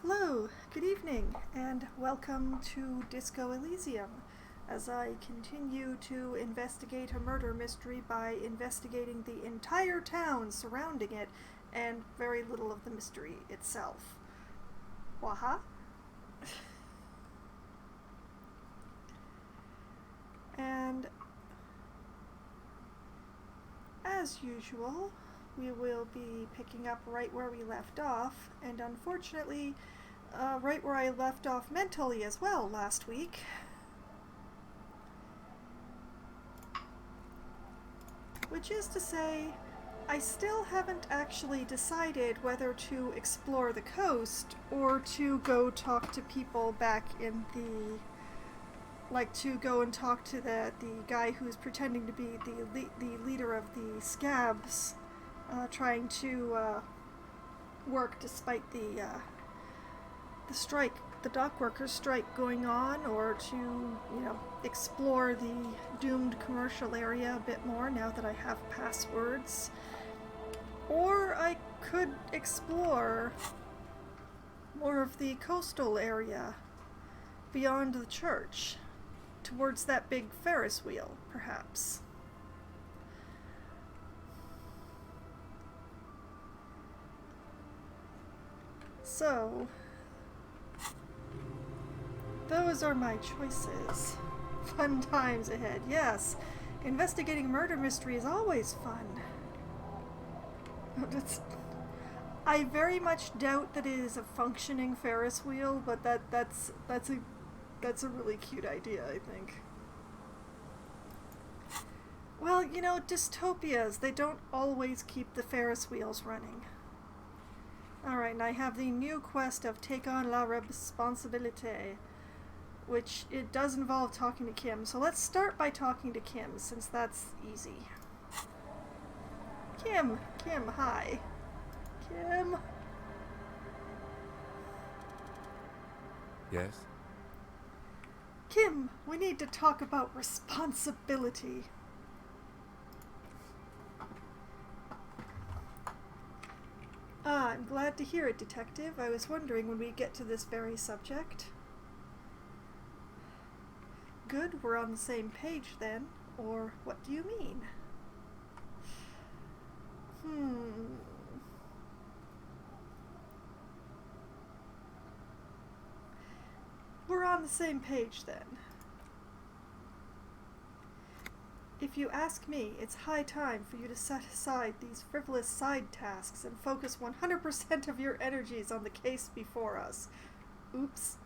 Hello, good evening, and welcome to Disco Elysium, as I continue to investigate a murder mystery by investigating the entire town surrounding it and very little of the mystery itself. Waha? And as usual, we will be picking up right where we left off, and unfortunately, right where I left off mentally as well last week. Which is to say, I still haven't actually decided whether to explore the coast or to go talk to people back in the... like to go and talk to the guy who's pretending to be the leader of the scabs, trying to work despite the strike, the dock workers' strike going on, or to, explore the doomed commercial area a bit more now that I have passwords. Or I could explore more of the coastal area beyond the church, towards that big Ferris wheel, perhaps. So, those are my choices. Fun times ahead, yes. Investigating a murder mystery is always fun. I very much doubt that it is a functioning Ferris wheel, but that's a really cute idea, I think. Well, dystopias, they don't always keep the Ferris wheels running. Alright, and I have the new quest of Take on la Responsabilité, which it does involve talking to Kim. So let's start by talking to Kim, since that's easy. Kim, hi. Kim. Yes? Kim, we need to talk about responsibility. I'm glad to hear it, Detective. I was wondering when we'd get to this very subject. Good, we're on the same page then. Or what do you mean? We're on the same page then. If you ask me, it's high time for you to set aside these frivolous side tasks and focus 100% of your energies on the case before us. Oops.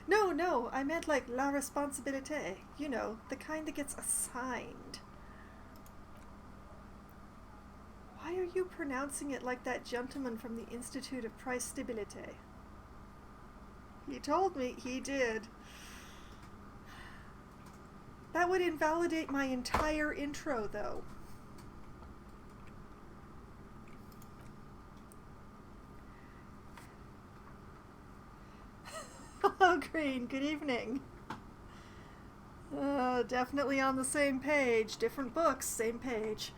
No, I meant like la responsabilité. You know, the kind that gets assigned. Why are you pronouncing it like that gentleman from the Institute of Price Stabilité? He told me he did. That would invalidate my entire intro, though. Hello, Green. Good evening. Definitely on the same page. Different books, same page.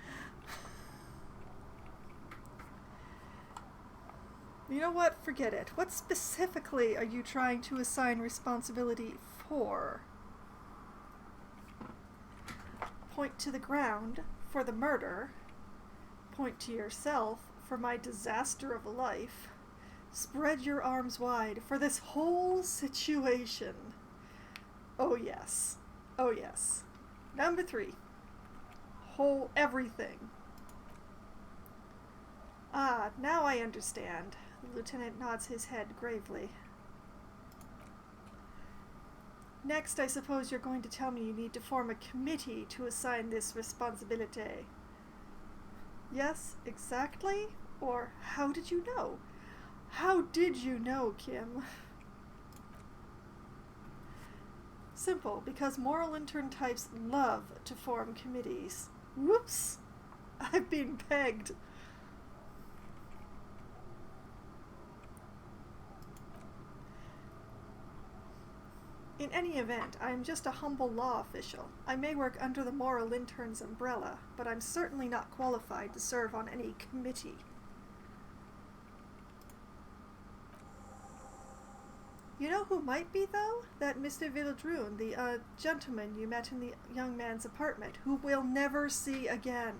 You know what? Forget it. What specifically are you trying to assign responsibility for? Point to the ground for the murder. Point to yourself for my disaster of a life. Spread your arms wide for this whole situation. Oh yes. Oh yes. Number 3. Whole everything. Ah, now I understand. The lieutenant nods his head gravely. Next, I suppose you're going to tell me you need to form a committee to assign this responsibility. Yes, exactly? Or how did you know? How did you know, Kim? Simple, because moral intern types love to form committees. Whoops! I've been pegged. In any event, I am just a humble law official. I may work under the moral intern's umbrella, but I'm certainly not qualified to serve on any committee. You know who might be, though? That Mr. Vildrun, the gentleman you met in the young man's apartment, who we'll never see again.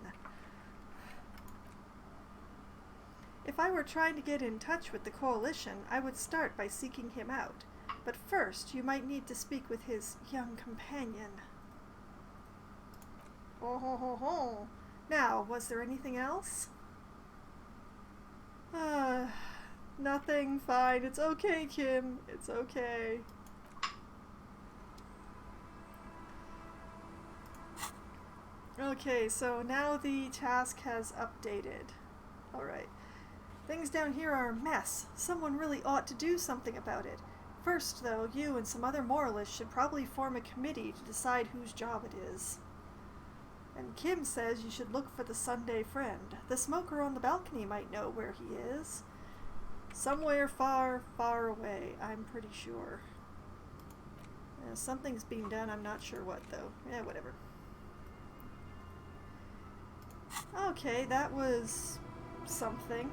If I were trying to get in touch with the Coalition, I would start by seeking him out. But first, you might need to speak with his young companion. Oh ho ho ho. Now, was there anything else? Nothing. Fine. It's okay, Kim. It's okay. Okay, so now the task has updated. Alright. Things down here are a mess. Someone really ought to do something about it. First, though, you and some other moralists should probably form a committee to decide whose job it is. And Kim says you should look for the Sunday friend. The smoker on the balcony might know where he is. Somewhere far, far away, I'm pretty sure. Something's being done, I'm not sure what, though. Yeah, whatever. Okay, that was something.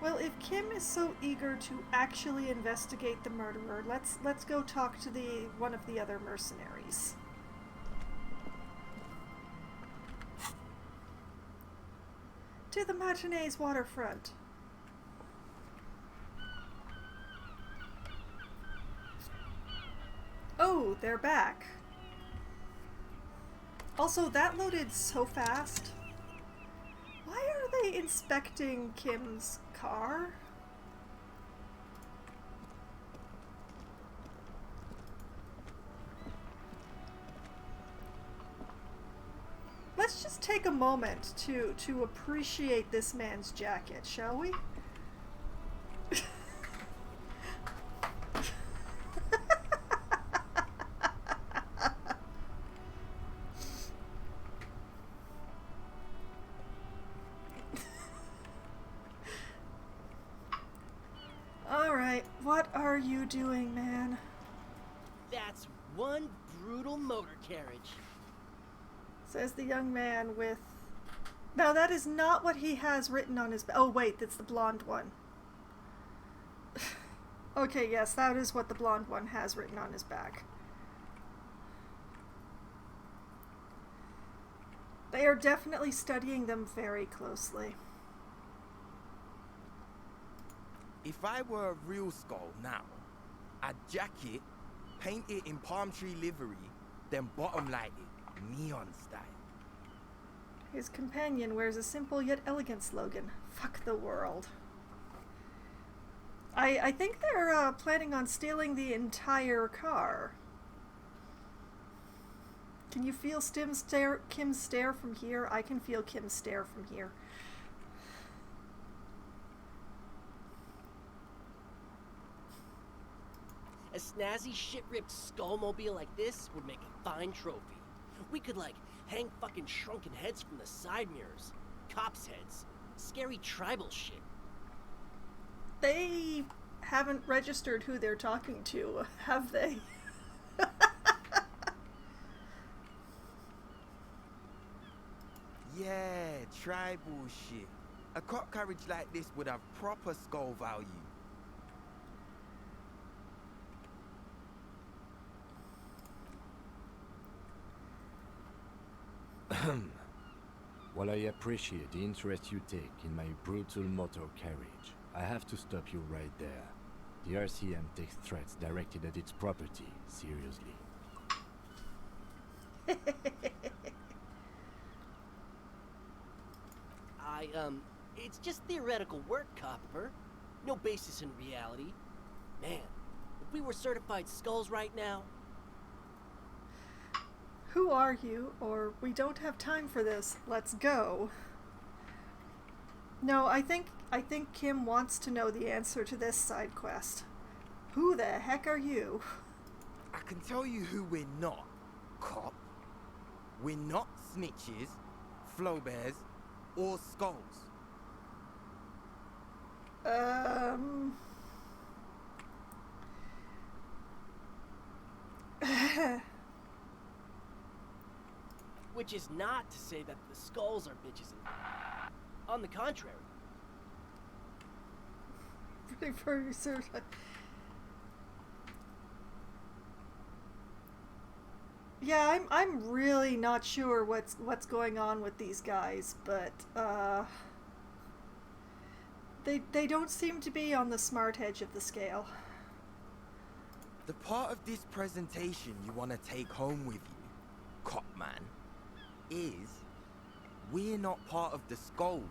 Well, if Kim is so eager to actually investigate the murderer, let's go talk to one of the other mercenaries. To the Martinez waterfront. Oh, they're back. Also, that loaded so fast. Why are they inspecting Kim's car? Let's just take a moment to appreciate this man's jacket, shall we? Alright, what are you doing, man? That's one brutal motor carriage. Says the young man with... No, that is not what he has written on his... Oh, wait, that's the blonde one. Okay, yes, that is what the blonde one has written on his back. They are definitely studying them very closely. If I were a real skull now, I'd jack it, paint it in palm tree livery, then bottom light it, neon style. His companion wears a simple yet elegant slogan, "Fuck the world." I think they're planning on stealing the entire car. Can you feel Kim's stare from here? I can feel Kim's stare from here. A snazzy shit-ripped skullmobile like this would make a fine trophy. We could, like, hang fucking shrunken heads from the side mirrors. Cops' heads. Scary tribal shit. They haven't registered who they're talking to, have they? Yeah, tribal shit. A cop carriage like this would have proper skull value. While I appreciate the interest you take in my brutal motor carriage, I have to stop you right there. The RCM takes threats directed at its property seriously. It's just theoretical work, Copper. No basis in reality. Man, if we were certified skulls right now... Who are you? Or we don't have time for this. Let's go. No, I think Kim wants to know the answer to this side quest. Who the heck are you? I can tell you who we're not, cop. We're not snitches, flow bears, or skulls. Which is not to say that the skulls are bitches. On the contrary. Very certain. Yeah, I'm really not sure what's going on with these guys, but they don't seem to be on the smart edge of the scale. The part of this presentation you want to take home with you, Copman, is we're not part of the skulls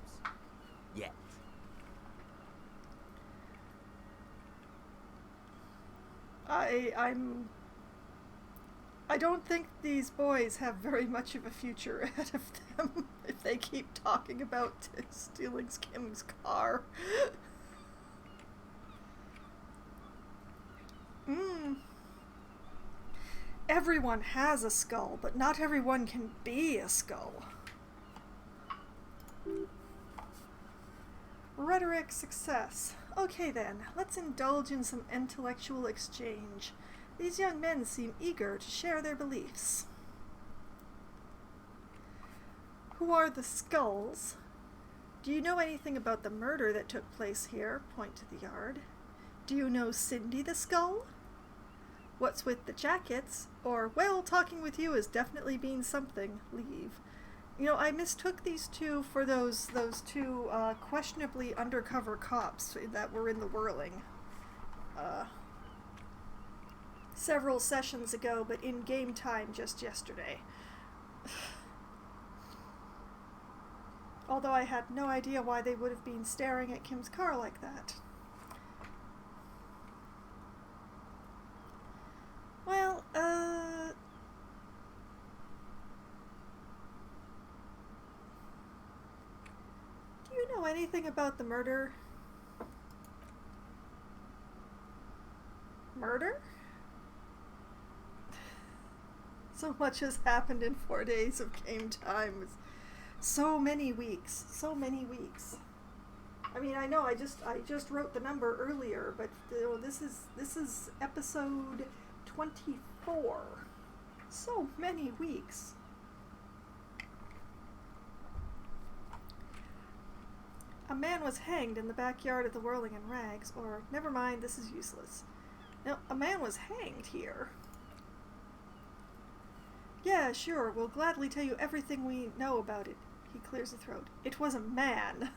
yet. I don't think these boys have very much of a future ahead of them if they keep talking about stealing Kim's car. Everyone has a skull, but not everyone can be a skull. Rhetoric success. Okay then, let's indulge in some intellectual exchange. These young men seem eager to share their beliefs. Who are the skulls? Do you know anything about the murder that took place here? Point to the yard. Do you know Cindy the Skull? What's with the jackets? Or, well, talking with you has definitely been something. Leave. You know, I mistook these two for those two questionably undercover cops that were in the whirling several sessions ago, but in game time just yesterday. Although I had no idea why they would have been staring at Kim's car like that. Well, do you know anything about the murder? Murder? So much has happened in 4 days of game time. So many weeks. So many weeks. I mean, I know I just wrote the number earlier, but you know, this is episode 24. So many weeks. A man was hanged in the backyard of the Whirling in Rags, or never mind, this is useless. No, a man was hanged here. Yeah, sure, we'll gladly tell you everything we know about it. He clears the throat. It was a man.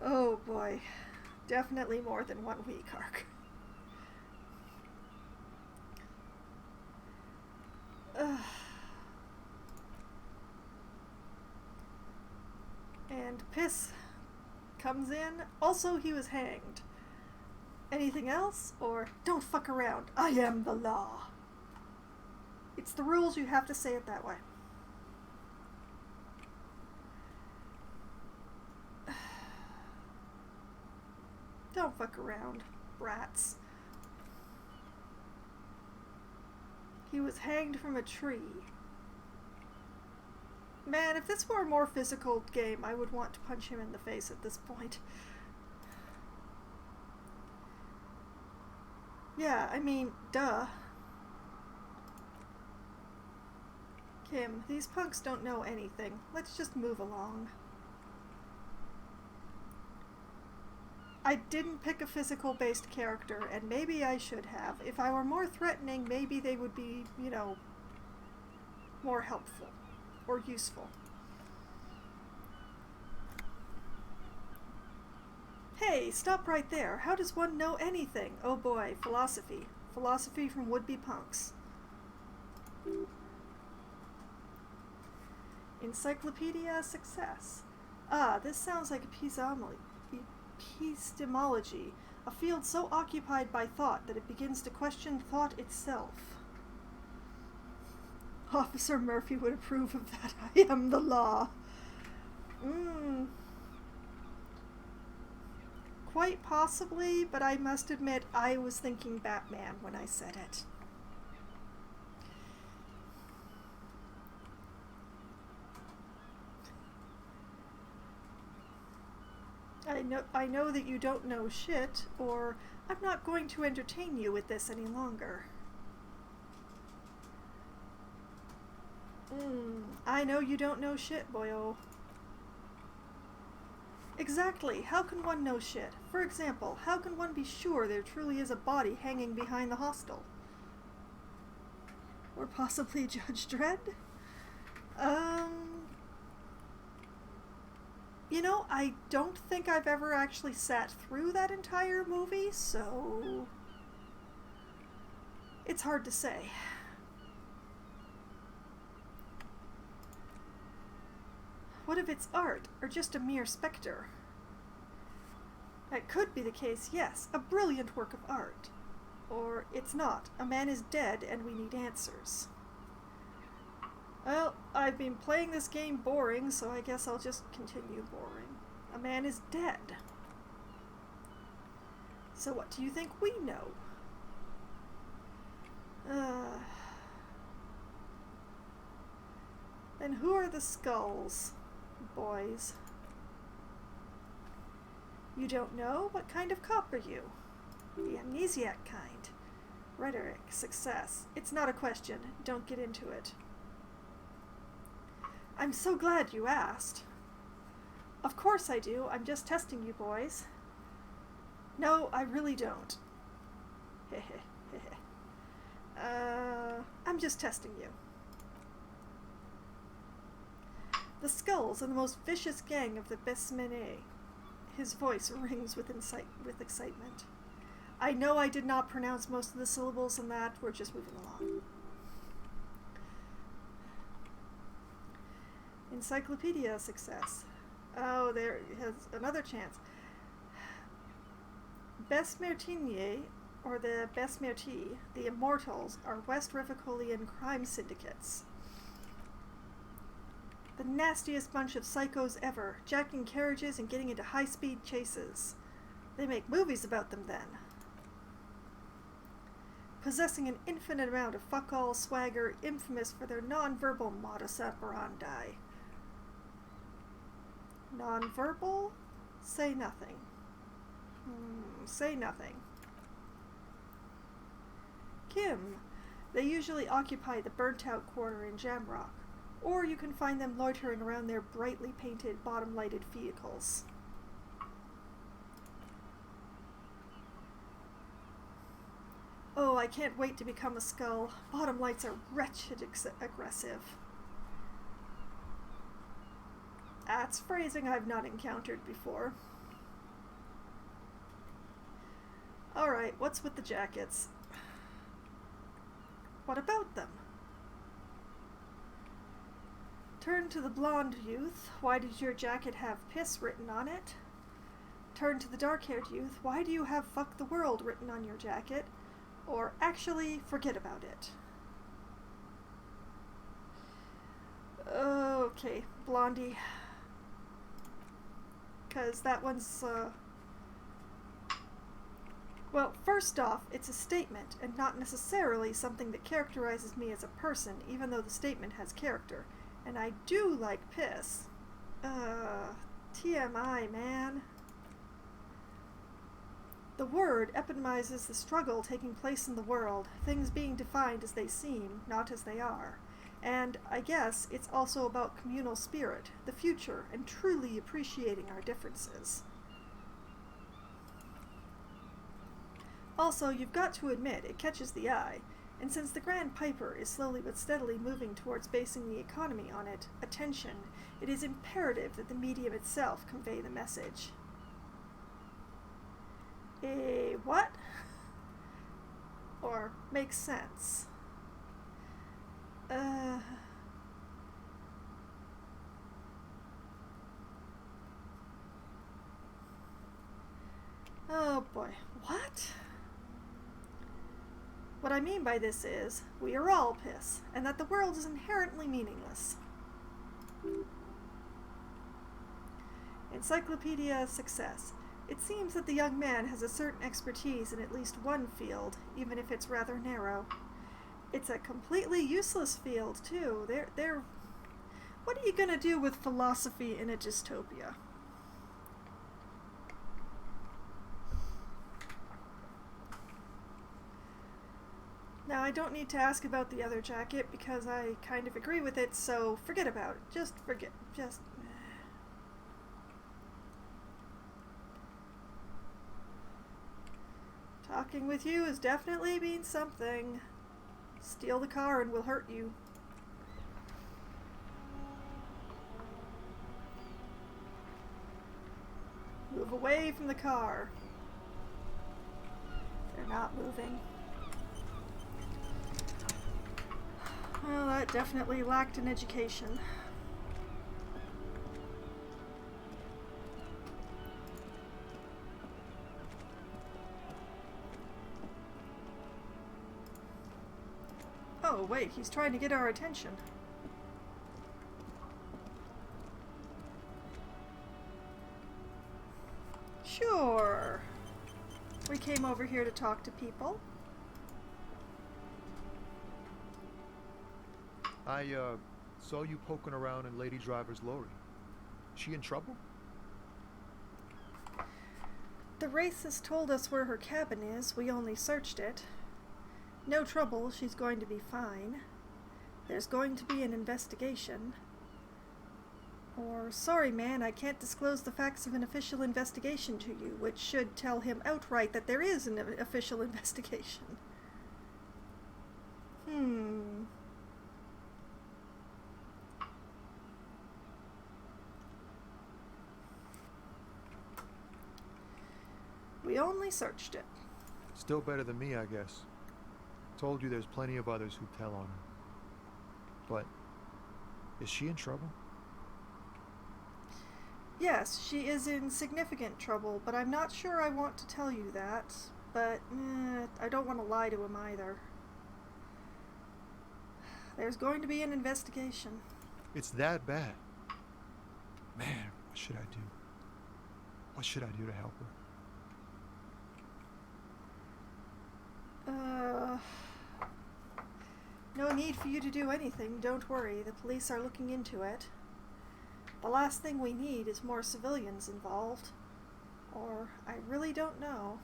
Oh boy. Definitely more than 1 week arc. And Piss comes in. Also, he was hanged. Anything else? Or, don't fuck around. I am the law. It's the rules, you have to say it that way. Don't fuck around, brats. He was hanged from a tree. Man, if this were a more physical game, I would want to punch him in the face at this point. Yeah, I mean, duh. Kim, these punks don't know anything. Let's just move along. I didn't pick a physical-based character, and maybe I should have. If I were more threatening, maybe they would be, you know, more helpful or useful. Hey, stop right there. How does one know anything? Oh boy, philosophy. Philosophy from would-be punks. Encyclopedia success. Ah, this sounds like epistemology, a field so occupied by thought that it begins to question thought itself. Officer Murphy would approve of that. I am the law. Quite possibly, but I must admit I was thinking Batman when I said it. I know that you don't know shit, or I'm not going to entertain you with this any longer. I know you don't know shit, boyo. Exactly. How can one know shit? For example, how can one be sure there truly is a body hanging behind the hostel? Or possibly Judge Dredd? You know, I don't think I've ever actually sat through that entire movie, so it's hard to say. What if it's art, or just a mere specter? That could be the case, yes, a brilliant work of art. Or it's not, a man is dead and we need answers. Well, I've been playing this game boring, so I guess I'll just continue boring. A man is dead. So what do you think we know? Then who are the skulls, boys? You don't know? What kind of cop are you? The amnesiac kind. Rhetoric, success. It's not a question. Don't get into it. I'm so glad you asked. Of course I do. I'm just testing you, boys. No, I really don't. I'm just testing you. The Skulls are the most vicious gang of the Besmene. His voice rings with excitement. I know I did not pronounce most of the syllables in that. We're just moving along. Encyclopedia success. Oh, there has another chance. Besmertigne, or the Besmerti, the Immortals, are West Rivicolian crime syndicates. The nastiest bunch of psychos ever, jacking carriages and getting into high-speed chases. They make movies about them then. Possessing an infinite amount of fuck-all swagger, infamous for their non-verbal modus operandi. Non-verbal? Say nothing. Say nothing. Kim. They usually occupy the burnt-out quarter in Jamrock, or you can find them loitering around their brightly painted, bottom-lighted vehicles. Oh, I can't wait to become a skull. Bottom lights are wretched aggressive. That's phrasing I've not encountered before. Alright, what's with the jackets? What about them? Turn to the blonde youth. Why does your jacket have piss written on it? Turn to the dark-haired youth. Why do you have fuck the world written on your jacket? Or actually, forget about it. Okay, Blondie. Because that one's, well, first off, it's a statement, and not necessarily something that characterizes me as a person, even though the statement has character. And I do like piss. TMI, man. The word epitomizes the struggle taking place in the world, things being defined as they seem, not as they are. And I guess it's also about communal spirit, the future, and truly appreciating our differences. Also, you've got to admit, it catches the eye, and since the Grand Piper is slowly but steadily moving towards basing the economy on it, attention, it is imperative that the medium itself convey the message. What? Or makes sense. Oh boy, what? What I mean by this is, we are all piss, and that the world is inherently meaningless. Encyclopedia success. It seems that the young man has a certain expertise in at least one field, even if it's rather narrow. It's a completely useless field, too. What are you gonna do with philosophy in a dystopia? Now, I don't need to ask about the other jacket because I kind of agree with it, so forget about it. Just forget. Just. Talking with you has definitely been something. Steal the car and we'll hurt you. Move away from the car. They're not moving. Well, that definitely lacked an education. Oh, wait, he's trying to get our attention. Sure. We came over here to talk to people. I saw you poking around in Lady Driver's lorry. She in trouble? The racist told us where her cabin is. We only searched it. No trouble. She's going to be fine. There's going to be an investigation. Or, sorry man, I can't disclose the facts of an official investigation to you, which should tell him outright that there is an official investigation. We only searched it. Still better than me, I guess. Told you there's plenty of others who tell on her. But, is she in trouble? Yes, she is in significant trouble, but I'm not sure I want to tell you that. But, I don't want to lie to him either. There's going to be an investigation. It's that bad. Man, what should I do? What should I do to help her? No need for you to do anything, don't worry. The police are looking into it. The last thing we need is more civilians involved. Or, I really don't know.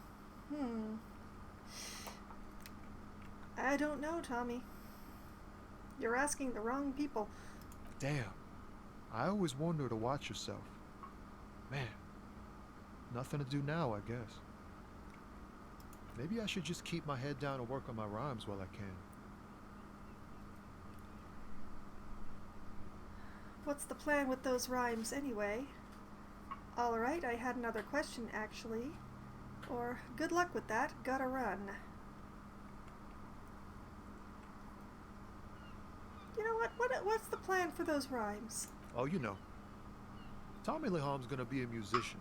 I don't know, Tommy. You're asking the wrong people. Damn. I always warned her to watch herself. Man, nothing to do now, I guess. Maybe I should just keep my head down and work on my rhymes while I can. What's the plan with those rhymes, anyway? Alright, I had another question, actually. Or, good luck with that. Gotta run. You know what? What's the plan for those rhymes? Oh, you know. Tommy Leham's gonna be a musician.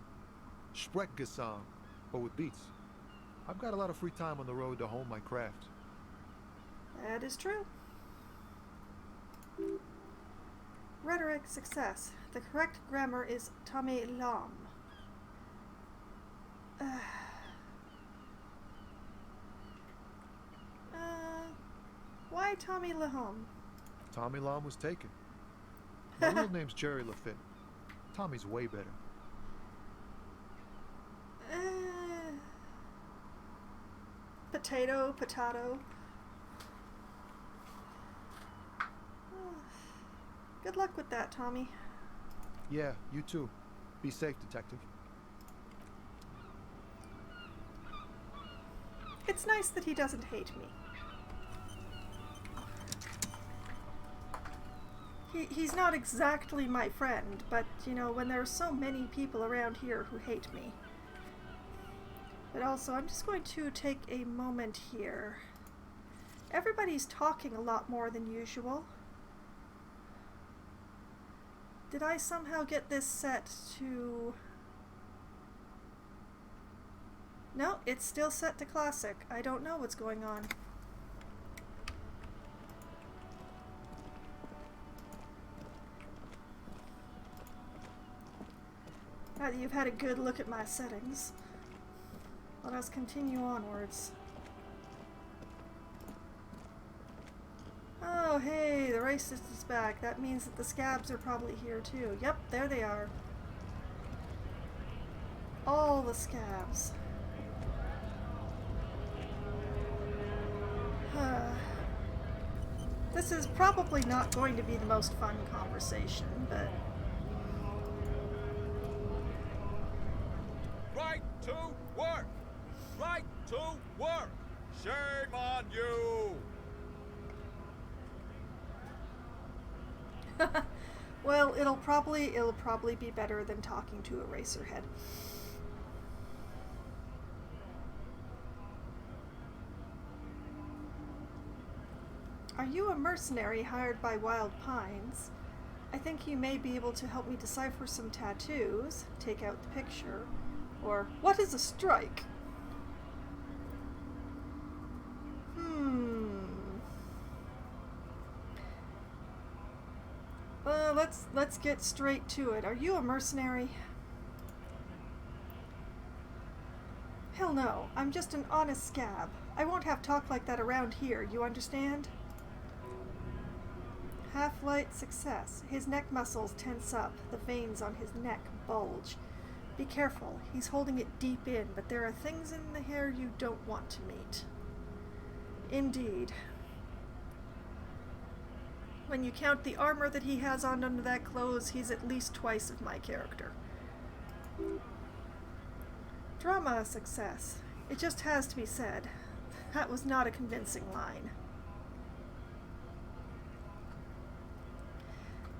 Sprechgesang, but with beats. I've got a lot of free time on the road to hone my craft. That is true. Rhetoric success. The correct grammar is Tommy Lam. Why Tommy Lahom? Tommy Lam was taken. My real name's Jerry Lafitte. Tommy's way better. Potato, potato. Good luck with that, Tommy. Yeah, you too. Be safe, detective. It's nice that he doesn't hate me. He's not exactly my friend, but, you know, when there are so many people around here who hate me. But also, I'm just going to take a moment here. Everybody's talking a lot more than usual. Did I somehow get this set to... No, it's still set to classic. I don't know what's going on. Now that you've had a good look at my settings, let us continue onwards. Oh, hey, the racist is back. That means that the scabs are probably here too. Yep, there they are. All the scabs. This is probably not going to be the most fun conversation, but... Right to work! Right to work! Shame on you! Well, it'll probably be better than talking to a racerhead. Are you a mercenary hired by Wild Pines? I think you may be able to help me decipher some tattoos, take out the picture, or what is a strike? Let's get straight to it. Are you a mercenary? Hell no, I'm just an honest scab. I won't have talk like that around here, you understand? Half-light success. His neck muscles tense up, the veins on his neck bulge. Be careful, he's holding it deep in, but there are things in the hair you don't want to meet. Indeed. When you count the armor that he has on under that clothes, he's at least twice of my character. Drama success. It just has to be said. That was not a convincing line.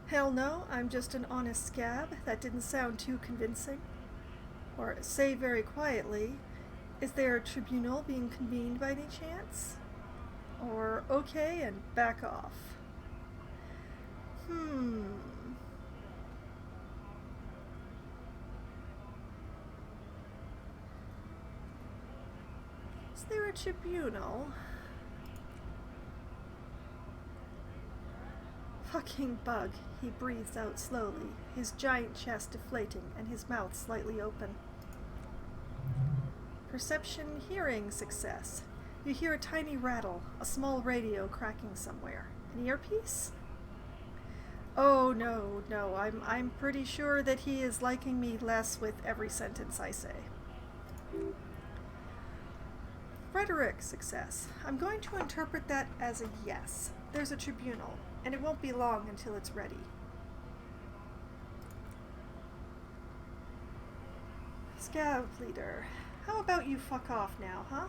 Hell no, I'm just an honest scab. That didn't sound too convincing. Or say very quietly, is there a tribunal being convened by any chance? Or okay and back off. Is there a tribunal? Fucking bug, he breathes out slowly, his giant chest deflating and his mouth slightly open. Perception hearing success. You hear a tiny rattle, a small radio cracking somewhere. An earpiece? Oh no, I'm pretty sure that he is liking me less with every sentence I say. Rhetoric success. I'm going to interpret that as a yes. There's a tribunal, and it won't be long until it's ready. Scout leader. How about you fuck off now, huh?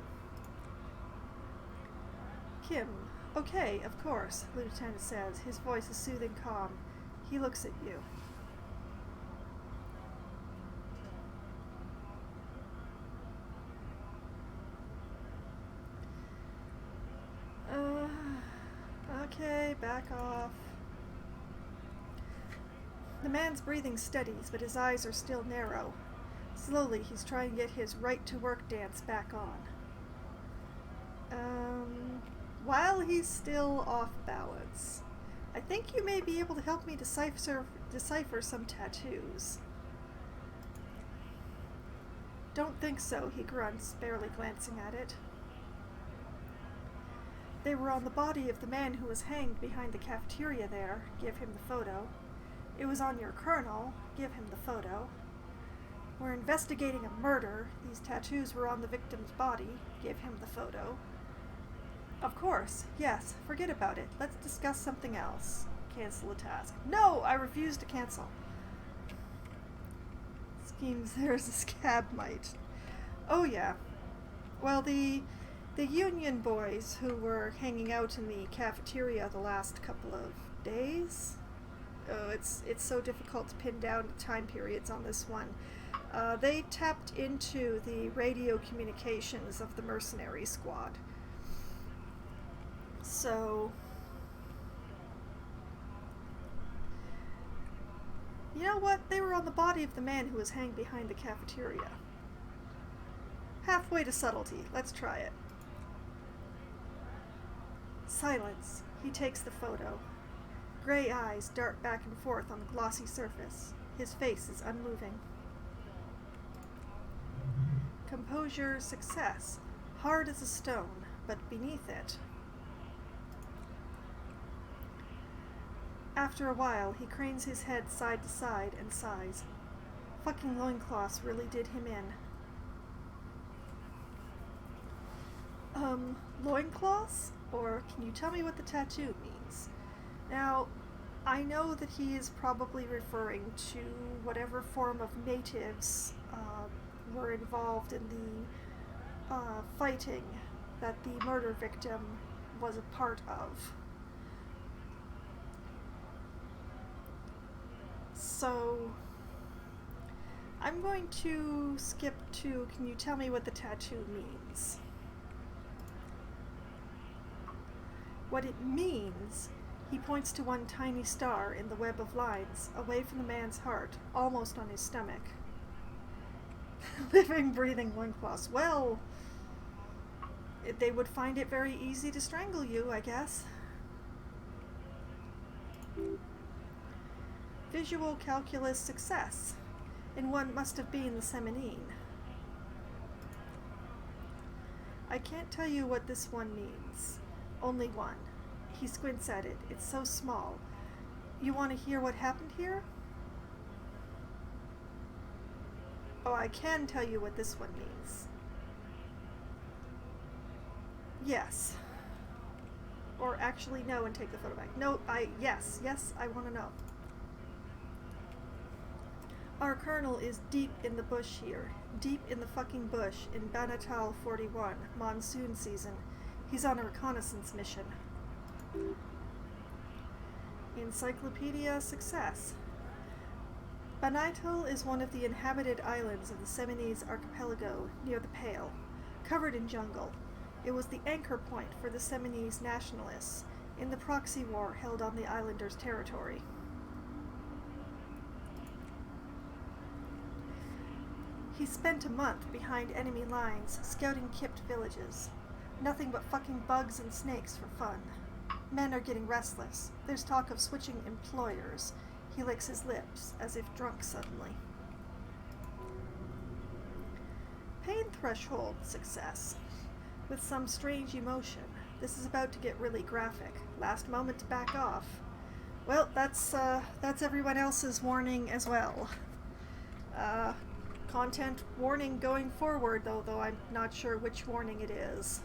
Kim. Okay, of course, the lieutenant says, his voice is soothing calm. He looks at you. Okay, back off. The man's breathing steadies, but his eyes are still narrow. Slowly, he's trying to get his right-to-work dance back on. While he's still off balance, I think you may be able to help me decipher some tattoos. Don't think so, he grunts, barely glancing at it. They were on the body of the man who was hanged behind the cafeteria there. Give him the photo. It was on your colonel. Give him the photo. We're investigating a murder. These tattoos were on the victim's body. Give him the photo. Of course, yes, forget about it. Let's discuss something else. Cancel a task. No, I refuse to cancel. Schemes, there's a scab mite. Oh yeah. Well, the Union boys who were hanging out in the cafeteria the last couple of days. Oh, it's so difficult to pin down time periods on this one. They tapped into the radio communications of the mercenary squad. So, you know what? They were on the body of the man who was hanged behind the cafeteria. Halfway to subtlety. Let's try it. Silence. He takes the photo. Gray eyes dart back and forth on the glossy surface. His face is unmoving. Composure success. Hard as a stone, but beneath it. After a while, he cranes his head side to side and sighs. Fucking loincloths really did him in. Loincloths? Or can you tell me what the tattoo means? Now, I know that he is probably referring to whatever form of natives were involved in the fighting that the murder victim was a part of. So, I'm going to skip to, can you tell me what the tattoo means? What it means, he points to one tiny star in the web of lines, away from the man's heart, almost on his stomach. Living, breathing loincloths. Well, they would find it very easy to strangle you, I guess. Visual calculus success. And one must have been the Seminine. I can't tell you what this one means. Only one. He squints at it. It's so small. You want to hear what happened here? Oh, I can tell you what this one means. Yes. Or actually no and take the photo back. No, yes, I want to know. Our colonel is deep in the bush here. Deep in the fucking bush in Banatal 41, monsoon season. He's on a reconnaissance mission. Encyclopedia success. Banatal is one of the inhabited islands of the Seminese archipelago near the Pale, covered in jungle. It was the anchor point for the Seminese nationalists in the proxy war held on the islanders' territory. He spent a month behind enemy lines, scouting kipped villages. Nothing but fucking bugs and snakes for fun. Men are getting restless. There's talk of switching employers. He licks his lips, as if drunk suddenly. Pain threshold success. With some strange emotion. This is about to get really graphic. Last moment to back off. Well, that's everyone else's warning as well. Content warning going forward, though I'm not sure which warning it is.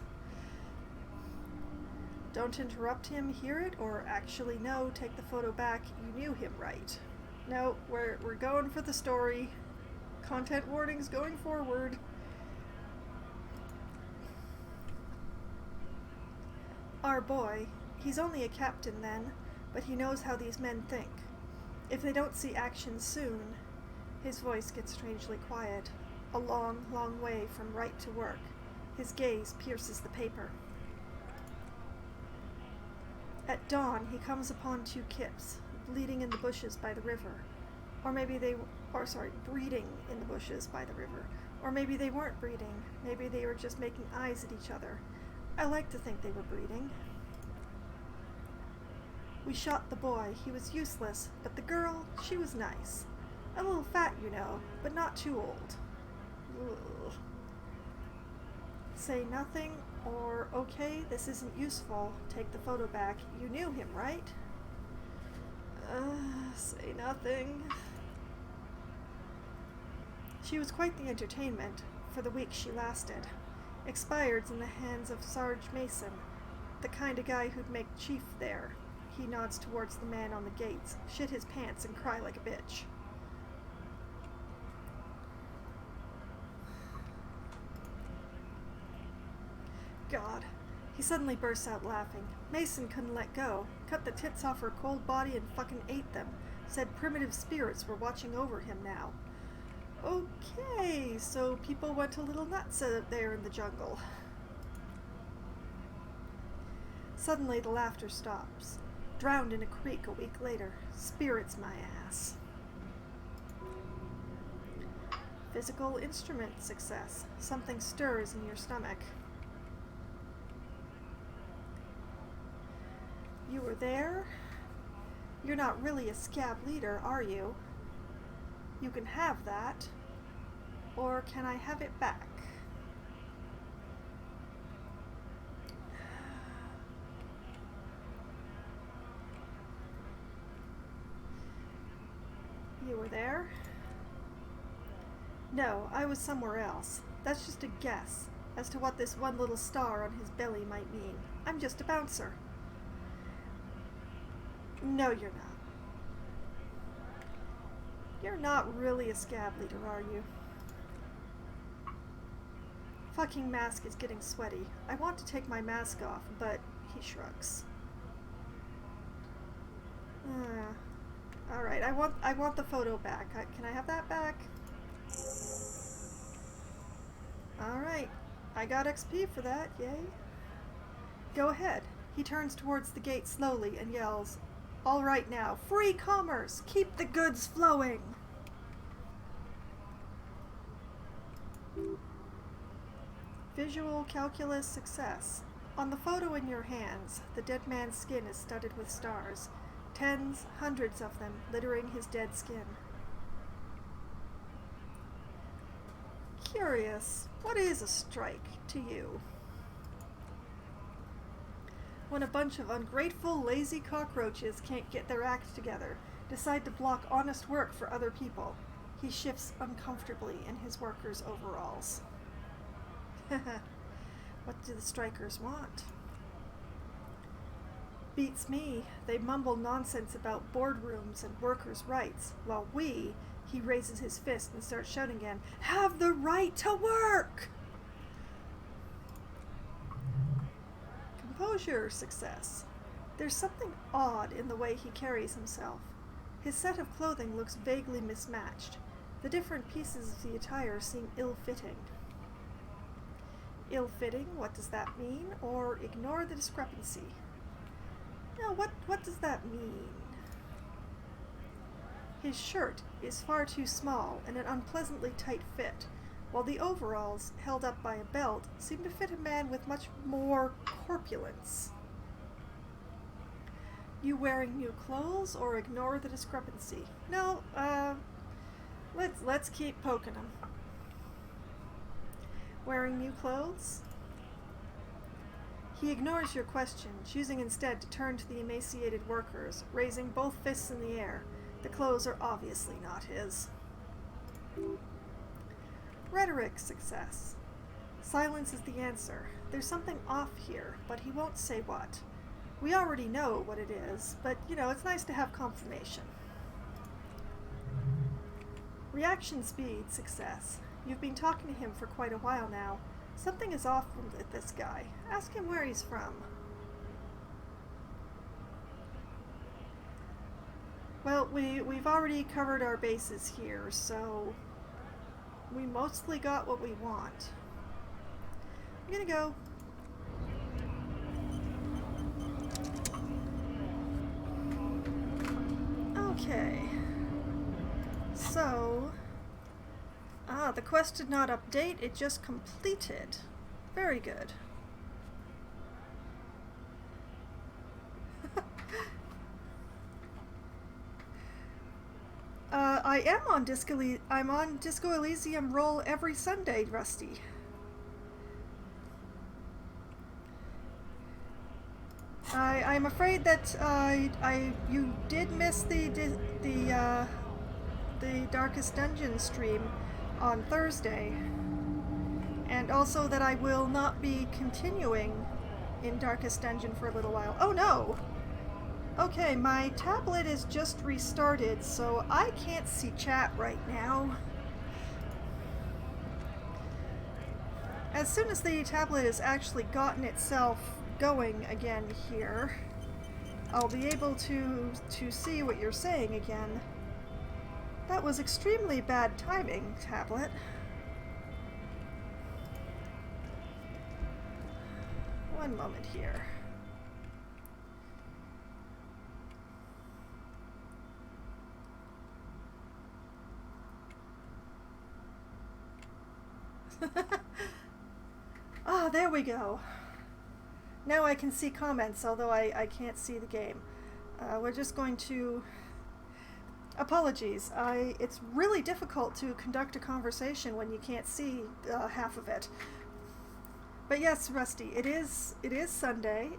Don't interrupt him, hear it, or actually no, take the photo back, you knew him right. No, we're going for the story. Content warnings going forward. Our boy, he's only a captain then, but he knows how these men think. If they don't see action soon, his voice gets strangely quiet, a long, long way from right to work. His gaze pierces the paper. At dawn, he comes upon two kips, bleeding in the bushes by the river. Breeding in the bushes by the river. Or maybe they weren't breeding. Maybe they were just making eyes at each other. I like to think they were breeding. We shot the boy. He was useless, but the girl, she was nice. A little fat, you know, but not too old. Ugh. Say nothing, or okay, this isn't useful. Take the photo back. You knew him, right? Say nothing. She was quite the entertainment, for the week she lasted. Expired in the hands of Sarge Mason, the kind of guy who'd make chief there. He nods towards the man on the gates, shit his pants and cry like a bitch. God. He suddenly bursts out laughing. Mason couldn't let go. Cut the tits off her cold body and fucking ate them. Said primitive spirits were watching over him now. Okay, so people went a little nuts out there in the jungle. Suddenly the laughter stops. Drowned in a creek a week later. Spirits my ass. Physical instrument success. Something stirs in your stomach. You were there? You're not really a scab leader, are you? You can have that. Or can I have it back? You were there? No, I was somewhere else. That's just a guess as to what this one little star on his belly might mean. I'm just a bouncer. No, you're not. You're not really a scab leader, are you? Fucking mask is getting sweaty. I want to take my mask off, but he shrugs. Alright, I want the photo back. Can I have that back? Alright, I got XP for that, yay. Go ahead. He turns towards the gate slowly and yells, "All right now, free commerce! Keep the goods flowing!" Visual calculus success. On the photo in your hands, the dead man's skin is studded with stars. Tens, hundreds of them, littering his dead skin. Curious, what is a strike to you? When a bunch of ungrateful, lazy cockroaches can't get their act together, decide to block honest work for other people. He shifts uncomfortably in his workers' overalls. What do the strikers want? Beats me. They mumble nonsense about boardrooms and workers' rights, while we, he raises his fist and starts shouting again, have the right to work! Composure success. There's something odd in the way he carries himself. His set of clothing looks vaguely mismatched. The different pieces of the attire seem ill-fitting. Ill-fitting, what does that mean? Or ignore the discrepancy. Now, what does that mean? His shirt is far too small and an unpleasantly tight fit, while the overalls, held up by a belt, seem to fit a man with much more corpulence. You wearing new clothes or ignore the discrepancy? No, let's keep poking him. Wearing new clothes? He ignores your question, choosing instead to turn to the emaciated workers, raising both fists in the air. The clothes are obviously not his. Rhetoric success. Silence is the answer. There's something off here, but he won't say what. We already know what it is, but, it's nice to have confirmation. Reaction speed success. You've been talking to him for quite a while now. Something is off with this guy. Ask him where he's from. Well, we've already covered our bases here, so we mostly got what we want. I'm gonna go. Okay. So, the quest did not update, it just completed. Very good. I'm on Disco Elysium roll every Sunday, Rusty. I'm afraid that you did miss the Darkest Dungeon stream on Thursday, and also that I will not be continuing in Darkest Dungeon for a little while. Oh no! Okay, my tablet is just restarted, so I can't see chat right now. As soon as the tablet has actually gotten itself going again here, I'll be able to see what you're saying again. That was extremely bad timing, tablet. One moment here. Ah, there we go. Now I can see comments, although I can't see the game. We're just going to... Apologies. It's really difficult to conduct a conversation when you can't see half of it. But yes, Rusty, it is Sunday,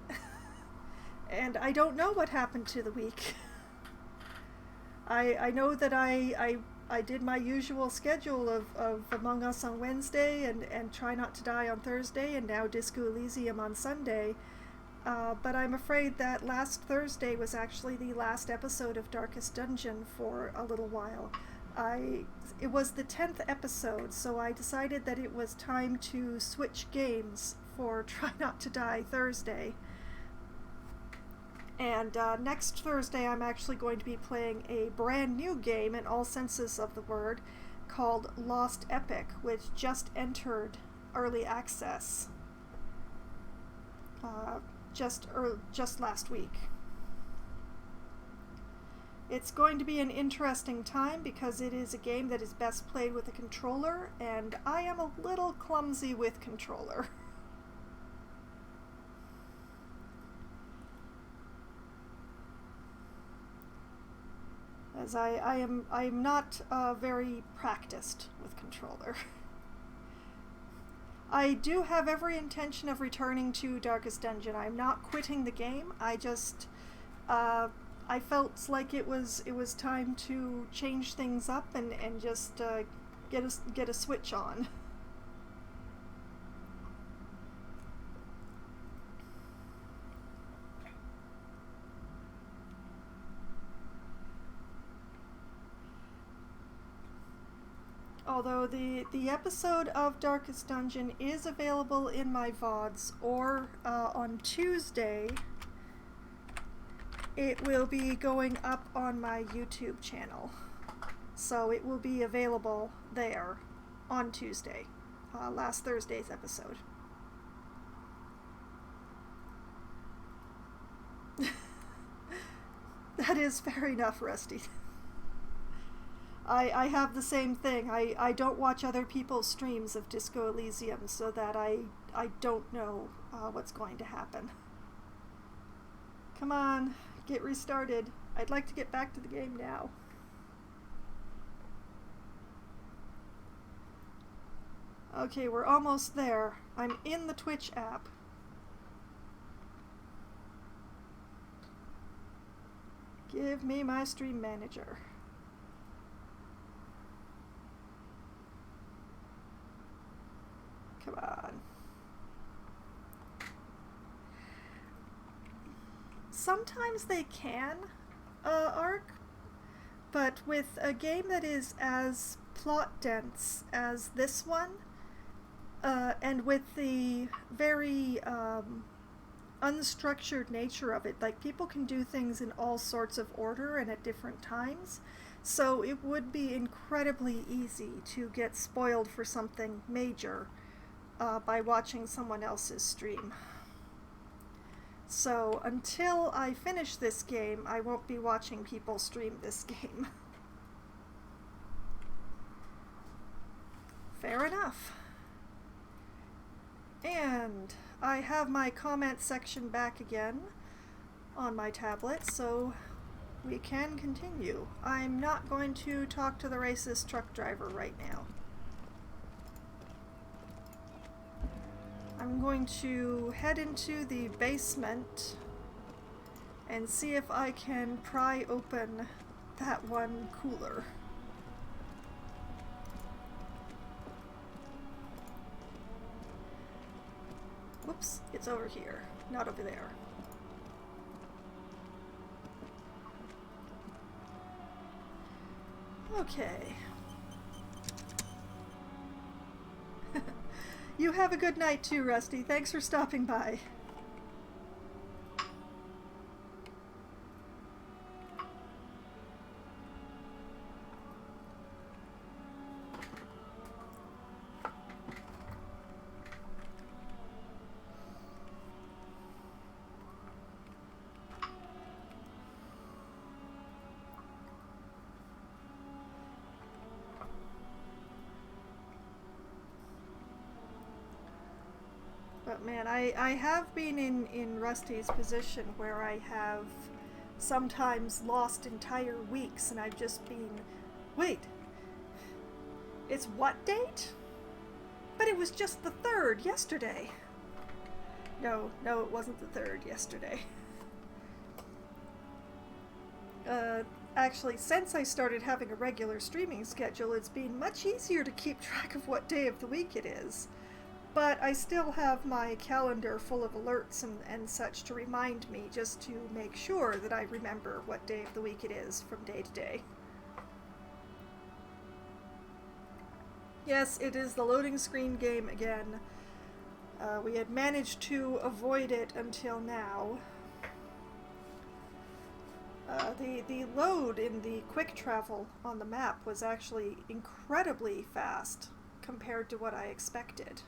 and I don't know what happened to the week. I know that I did my usual schedule of Among Us on Wednesday and Try Not to Die on Thursday, and now Disco Elysium on Sunday. but I'm afraid that last Thursday was actually the last episode of Darkest Dungeon for a little while. It was the 10th episode, so I decided that it was time to switch games for Try Not to Die Thursday. And next Thursday I'm actually going to be playing a brand new game in all senses of the word called Lost Epic, which just entered early access just last week. It's going to be an interesting time because it is a game that is best played with a controller, and I am a little clumsy with controller. As I'm not very practiced with controller. I do have every intention of returning to Darkest Dungeon. I'm not quitting the game. I just I felt like it was time to change things up and just get a switch on. Although the episode of Darkest Dungeon is available in my VODs, or on Tuesday it will be going up on my YouTube channel. So it will be available there on Tuesday, last Thursday's episode. That is fair enough, Rusty. I have the same thing. I don't watch other people's streams of Disco Elysium so that I don't know what's going to happen. Come on, get restarted. I'd like to get back to the game now. Okay, we're almost there. I'm in the Twitch app. Give me my stream manager. Come on. Sometimes they can arc, but with a game that is as plot dense as this one, and with the very unstructured nature of it, like people can do things in all sorts of order and at different times, so it would be incredibly easy to get spoiled for something major by watching someone else's stream. So until I finish this game, I won't be watching people stream this game. Fair enough. And I have my comment section back again on my tablet, so we can continue. I'm not going to talk to the racist truck driver right now. I'm going to head into the basement and see if I can pry open that one cooler. Whoops, it's over here, not over there. Okay. You have a good night too, Rusty. Thanks for stopping by. But man, I have been in Rusty's position where I have sometimes lost entire weeks and I've just been, wait, it's what date? But it was just the 3rd yesterday. No, it wasn't the 3rd yesterday. Actually, since I started having a regular streaming schedule, it's been much easier to keep track of what day of the week it is. But I still have my calendar full of alerts and such to remind me, just to make sure that I remember what day of the week it is from day to day. Yes, it is the loading screen game again. We had managed to avoid it until now. The load in the quick travel on the map was actually incredibly fast compared to what I expected.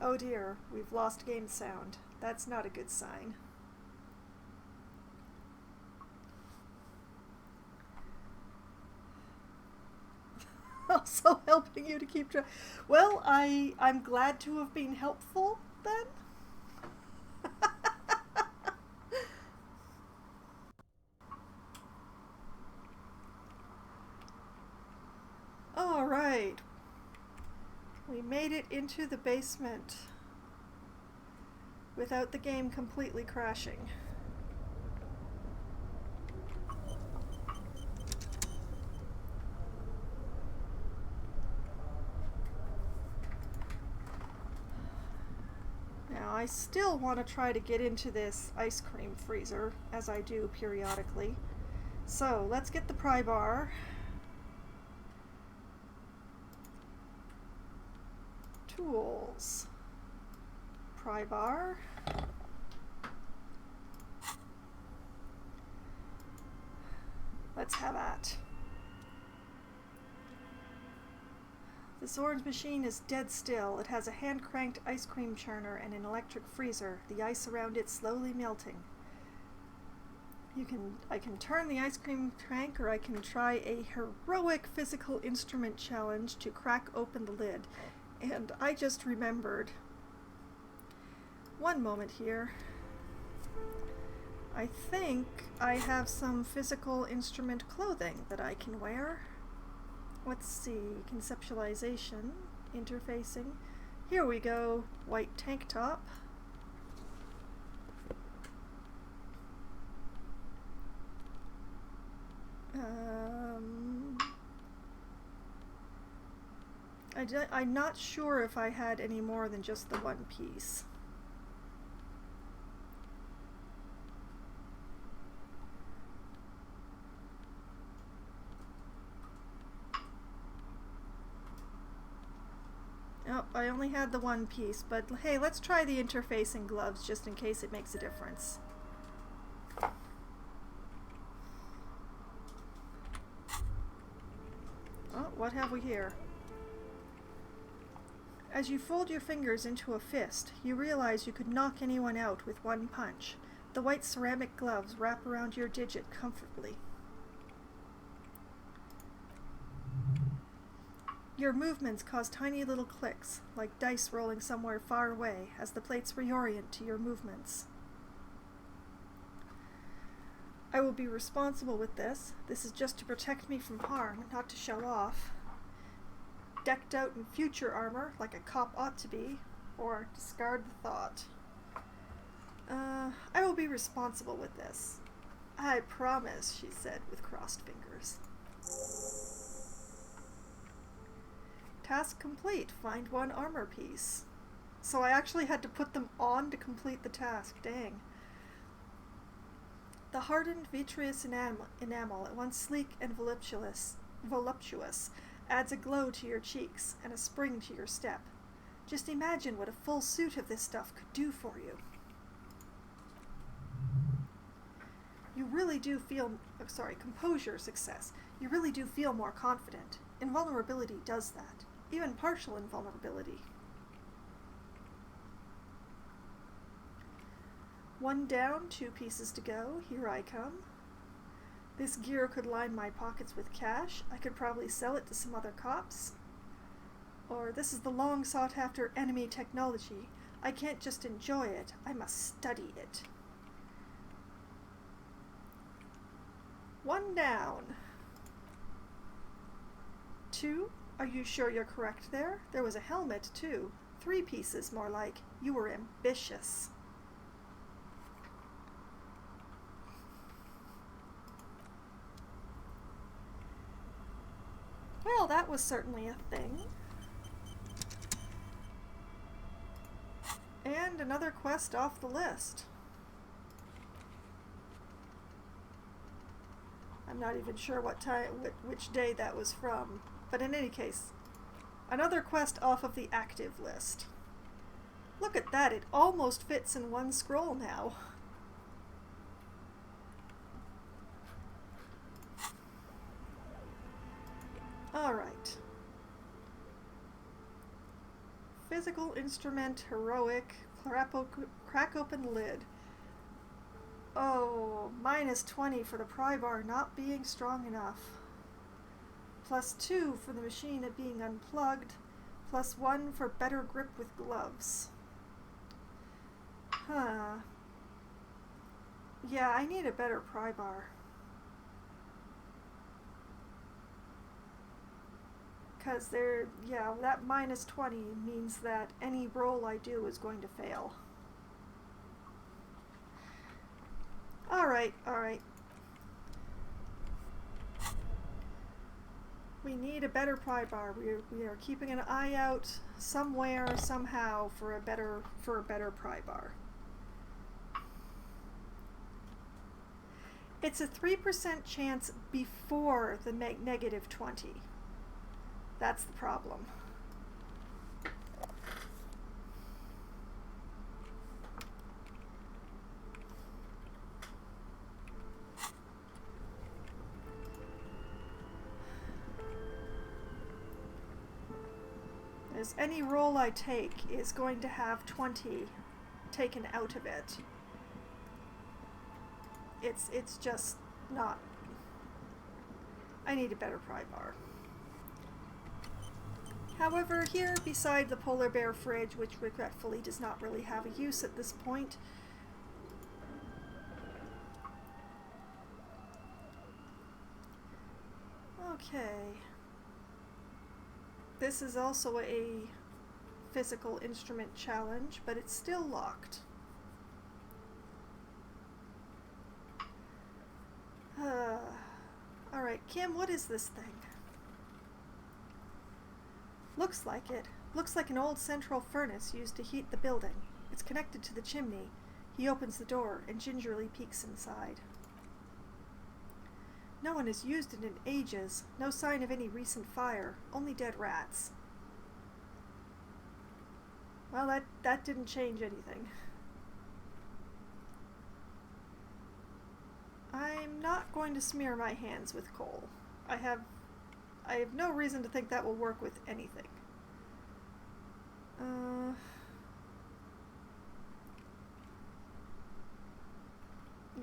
Oh dear, we've lost game sound. That's not a good sign. Also helping you to keep track. Well, I'm glad to have been helpful then. All right. We made it into the basement without the game completely crashing. Now, I still want to try to get into this ice cream freezer, as I do periodically. So, let's get the pry bar. Tools. Pry bar. Let's have at. This orange machine is dead still. It has a hand-cranked ice cream churner and an electric freezer, the ice around it slowly melting. I can turn the ice cream crank, or I can try a heroic physical instrument challenge to crack open the lid. And I just remembered. One moment here. I think I have some physical instrument clothing that I can wear. Let's see. Conceptualization. Interfacing. Here we go. White tank top. I'm not sure if I had any more than just the one piece. Oh, I only had the one piece, but hey, let's try the interfacing gloves just in case it makes a difference. Oh, what have we here? As you fold your fingers into a fist, you realize you could knock anyone out with one punch. The white ceramic gloves wrap around your digit comfortably. Your movements cause tiny little clicks, like dice rolling somewhere far away, as the plates reorient to your movements. I will be responsible with this. This is just to protect me from harm, not to show off. Decked out in future armor, like a cop ought to be, or discard the thought. I will be responsible with this. I promise, she said with crossed fingers. Task complete. Find one armor piece. So I actually had to put them on to complete the task. Dang. The hardened vitreous enamel, at once sleek and voluptuous, adds a glow to your cheeks and a spring to your step. Just imagine what a full suit of this stuff could do for you. You really do feel, composure, success. You really do feel more confident. Invulnerability does that. Even partial invulnerability. One down, 2 pieces to go. Here I come. This gear could line my pockets with cash. I could probably sell it to some other cops. Or this is the long sought after enemy technology. I can't just enjoy it. I must study it. One down. 2. Are you sure you're correct there? There was a helmet, too. 3 pieces, more like. You were ambitious. Well, that was certainly a thing. And another quest off the list. I'm not even sure what time, which day that was from. But in any case, another quest off of the active list. Look at that, it almost fits in one scroll now. Alright. Physical instrument, heroic, crack open lid. Oh, -20 for the pry bar not being strong enough. +2 for the machine it being unplugged. +1 for better grip with gloves. Huh. Yeah, I need a better pry bar. Because that -20 means that any roll I do is going to fail. Alright. We need a better pry bar. We are keeping an eye out somewhere, somehow, for a better pry bar. It's a 3% chance before the -20. That's the problem. As any roll I take is going to have 20 taken out of it. It's just not. I need a better pry bar. However, here beside the polar bear fridge, which regretfully does not really have a use at this point, okay. This is also a physical instrument challenge, but it's still locked. Alright, Kim, what is this thing? Looks like it. Looks like an old central furnace used to heat the building. It's connected to the chimney. He opens the door and gingerly peeks inside. No one has used it in ages. No sign of any recent fire. Only dead rats. Well, that didn't change anything. I'm not going to smear my hands with coal. I have no reason to think that will work with anything.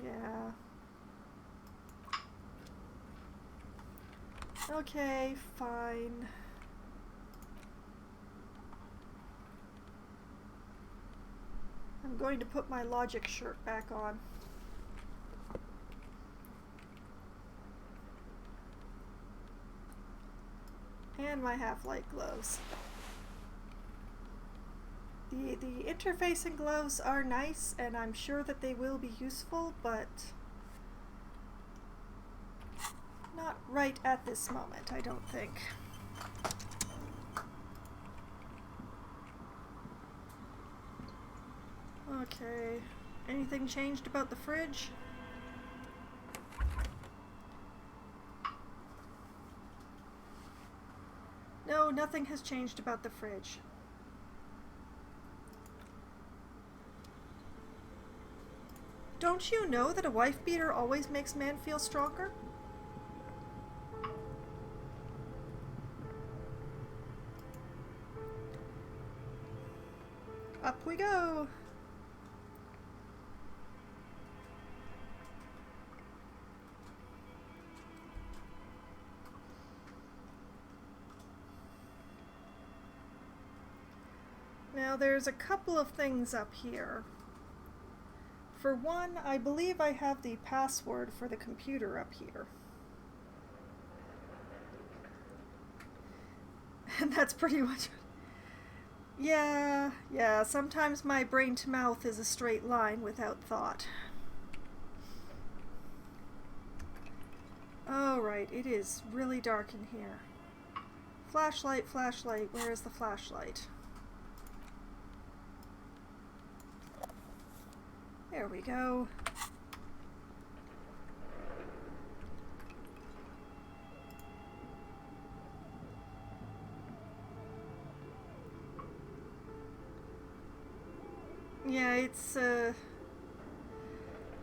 Yeah. Okay, fine. I'm going to put my logic shirt back on. And my half-light gloves. The interfacing gloves are nice, and I'm sure that they will be useful, but not right at this moment, I don't think. Okay. Anything changed about the fridge? No, nothing has changed about the fridge. Don't you know that a wife beater always makes man feel stronger? Up we go! Now there's a couple of things up here. For one, I believe I have the password for the computer up here. And that's pretty much it. Yeah, sometimes my brain to mouth is a straight line without thought. Oh, right, it is really dark in here. Flashlight, where is the flashlight? There we go. Yeah,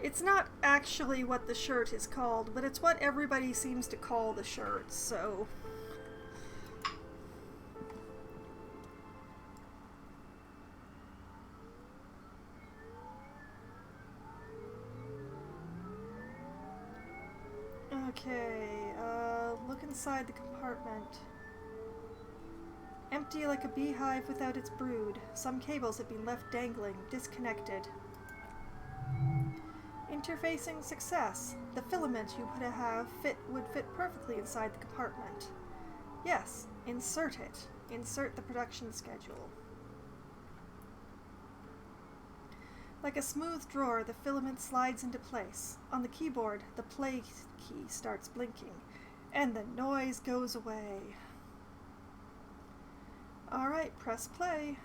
it's not actually what the shirt is called, but it's what everybody seems to call the shirt, so... Okay, look inside the compartment. Empty like a beehive without its brood. Some cables have been left dangling, disconnected. Interfacing success. The filament you would fit perfectly inside the compartment. Yes, insert it. Insert the production schedule. Like a smooth drawer, the filament slides into place. On the keyboard, the play key starts blinking, and the noise goes away. Alright, press play.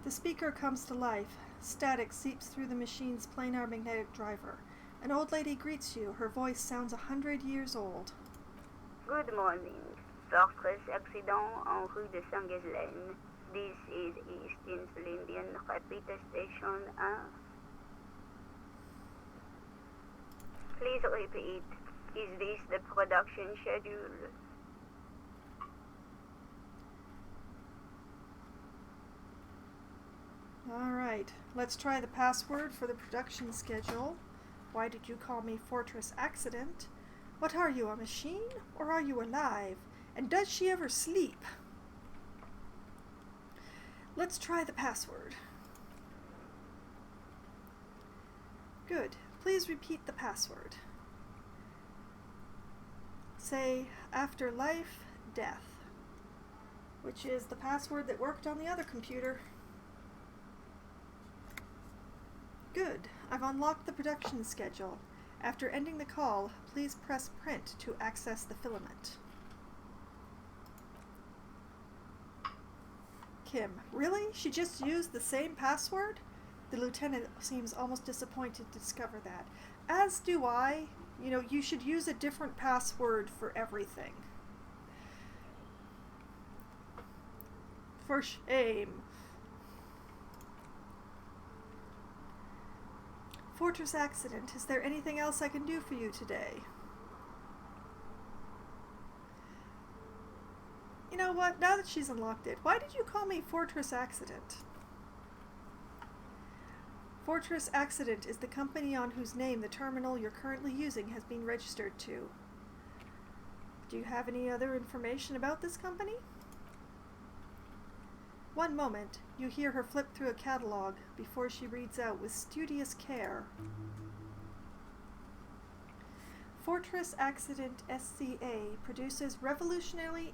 The speaker comes to life. Static seeps through the machine's planar magnetic driver. An old lady greets you. Her voice sounds 100 years old. Good morning. Fortress accident en rue de Saint-Ghislaine. This is East Insulindian Repeater Station 1. Please repeat. Is this the production schedule? Alright, let's try the password for the production schedule. Why did you call me Fortress Accident? What are you, a machine? Or are you alive? And does she ever sleep? Let's try the password. Good. Please repeat the password. Say, after life, death. Which is the password that worked on the other computer. Good. I've unlocked the production schedule. After ending the call, please press print to access the filament. Kim, really? She just used the same password? The lieutenant seems almost disappointed to discover that. As do I. You know, you should use a different password for everything. For shame. Fortress Accident, is there anything else I can do for you today? You know what, now that she's unlocked it, why did you call me Fortress Accident? Fortress Accident is the company on whose name the terminal you're currently using has been registered to. Do you have any other information about this company? One moment, you hear her flip through a catalog before she reads out with studious care. Fortress Accident SCA produces revolutionary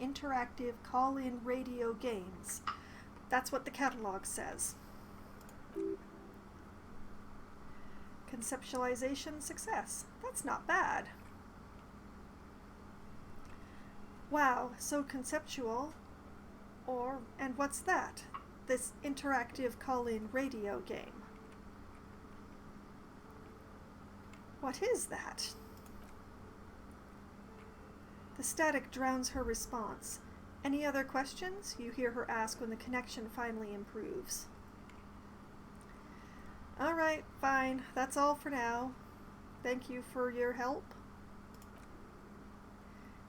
interactive call-in radio games. That's what the catalog says. Conceptualization success. That's not bad. Wow, so conceptual. And what's that? This interactive call-in radio game. What is that? The static drowns her response. Any other questions? You hear her ask when the connection finally improves. Alright, fine. That's all for now. Thank you for your help.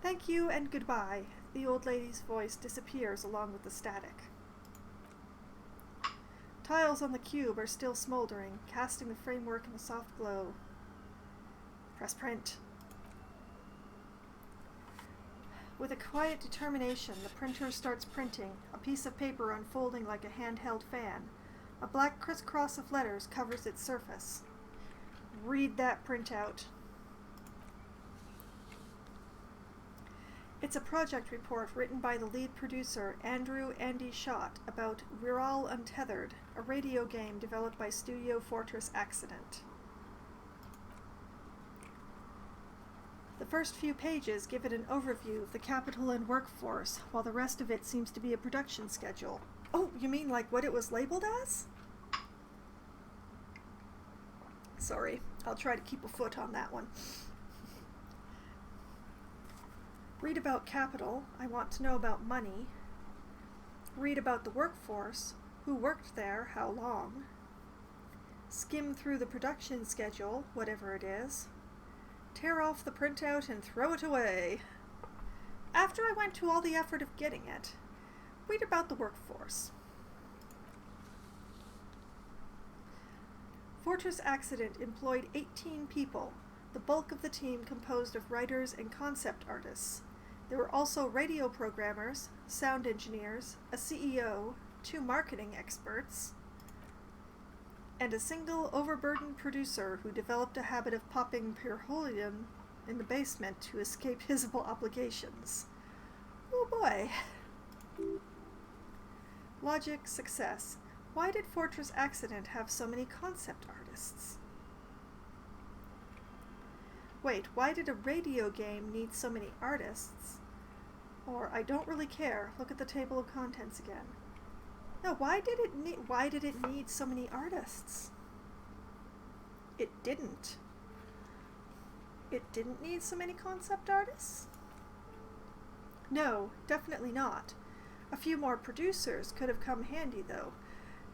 Thank you and goodbye. The old lady's voice disappears along with the static. Tiles on the cube are still smoldering, casting the framework in a soft glow. Press print. With a quiet determination, the printer starts printing, a piece of paper unfolding like a handheld fan. A black crisscross of letters covers its surface. Read that printout. It's a project report written by the lead producer, Andy Schott, about We're All Untethered, a radio game developed by Studio Fortress Accident. The first few pages give it an overview of the capital and workforce, while the rest of it seems to be a production schedule. Oh, you mean like what it was labeled as? Sorry, I'll try to keep a foot on that one. Read about capital. I want to know about money. Read about the workforce. Who worked there, how long. Skim through the production schedule, whatever it is. Tear off the printout and throw it away. After I went to all the effort of getting it, read about the workforce. Fortress Accident employed 18 people, the bulk of the team composed of writers and concept artists. There were also radio programmers, sound engineers, a CEO, 2 marketing experts, and a single overburdened producer who developed a habit of popping pyrrolium in the basement to escape his obligations. Oh boy. Logic, success. Why did Fortress Accident have so many concept artists? Wait, why did a radio game need so many artists? Or, I don't really care. Look at the table of contents again. No, why did it need so many artists? It didn't. It didn't need so many concept artists? No, definitely not. A few more producers could have come handy, though,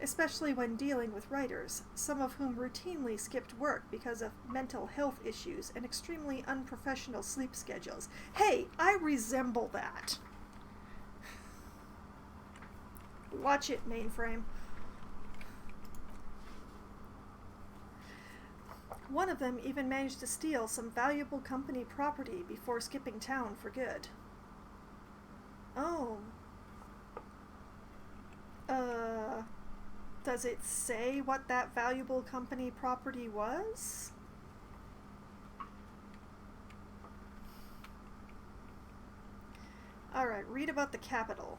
especially when dealing with writers, some of whom routinely skipped work because of mental health issues and extremely unprofessional sleep schedules. Hey, I resemble that. Watch it, mainframe. One of them even managed to steal some valuable company property before skipping town for good. Oh. Does it say what that valuable company property was? Alright, read about the capital.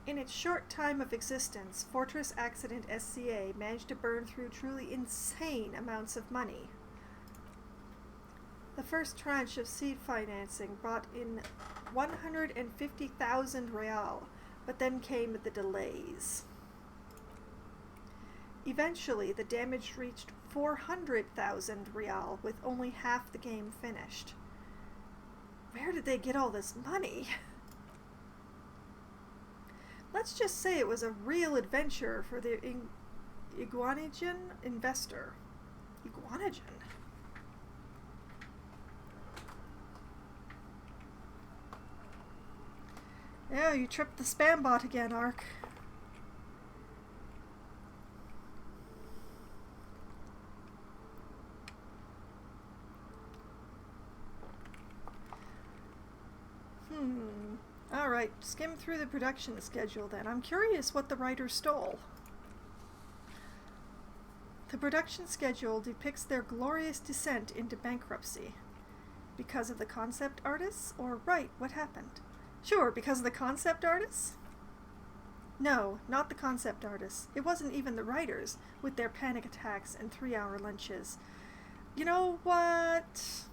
In its short time of existence, Fortress Accident SCA managed to burn through truly insane amounts of money. The first tranche of seed financing brought in 150,000 real, but then came the delays. Eventually, the damage reached 400,000 real, with only half the game finished. Where did they get all this money? Let's just say it was a real adventure for the Iguanigan investor. Iguanigan? Yeah, you tripped the spam bot again, Ark. Alright, skim through the production schedule then. I'm curious what the writer stole. The production schedule depicts their glorious descent into bankruptcy. Because of the concept artists? Or, right, what happened? Sure, because of the concept artists? No, not the concept artists. It wasn't even the writers, with their panic attacks and 3-hour lunches. You know what?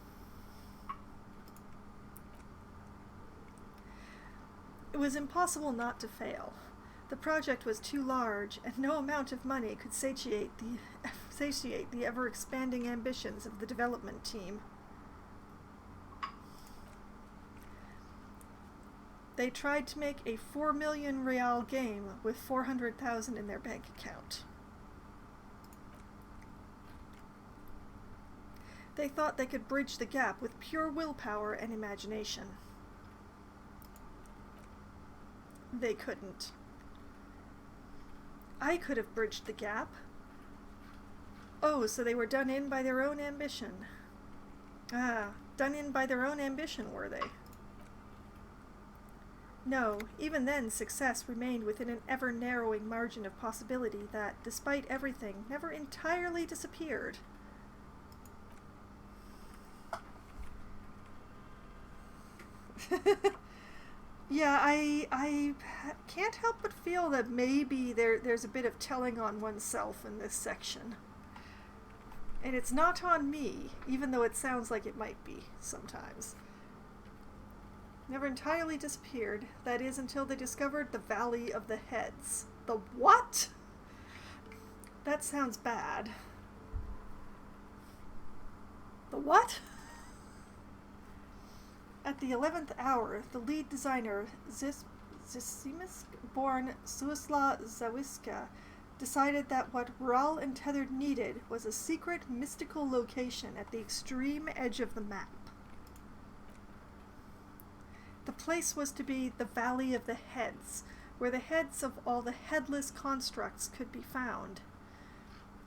It was impossible not to fail. The project was too large, and no amount of money could satiate the ever-expanding ambitions of the development team. They tried to make a 4 million real game with 400,000 in their bank account. They thought they could bridge the gap with pure willpower and imagination. They couldn't. I could have bridged the gap. Oh, so they were done in by their own ambition. Ah, done in by their own ambition, were they? No, even then success remained within an ever-narrowing margin of possibility that, despite everything, never entirely disappeared. Yeah, I can't help but feel that maybe there's a bit of telling on oneself in this section. And it's not on me, even though it sounds like it might be sometimes. Never entirely disappeared. That is, until they discovered the Valley of the Heads. The what? That sounds bad. The what? At the 11th hour, the lead designer, Zisimus, born Suisla Zawiska, decided that what Ral and Tethered needed was a secret, mystical location at the extreme edge of the map. The place was to be the Valley of the Heads, where the heads of all the headless constructs could be found.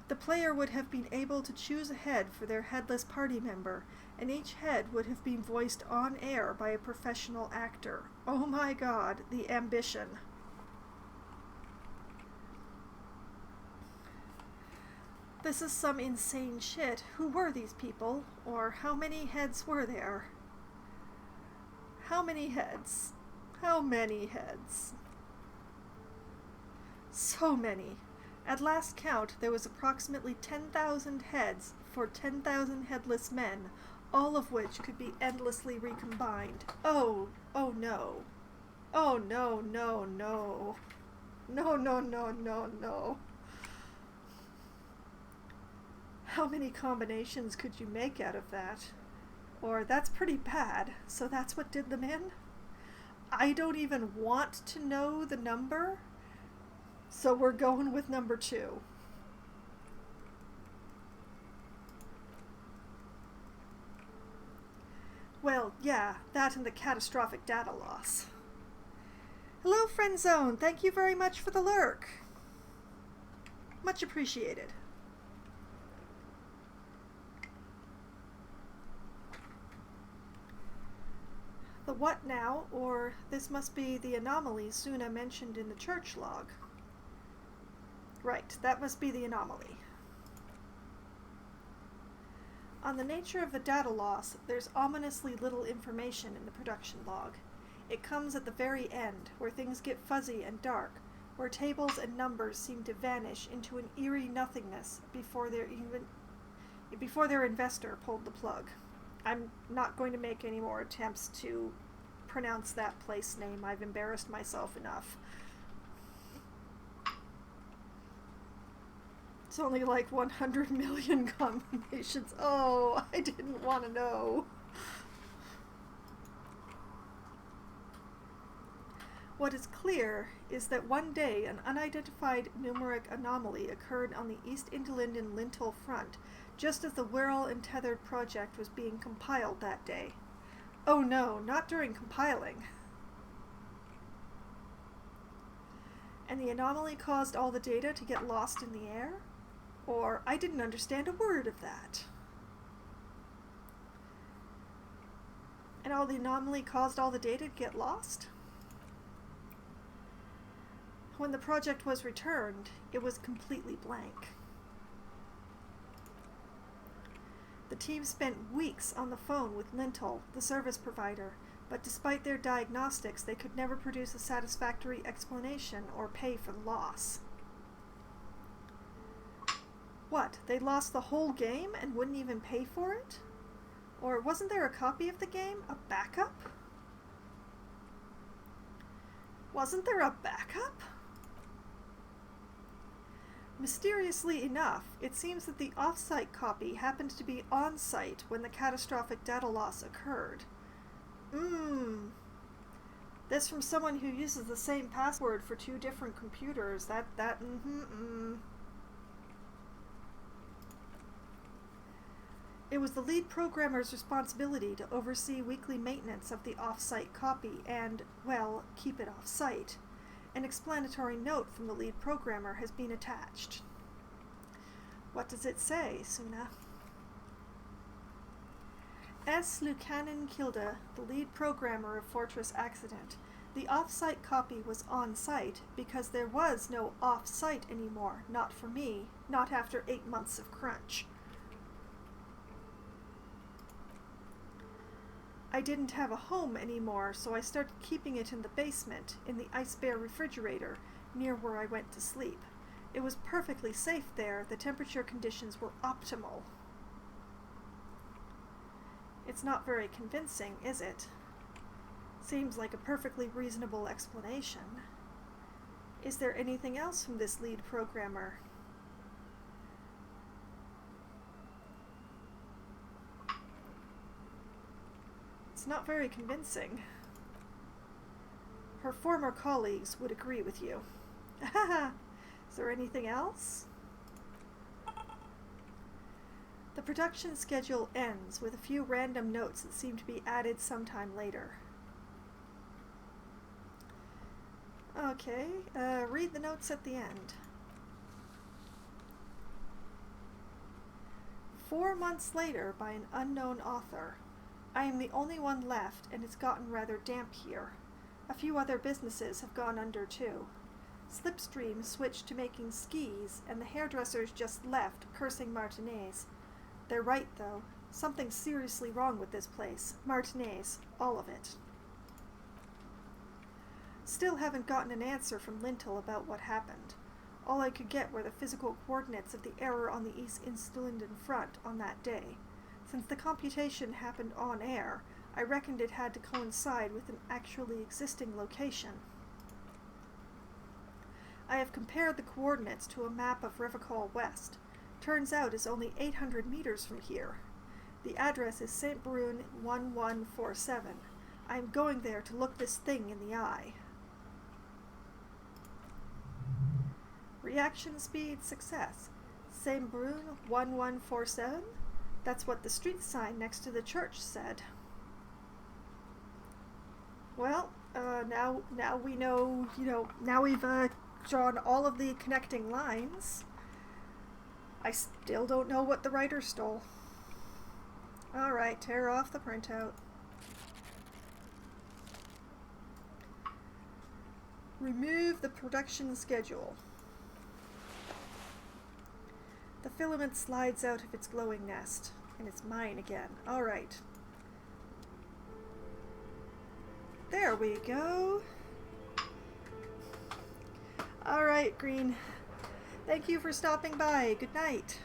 The player would have been able to choose a head for their headless party member, and each head would have been voiced on air by a professional actor. Oh my god, the ambition. This is some insane shit. Who were these people? Or how many heads were there? How many heads? How many heads? So many. At last count, there was approximately 10,000 heads for 10,000 headless men, all of which could be endlessly recombined. Oh no. Oh no, no, no. No, no, no, no, no. How many combinations could you make out of that? Or that's pretty bad, so that's what did them in? I don't even want to know the number, so we're going with number 2. Well, yeah, that and the catastrophic data loss. Hello, Friend Zone. Thank you very much for the lurk. Much appreciated. The what now, or this must be the anomaly Suna mentioned in the church log. Right, that must be the anomaly. On the nature of the data loss, there's ominously little information in the production log. It comes at the very end, where things get fuzzy and dark, where tables and numbers seem to vanish into an eerie nothingness before their investor pulled the plug. I'm not going to make any more attempts to pronounce that place name. I've embarrassed myself enough. It's only like 100 million combinations. Oh, I didn't want to know. What is clear is that one day an unidentified numeric anomaly occurred on the East Interlinden lintel front, just as the Wirral and Tethered project was being compiled that day. Oh no, not during compiling. And the anomaly caused all the data to get lost in the air? Or I didn't understand a word of that. And all the anomaly caused all the data to get lost? When the project was returned, it was completely blank. The team spent weeks on the phone with Lintel, the service provider, but despite their diagnostics, they could never produce a satisfactory explanation or pay for the loss. What, they lost the whole game and wouldn't even pay for it? Or wasn't there a copy of the game? A backup? Wasn't there a backup? Mysteriously enough, it seems that the off-site copy happened to be on-site when the catastrophic data loss occurred. This from someone who uses the same password for 2 different computers. It was the lead programmer's responsibility to oversee weekly maintenance of the off-site copy and, well, keep it off-site. An explanatory note from the lead programmer has been attached. What does it say, Suna? S. Lucanen Kilda, the lead programmer of Fortress Accident, the off-site copy was on-site because there was no off-site anymore, not for me, not after 8 months of crunch. I didn't have a home anymore, so I started keeping it in the basement, in the Ice Bear refrigerator, near where I went to sleep. It was perfectly safe there. The temperature conditions were optimal. It's not very convincing, is it? Seems like a perfectly reasonable explanation. Is there anything else from this lead programmer? It's not very convincing. Her former colleagues would agree with you. Is there anything else? The production schedule ends with a few random notes that seem to be added sometime later. Okay, read the notes at the end. 4 months later, by an unknown author. I am the only one left, and it's gotten rather damp here. A few other businesses have gone under too. Slipstream switched to making skis, and the hairdressers just left, cursing Martinez. They're right, though. Something's seriously wrong with this place. Martinez. All of it. Still haven't gotten an answer from Lintel about what happened. All I could get were the physical coordinates of the error on the East Instlinden front on that day. Since the computation happened on air, I reckoned it had to coincide with an actually existing location. I have compared the coordinates to a map of Revachol West. Turns out it's only 800 meters from here. The address is St. Brune 1147. I am going there to look this thing in the eye. Reaction speed success. St. Brune 1147? That's what the street sign next to the church said. Well, now we know, now we've drawn all of the connecting lines. I still don't know what the writer stole. Alright, tear off the printout. Remove the production schedule. The filament slides out of its glowing nest, and it's mine again. Alright. There we go. Alright, Green. Thank you for stopping by. Good night.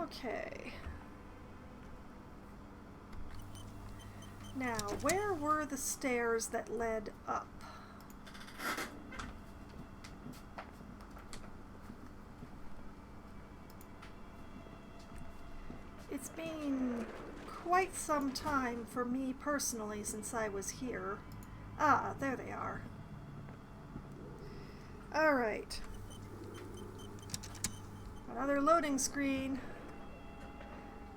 Okay. Now, where were the stairs that led up? It's been quite some time for me personally since I was here. Ah, there they are. Alright. Another loading screen.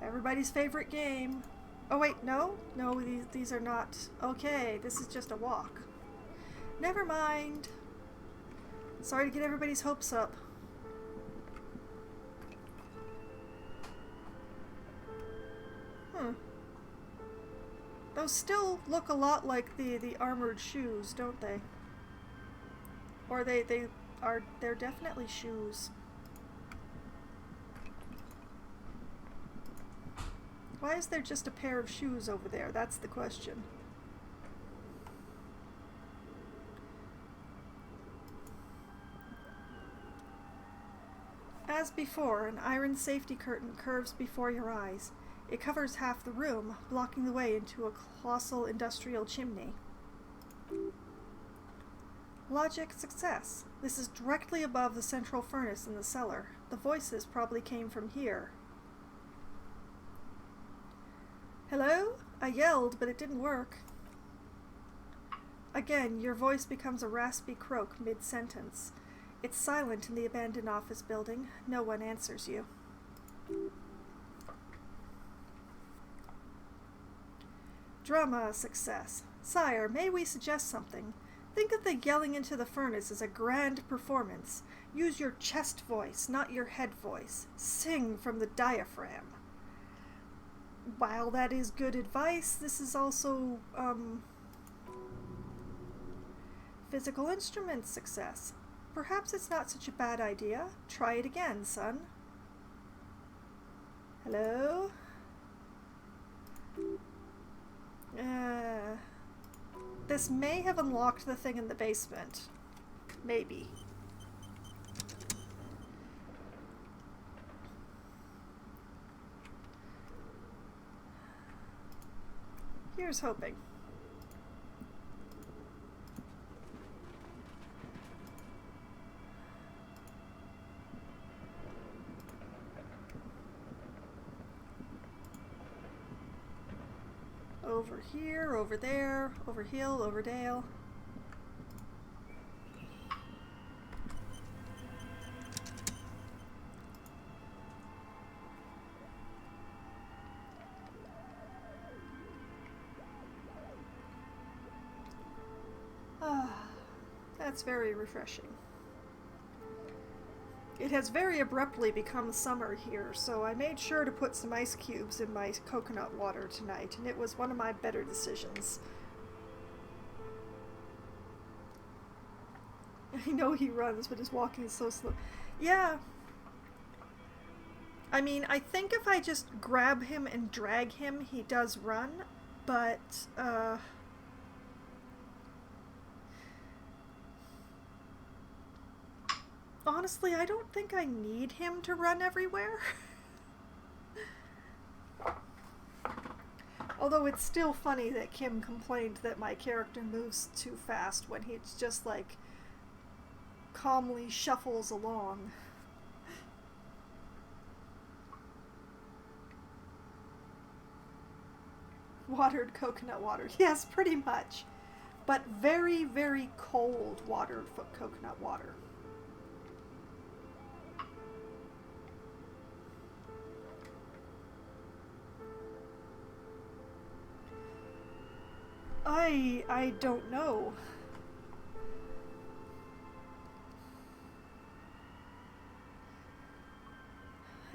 Everybody's favorite game. Oh wait, no? No, these are not. Okay, this is just a walk. Never mind. Sorry to get everybody's hopes up. Those still look a lot like the armored shoes, don't they? Or they're definitely shoes. Why is there just a pair of shoes over there? That's the question. As before, an iron safety curtain curves before your eyes. It covers half the room, blocking the way into a colossal industrial chimney. Logic success. This is directly above the central furnace in the cellar. The voices probably came from here. Hello? I yelled, but it didn't work. Again, your voice becomes a raspy croak mid-sentence. It's silent in the abandoned office building. No one answers you. Drama success. Sire, may we suggest something? Think of the yelling into the furnace as a grand performance. Use your chest voice, not your head voice. Sing from the diaphragm. While that is good advice, this is also, physical instrument success. Perhaps it's not such a bad idea. Try it again, son. Hello? This may have unlocked the thing in the basement. Maybe. Here's hoping. Over here, over there, over hill, over dale. That's very refreshing. It has very abruptly become summer here, so I made sure to put some ice cubes in my coconut water tonight, and it was one of my better decisions. I know he runs, but his walking is so slow. Yeah. I mean, I think if I just grab him and drag him, he does run, but, honestly, I don't think I need him to run everywhere. Although it's still funny that Kim complained that my character moves too fast when he just, like, calmly shuffles along. Watered coconut water. Yes, pretty much. But very, very cold watered coconut water. I don't know.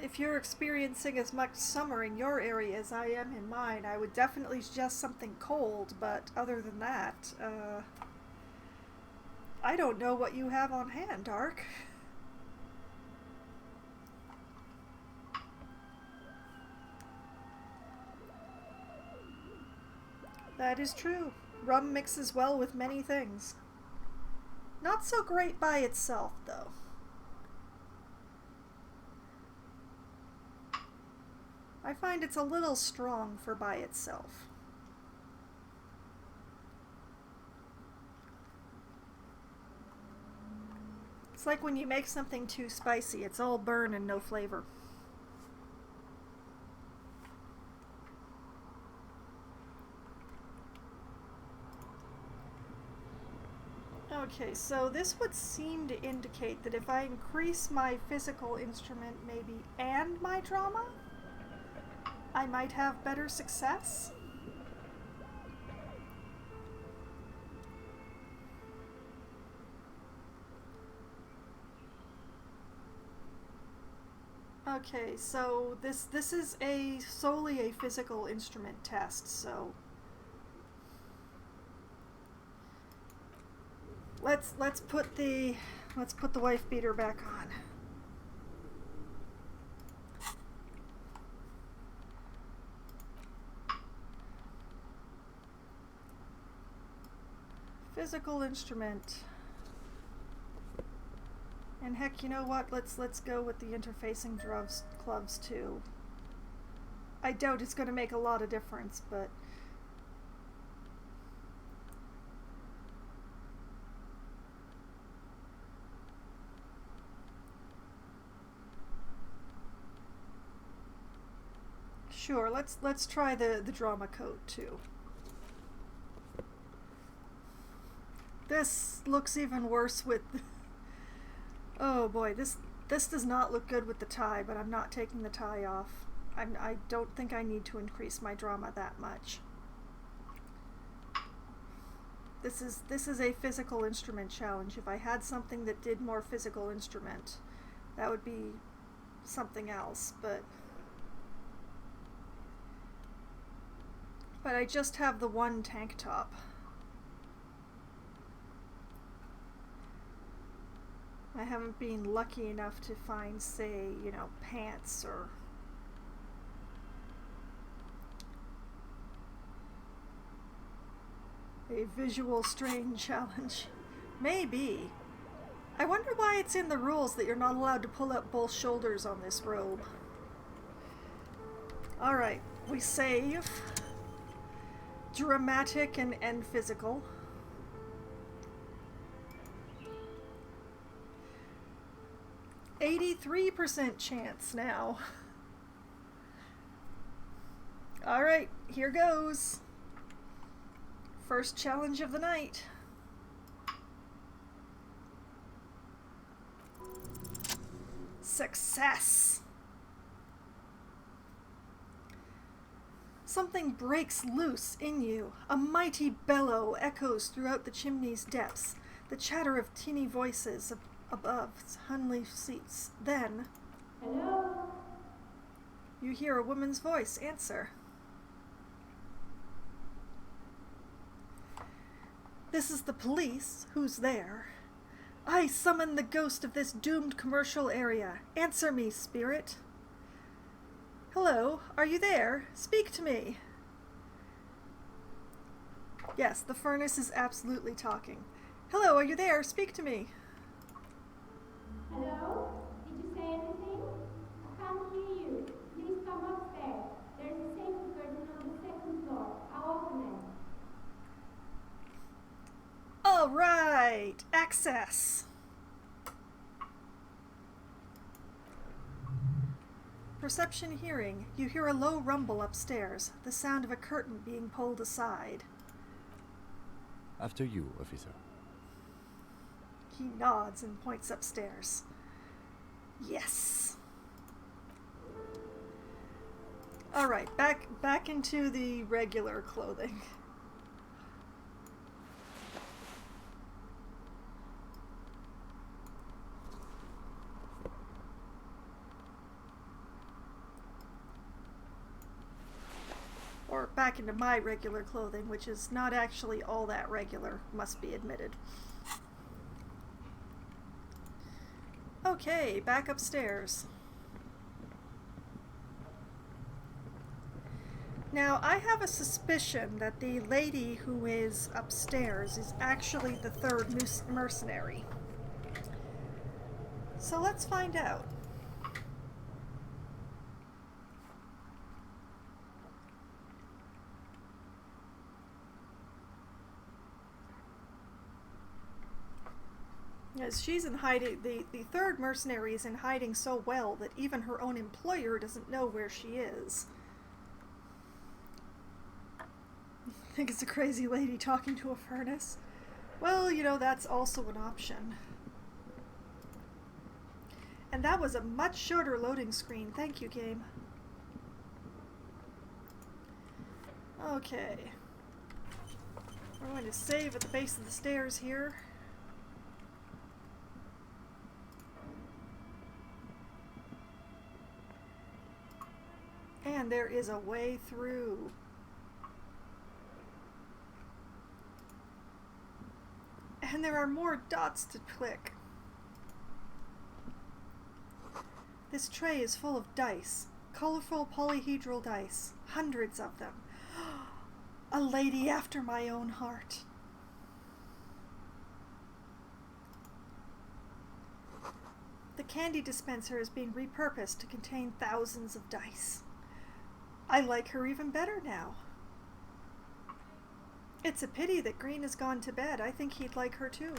If you're experiencing as much summer in your area as I am in mine, I would definitely suggest something cold, but other than that, I don't know what you have on hand, Dark. That is true. Rum mixes well with many things. Not so great by itself, though. I find it's a little strong for by itself. It's like when you make something too spicy, it's all burn and no flavor. Okay, so this would seem to indicate that if I increase my physical instrument maybe and my drama, I might have better success. Okay, so this is solely a physical instrument test, so let's put the wife beater back on. Physical instrument. And heck, you know what? Let's go with the interfacing clubs too. I doubt it's going to make a lot of difference, but sure, let's try the drama code too. This looks even worse with oh boy, this does not look good with the tie, but I'm not taking the tie off. I don't think I need to increase my drama that much. This is a physical instrument challenge. If I had something that did more physical instrument, that would be something else, but I just have the one tank top. I haven't been lucky enough to find, say, you know, pants or a visual strain challenge. Maybe. I wonder why it's in the rules that you're not allowed to pull up both shoulders on this robe. Alright, we save. dramatic and physical. %83 chance now. Alright, here goes. First challenge of the night. Success! Something breaks loose in you. A mighty bellow echoes throughout the chimney's depths. The chatter of teeny voices above Hunley seats. Then, Hello? you hear a woman's voice answer. This is the police. Who's there? I summon the ghost of this doomed commercial area. Answer me, spirit. Hello, are you there? Speak to me. Yes, the furnace is absolutely talking. Hello, are you there? Speak to me. Hello? Did you say anything? I can't hear you. Please come upstairs. There's a safety curtain on the second floor. I'll open it. All right, access. Perception hearing. You hear a low rumble upstairs, the sound of a curtain being pulled aside. After you, officer. He nods and points upstairs. Yes. All right, back into the regular clothing. Or back into my regular clothing, which is not actually all that regular, must be admitted. Okay, back upstairs. Now, I have a suspicion that the lady who is upstairs is actually the third mercenary. So let's find out. As she's in hiding, the third mercenary is in hiding so well that even her own employer doesn't know where she is. I think it's a crazy lady talking to a furnace. Well, you know, that's also an option. And that was a much shorter loading screen. Thank you, game. Okay. We're going to save at the base of the stairs here. And there is a way through. And there are more dots to click. This tray is full of dice. Colorful polyhedral dice. Hundreds of them. A lady after my own heart. The candy dispenser is being repurposed to contain thousands of dice. I like her even better now. It's a pity that Green has gone to bed. I think he'd like her too.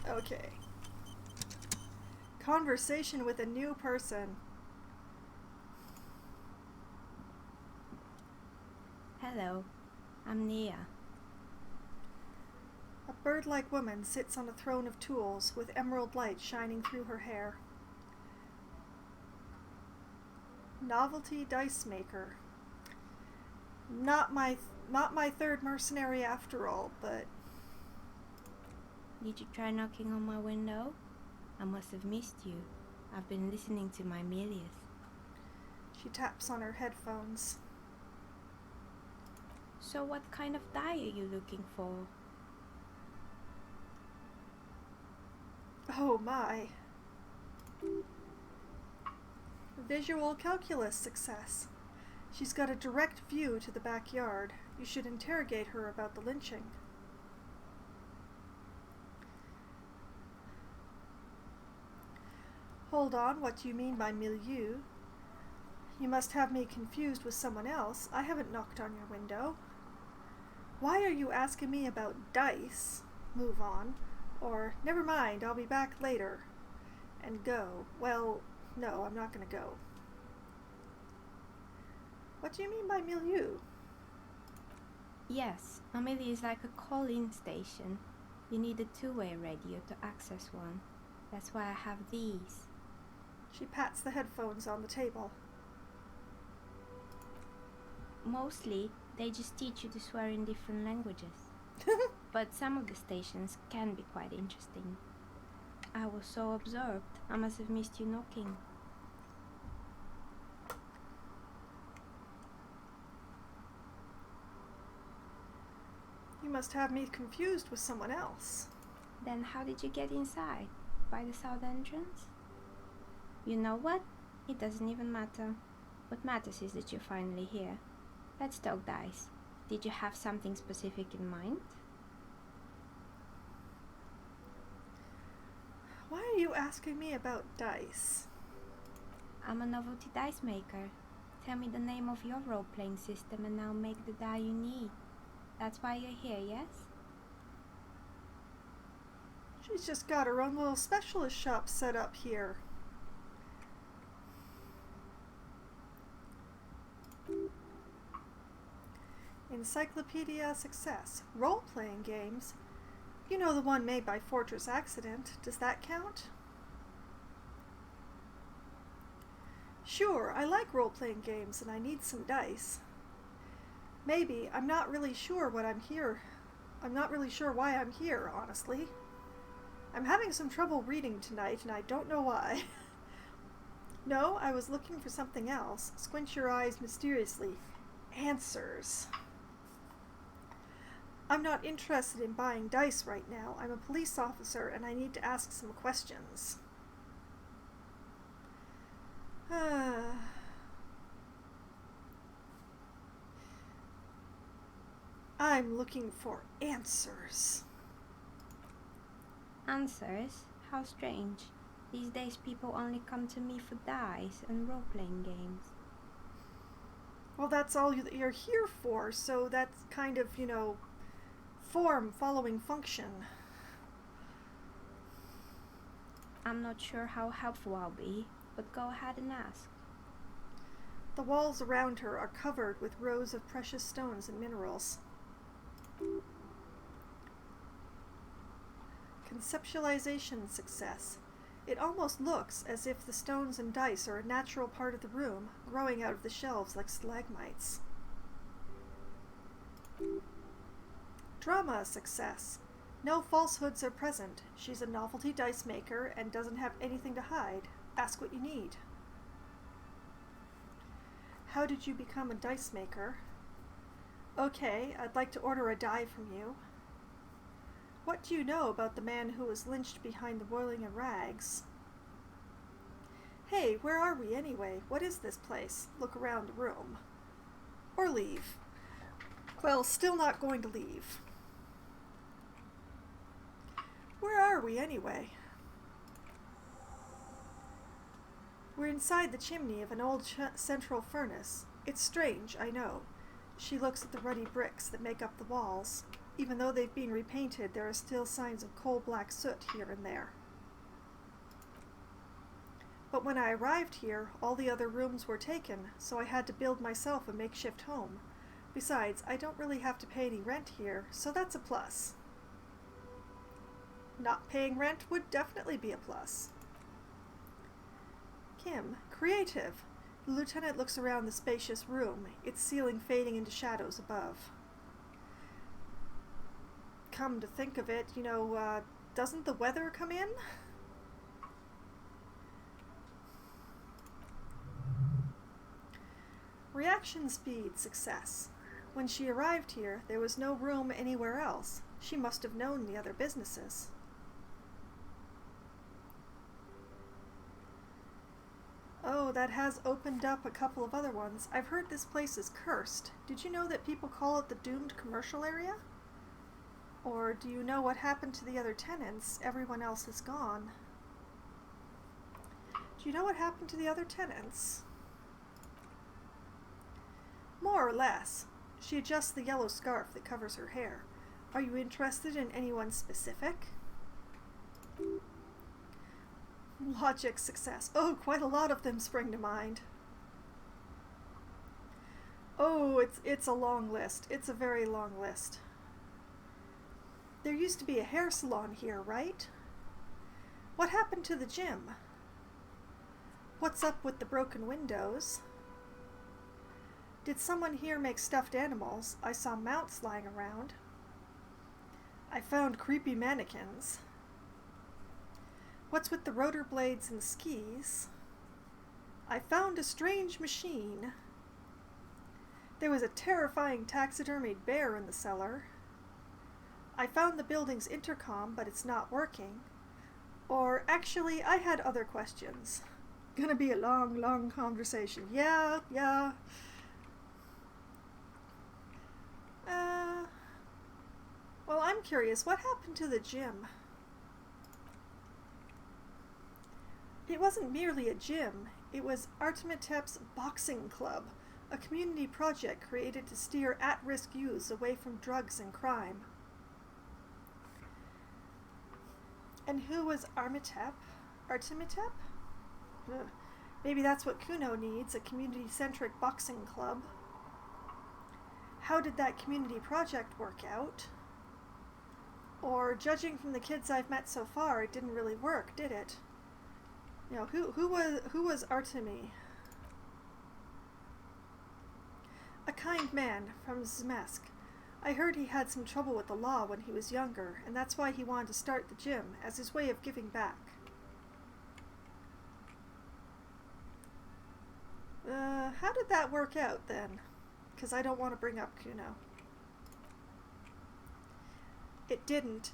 Okay. Conversation with a new person. Hello, I'm Nia. A bird-like woman sits on a throne of tools with emerald light shining through her hair. Novelty dice maker. Not my third mercenary after all, but Did you try knocking on my window? I must have missed you. I've been listening to my Milius. she taps on her headphones. So what kind of die are you looking for? Oh my. Visual calculus success. She's got a direct view to the backyard. You should interrogate her about the lynching. Hold on, what do you mean by milieu? You must have me confused with someone else. I haven't knocked on your window. Why are you asking me about dice? Move on. Or, never mind, I'll be back later. And go. Well, no, I'm not going to go. What do you mean by milieu? Yes, a milieu is like a call-in station. You need a two-way radio to access one. That's why I have these. She pats the headphones on the table. Mostly, they just teach you to swear in different languages. But some of the stations can be quite interesting. I was so absorbed, I must have missed you knocking. You must have me confused with someone else. Then how did you get inside? By the south entrance? You know what? It doesn't even matter. What matters is that you're finally here. Let's talk dice. Did you have something specific in mind? Why are you asking me about dice? I'm a novelty dice maker. Tell me the name of your role-playing system and I'll make the die you need. That's why you're here, yes? She's just got her own little specialist shop set up here. Encyclopedia Success. Role-playing games? You know, the one made by Fortress Accident. Does that count? Sure, I like role-playing games and I need some dice. Maybe. I'm not really sure what I'm here. I'm not really sure why I'm here, honestly. I'm having some trouble reading tonight and I don't know why. No, I was looking for something else. Squint your eyes mysteriously. Answers. I'm not interested in buying dice right now. I'm a police officer and I need to ask some questions. I'm looking for answers. Answers? How strange. These days people only come to me for dice and role-playing games. Well, that's all you're here for, so that's kind of, form following function. I'm not sure how helpful I'll be, but go ahead and ask. The walls around her are covered with rows of precious stones and minerals. Conceptualization success. It almost looks as if the stones and dice are a natural part of the room, growing out of the shelves like stalagmites. Drama success. No falsehoods are present. She's a novelty dice maker and doesn't have anything to hide. Ask what you need. How did you become a dice maker? Okay, I'd like to order a die from you. What do you know about the man who was lynched behind the boiling of rags? Hey, where are we anyway? What is this place? Look around the room. Or leave. Well, still not going to leave. Where are we anyway? We're inside the chimney of an old central furnace. It's strange, I know. She looks at the ruddy bricks that make up the walls. Even though they've been repainted, there are still signs of coal-black soot here and there. But when I arrived here, all the other rooms were taken, so I had to build myself a makeshift home. Besides, I don't really have to pay any rent here, so that's a plus. Not paying rent would definitely be a plus. Kim, creative. The lieutenant looks around the spacious room, its ceiling fading into shadows above. Come to think of it, doesn't the weather come in? Reaction speed success. When she arrived here, there was no room anywhere else. She must have known the other businesses. Oh, that has opened up a couple of other ones. I've heard this place is cursed. Did you know that people call it the doomed commercial area? Or do you know what happened to the other tenants? Everyone else is gone. Do you know what happened to the other tenants? More or less. She adjusts the yellow scarf that covers her hair. Are you interested in anyone specific? Logic success. Oh, quite a lot of them spring to mind. Oh, it's a long list. It's a very long list. There used to be a hair salon here, right? What happened to the gym? What's up with the broken windows? Did someone here make stuffed animals? I saw mounts lying around. I found creepy mannequins. What's with the rotor blades and skis? I found a strange machine. There was a terrifying taxidermied bear in the cellar. I found the building's intercom, but it's not working. Or actually, I had other questions. Gonna be a long, long conversation. Yeah. Well, I'm curious, what happened to the gym? It wasn't merely a gym. It was Artemitep's Boxing Club, a community project created to steer at-risk youths away from drugs and crime. And who was Artemitep? Ugh. Maybe that's what Kuno needs, a community-centric boxing club. How did that community project work out? Or, judging from the kids I've met so far, it didn't really work, did it? You know, who was Artemi? A kind man from Zmesk. I heard he had some trouble with the law when he was younger, and that's why he wanted to start the gym, as his way of giving back. How did that work out, then? Because I don't want to bring up Kuno. It didn't.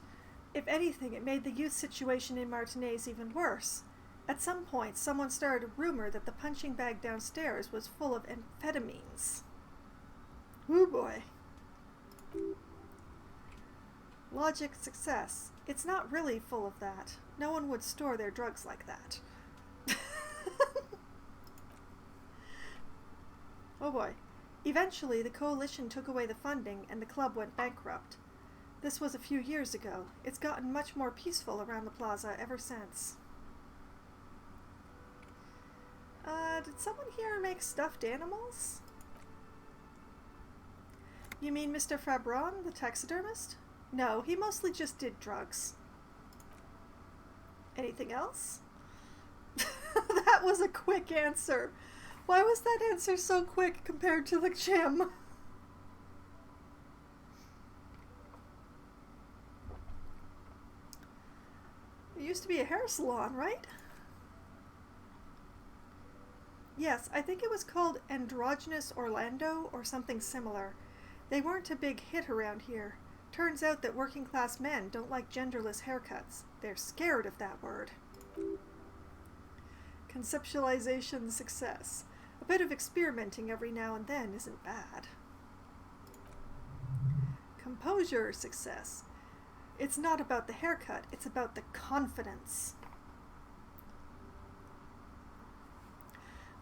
If anything, it made the youth situation in Martinez even worse. At some point, someone started a rumor that the punching bag downstairs was full of amphetamines. Woo boy. Logic success. It's not really full of that. No one would store their drugs like that. Oh boy. Eventually, the coalition took away the funding and the club went bankrupt. This was a few years ago. It's gotten much more peaceful around the plaza ever since. Did someone here make stuffed animals? You mean Mr. Fabron, the taxidermist? No, he mostly just did drugs. Anything else? That was a quick answer. Why was that answer so quick compared to the gym? It used to be a hair salon, right? Yes, I think it was called Androgynous Orlando or something similar. They weren't a big hit around here. Turns out that working class men don't like genderless haircuts. They're scared of that word. Conceptualization success. A bit of experimenting every now and then isn't bad. Composure success. It's not about the haircut, it's about the confidence.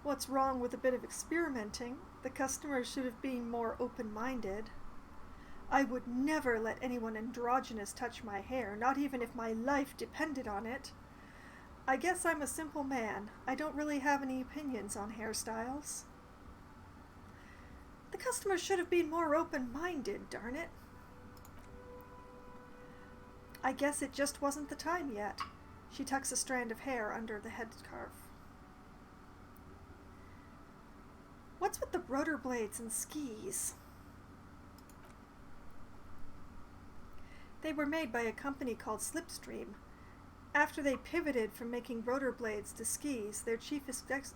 What's wrong with a bit of experimenting? The customer should have been more open-minded. I would never let anyone androgynous touch my hair, not even if my life depended on it. I guess I'm a simple man. I don't really have any opinions on hairstyles. The customer should have been more open-minded, darn it. I guess it just wasn't the time yet. She tucks a strand of hair under the headscarf. What's with the rotor blades and skis? They were made by a company called Slipstream. After they pivoted from making rotor blades to skis, their chief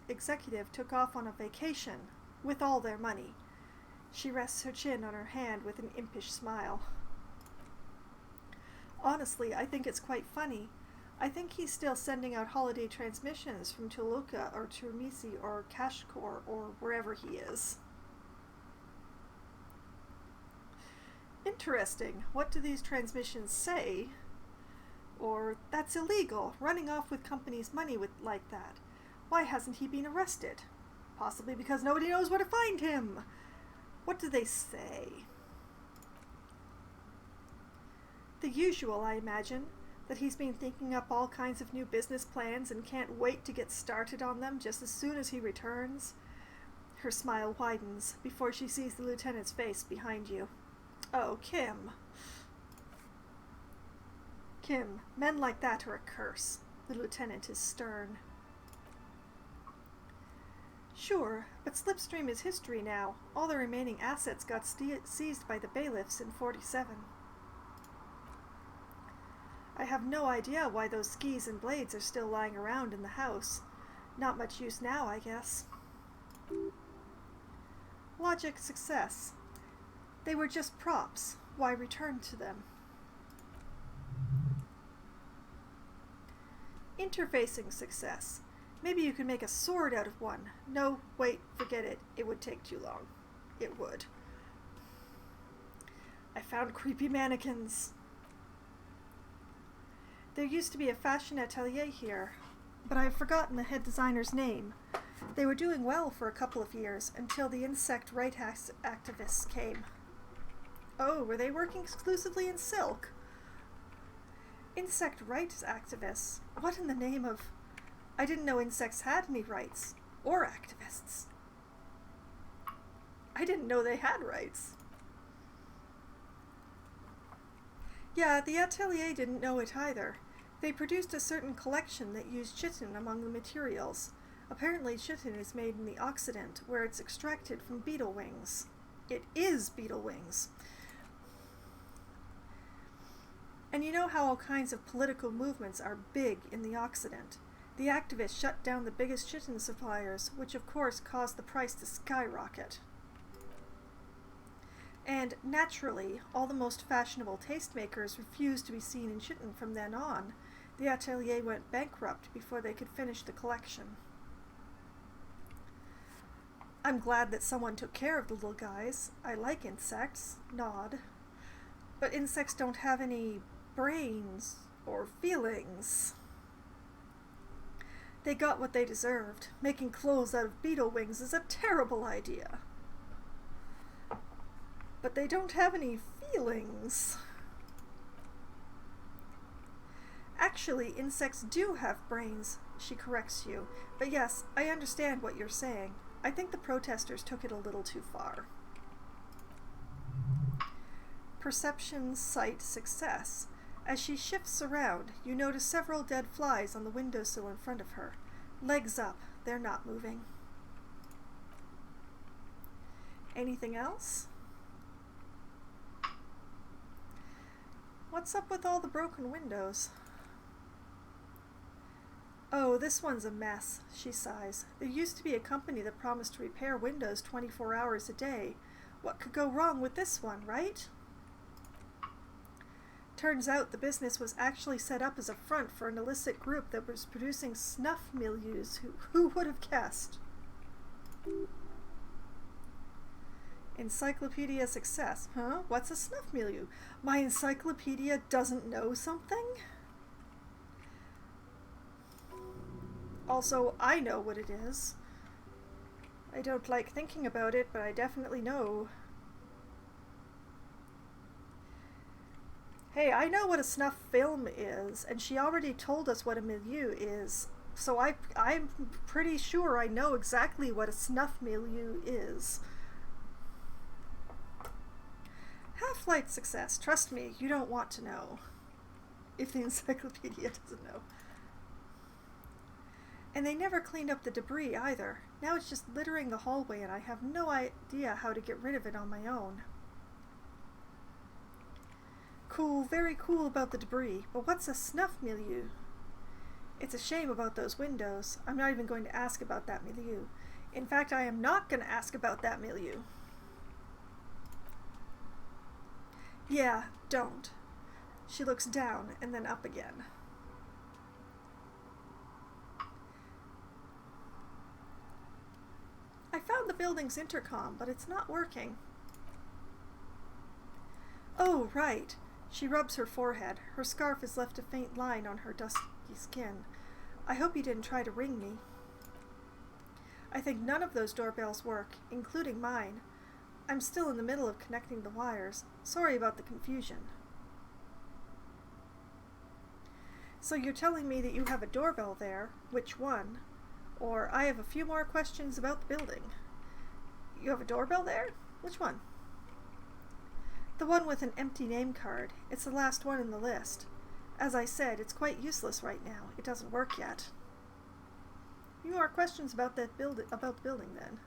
executive took off on a vacation with all their money. She rests her chin on her hand with an impish smile. Honestly, I think it's quite funny. I think he's still sending out holiday transmissions from Toluca or Turmisi or Kashkor or wherever he is. Interesting. What do these transmissions say? Or, that's illegal, running off with companies' money like that. Why hasn't he been arrested? Possibly because nobody knows where to find him. What do they say? The usual, I imagine, that he's been thinking up all kinds of new business plans and can't wait to get started on them just as soon as he returns. Her smile widens before she sees the lieutenant's face behind you. Oh, Kim. Kim, men like that are a curse. The lieutenant is stern. Sure, but Slipstream is history now. All the remaining assets got seized by the bailiffs in 47. I have no idea why those skis and blades are still lying around in the house. Not much use now, I guess. Logic success. They were just props. Why return to them? Interfacing success. Maybe you could make a sword out of one. No, wait, forget it. It would take too long. It would. I found creepy mannequins. There used to be a fashion atelier here, but I've forgotten the head designer's name. They were doing well for a couple of years until the insect rights activists came. Oh, were they working exclusively in silk? Insect rights activists? What in the name of... I didn't know insects had any rights. Or activists. I didn't know they had rights. Yeah, the atelier didn't know it either. They produced a certain collection that used chitin among the materials. Apparently chitin is made in the Occident, where it's extracted from beetle wings. It is beetle wings. And you know how all kinds of political movements are big in the Occident. The activists shut down the biggest chitin suppliers, which of course caused the price to skyrocket. And naturally, all the most fashionable tastemakers refused to be seen in chitin from then on. The atelier went bankrupt before they could finish the collection. I'm glad that someone took care of the little guys. I like insects. Nod. But insects don't have any brains or feelings. They got what they deserved. Making clothes out of beetle wings is a terrible idea. But they don't have any feelings. Actually, insects do have brains, she corrects you. But yes, I understand what you're saying. I think the protesters took it a little too far. Perception, sight, success. As she shifts around, you notice several dead flies on the windowsill in front of her. Legs up, they're not moving. Anything else? What's up with all the broken windows? Oh, this one's a mess, she sighs. There used to be a company that promised to repair windows 24 hours a day. What could go wrong with this one, right? Turns out the business was actually set up as a front for an illicit group that was producing snuff milieus. Who would have guessed? Encyclopedia success. Huh? What's a snuff milieu? My encyclopedia doesn't know something? Also, I know what it is. I don't like thinking about it, but I definitely know. Hey, I know what a snuff film is, and she already told us what a milieu is, so I'm pretty sure I know exactly what a snuff milieu is. Half-light success. Trust me, you don't want to know. If the encyclopedia doesn't know. And they never cleaned up the debris either. Now it's just littering the hallway and I have no idea how to get rid of it on my own. Cool, very cool about the debris, but what's a snuff milieu? It's a shame about those windows. I'm not even going to ask about that milieu. In fact, I am not going to ask about that milieu. Yeah, don't. She looks down and then up again. I found the building's intercom, but it's not working. Oh, right. She rubs her forehead. Her scarf has left a faint line on her dusky skin. I hope you didn't try to ring me. I think none of those doorbells work, including mine. I'm still in the middle of connecting the wires. Sorry about the confusion. So you're telling me that you have a doorbell there. Which one? Or I have a few more questions about the building. You have a doorbell there? Which one? The one with an empty name card. It's the last one in the list. As I said, it's quite useless right now. It doesn't work yet. You more questions about the building then.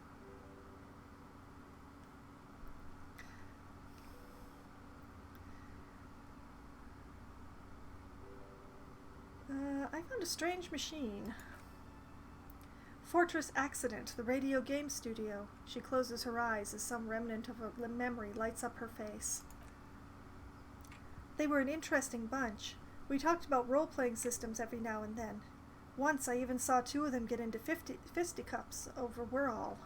I found a strange machine. Fortress Accident, the radio game studio. She closes her eyes as some remnant of a memory lights up her face. They were an interesting bunch. We talked about role-playing systems every now and then. Once I even saw two of them get into fisticuffs over Whirl.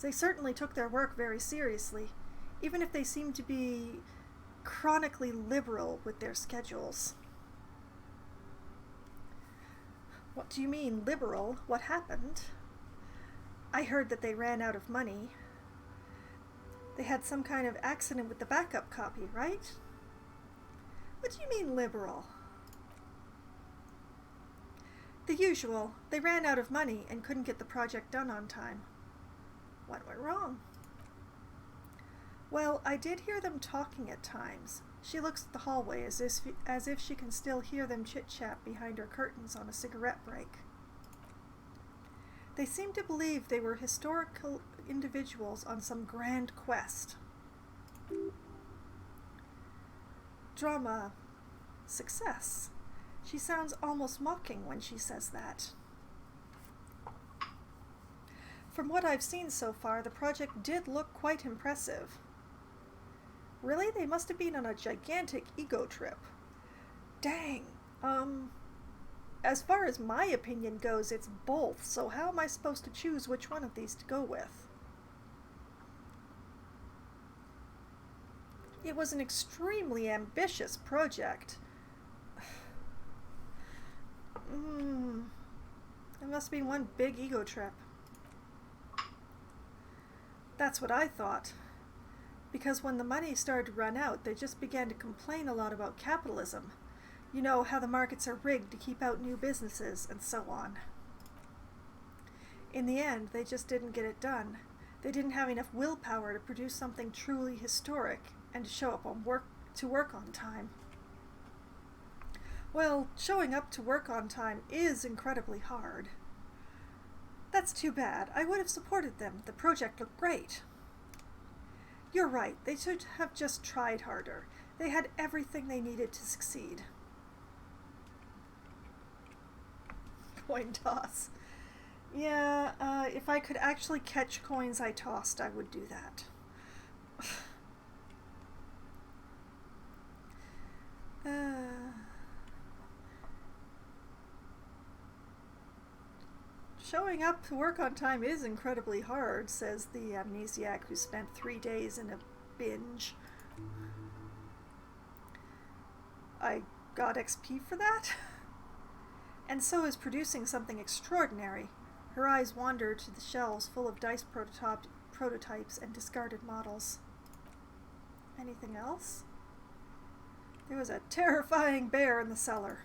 They certainly took their work very seriously, even if they seemed to be chronically liberal with their schedules. What do you mean, liberal? What happened? I heard that they ran out of money. They had some kind of accident with the backup copy, right? What do you mean, liberal? The usual. They ran out of money and couldn't get the project done on time. What went wrong? Well, I did hear them talking at times. She looks at the hallway as if she can still hear them chit-chat behind her curtains on a cigarette break. They seemed to believe they were historical individuals on some grand quest. Drama. Success. She sounds almost mocking when she says that. From what I've seen so far, the project did look quite impressive. Really? They must have been on a gigantic ego trip. Dang. As far as my opinion goes, it's both, so how am I supposed to choose which one of these to go with? It was an extremely ambitious project. It must have been one big ego trip. That's what I thought. Because when the money started to run out, they just began to complain a lot about capitalism. You know, how the markets are rigged to keep out new businesses, and so on. In the end, they just didn't get it done. They didn't have enough willpower to produce something truly historic and to show up to work on time. Well, showing up to work on time is incredibly hard. That's too bad. I would have supported them. The project looked great. You're right. They should have just tried harder. They had everything they needed to succeed. Coin toss. Yeah, if I could actually catch coins I tossed, I would do that. Showing up to work on time is incredibly hard, says the amnesiac who spent 3 days in a binge. I got XP for that? And so is producing something extraordinary. Her eyes wander to the shelves full of dice prototypes and discarded models. Anything else? There was a terrifying bear in the cellar.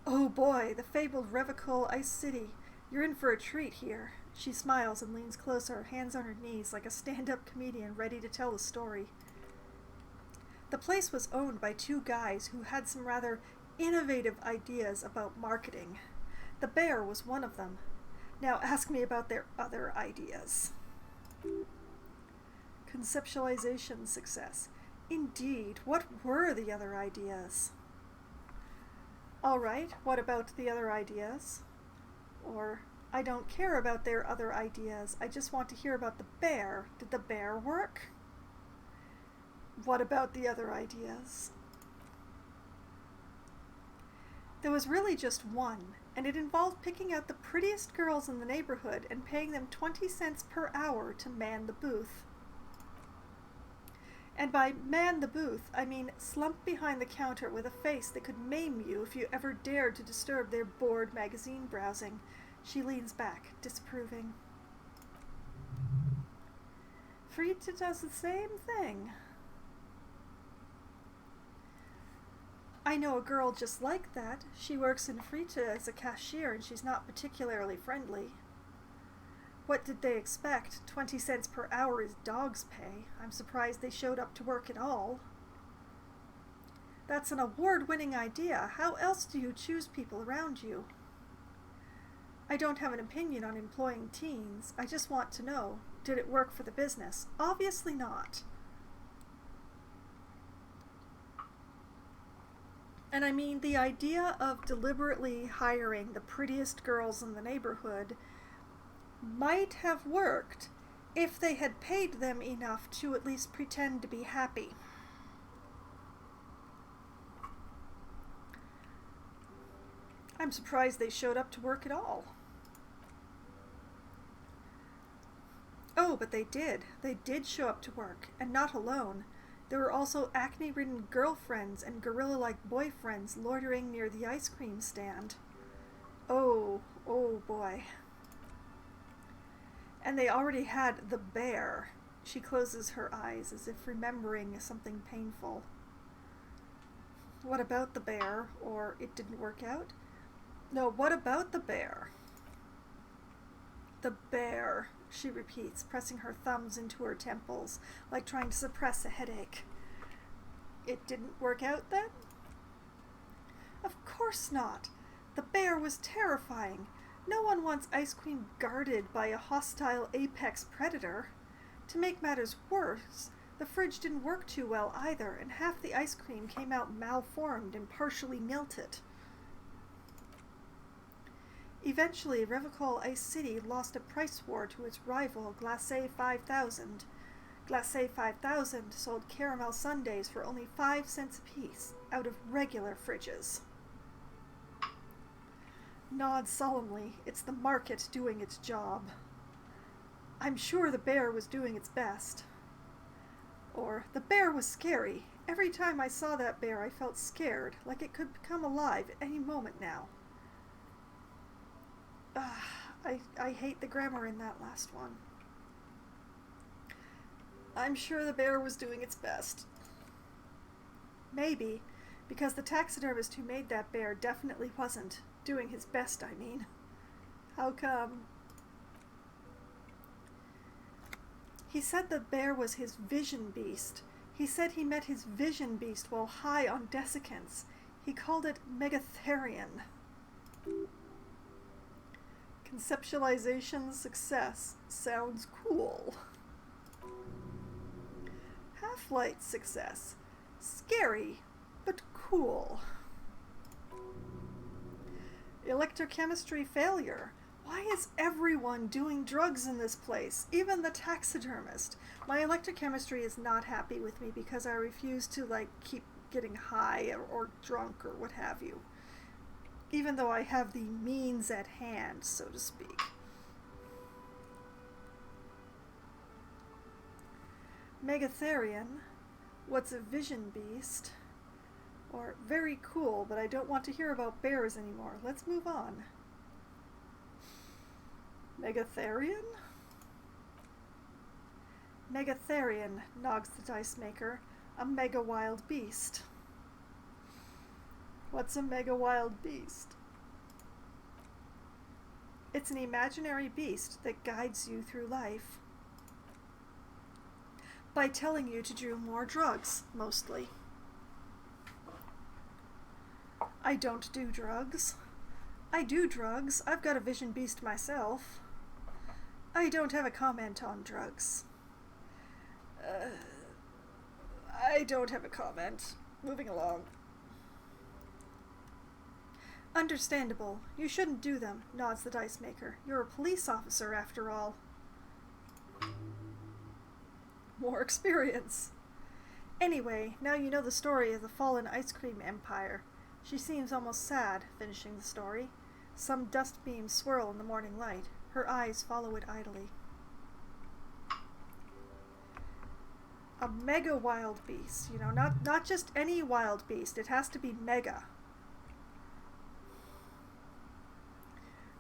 Oh boy, the fabled Revocul Ice City. You're in for a treat here. She smiles and leans closer, hands on her knees like a stand-up comedian ready to tell a story. The place was owned by 2 guys who had some rather innovative ideas about marketing. The bear was one of them. Now ask me about their other ideas. Conceptualization success. Indeed, what were the other ideas? All right, what about the other ideas? Or, I don't care about their other ideas, I just want to hear about the bear. Did the bear work? What about the other ideas? There was really just one, and it involved picking out the prettiest girls in the neighborhood and paying them 20 cents per hour to man the booth. And by man the booth, I mean slumped behind the counter with a face that could maim you if you ever dared to disturb their bored magazine browsing. She leans back, disapproving. Frida does the same thing. I know a girl just like that. She works in Frida as a cashier and she's not particularly friendly. What did they expect? 20 cents per hour is dog's pay. I'm surprised they showed up to work at all. That's an award-winning idea. How else do you choose people around you? I don't have an opinion on employing teens. I just want to know, did it work for the business? Obviously not. And I mean, the idea of deliberately hiring the prettiest girls in the neighborhood might have worked if they had paid them enough to at least pretend to be happy. I'm surprised they showed up to work at all. Oh, but they did. They did show up to work, and not alone. There were also acne-ridden girlfriends and gorilla-like boyfriends loitering near the ice cream stand. Oh boy. And they already had the bear. She closes her eyes as if remembering something painful. What about the bear? Or it didn't work out? No, what about the bear? The bear, she repeats, pressing her thumbs into her temples, like trying to suppress a headache. It didn't work out then? Of course not. The bear was terrifying. No one wants ice cream guarded by a hostile apex predator. To make matters worse, the fridge didn't work too well either, and half the ice cream came out malformed and partially melted. Eventually, Revocol Ice City lost a price war to its rival, Glacé 5000. Glacé 5000 sold caramel sundaes for only 5 cents apiece, out of regular fridges. Nods solemnly. It's the market doing its job. I'm sure the bear was doing its best. Or, the bear was scary. Every time I saw that bear, I felt scared, like it could become alive at any moment now. I hate the grammar in that last one. I'm sure the bear was doing its best. Maybe, because the taxidermist who made that bear definitely wasn't. Doing his best, I mean. How come? He said the bear was his vision beast. He said he met his vision beast while high on desiccants. He called it Megatherion. Conceptualization success. Sounds cool. Half-light success. Scary, but cool. Electrochemistry failure. Why is everyone doing drugs in this place? Even the taxidermist. My electrochemistry is not happy with me because I refuse to, keep getting high or drunk or what have you. Even though I have the means at hand, so to speak. Megatherion. What's a vision beast? Or, very cool, but I don't want to hear about bears anymore. Let's move on. Megatherion? Megatherion, nods the dice maker. A mega wild beast. What's a mega wild beast? It's an imaginary beast that guides you through life. By telling you to do more drugs, mostly. I don't do drugs. I do drugs. I've got a vision beast myself. I don't have a comment on drugs. I don't have a comment. Moving along. Understandable. You shouldn't do them, nods the dice maker. You're a police officer, after all. More experience. Anyway, now you know the story of the fallen ice cream empire. She seems almost sad, finishing the story. Some dust beams swirl in the morning light. Her eyes follow it idly. a mega wild beast, you know, not just any wild beast. It has to be mega.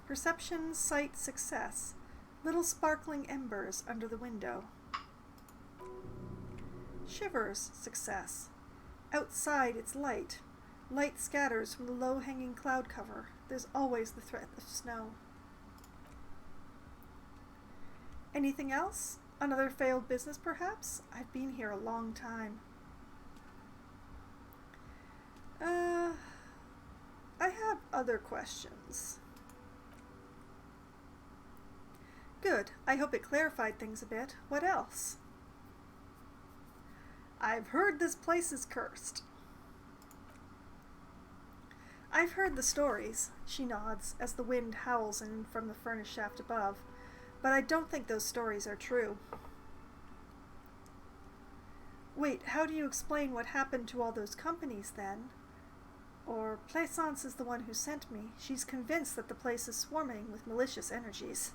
Perception, sight, success. Little sparkling embers under the window. Shivers, success. Outside it's light. Light scatters from the low-hanging cloud cover. There's always the threat of snow. Anything else? Another failed business, perhaps? I've been here a long time. I have other questions. Good. I hope it clarified things a bit. What else? I've heard this place is cursed. I've heard the stories, she nods as the wind howls in from the furnace shaft above, but I don't think those stories are true. Wait, how do you explain what happened to all those companies then? Or Plaisance is the one who sent me. She's convinced that the place is swarming with malicious energies.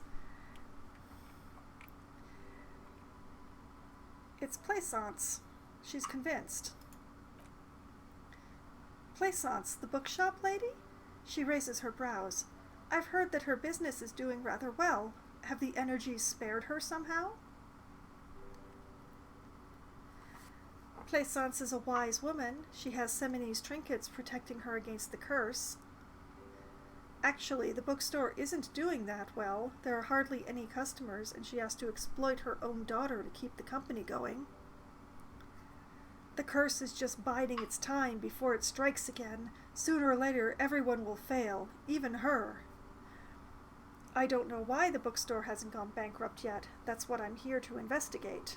It's Plaisance. She's convinced. Plaisance, the bookshop lady? She raises her brows. I've heard that her business is doing rather well. Have the energies spared her somehow? Plaisance is a wise woman. She has Seminese trinkets protecting her against the curse. Actually, the bookstore isn't doing that well. There are hardly any customers, and she has to exploit her own daughter to keep the company going. The curse is just biding its time before it strikes again. Sooner or later, everyone will fail, even her. I don't know why the bookstore hasn't gone bankrupt yet. That's what I'm here to investigate.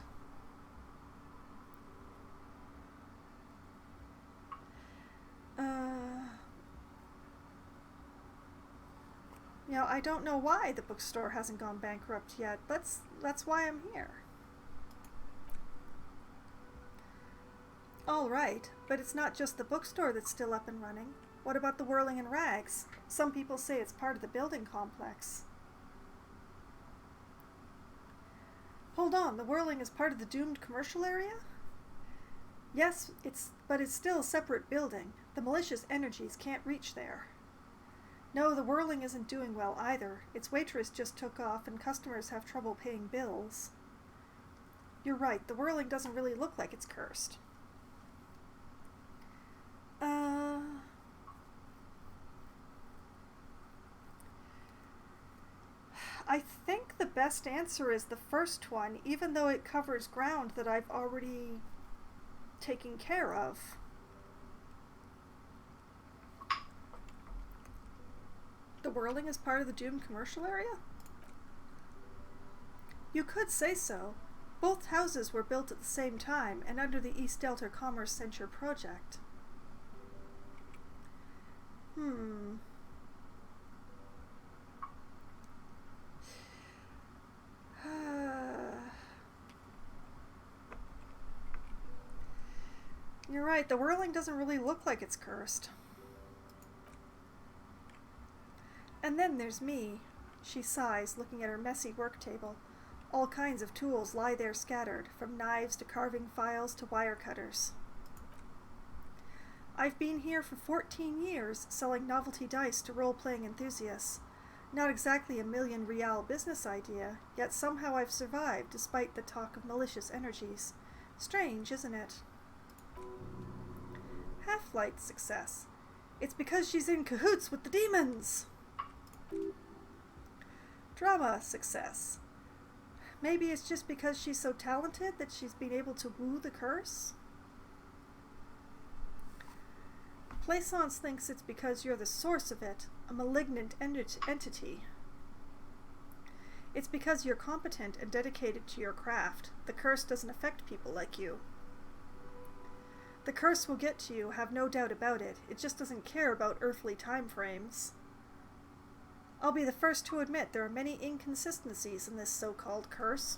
I don't know why the bookstore hasn't gone bankrupt yet. That's why I'm here. All right, but it's not just the bookstore that's still up and running. What about the Whirling in Rags? Some people say it's part of the building complex. Hold on, the Whirling is part of the doomed commercial area? Yes, but it's still a separate building. The malicious energies can't reach there. No, the Whirling isn't doing well either. Its waitress just took off and customers have trouble paying bills. You're right, the Whirling doesn't really look like it's cursed. I think the best answer is the first one, even though it covers ground that I've already taken care of. The Whirling is part of the doomed commercial area? You could say so. Both houses were built at the same time and under the East Delta Commerce Center project. You're right, the Whirling doesn't really look like it's cursed. And then there's me. She sighs, looking at her messy work table. All kinds of tools lie there scattered, from knives to carving files to wire cutters. I've been here for 14 years, selling novelty dice to role-playing enthusiasts. Not exactly a million real business idea, yet somehow I've survived despite the talk of malicious energies. Strange, isn't it? Half-light success. It's because she's in cahoots with the demons! Drama success. Maybe it's just because she's so talented that she's been able to woo the curse? Plaisance thinks it's because you're the source of it, a malignant entity. It's because you're competent and dedicated to your craft. The curse doesn't affect people like you. The curse will get to you, have no doubt about it. It just doesn't care about earthly time frames. I'll be the first to admit there are many inconsistencies in this so-called curse.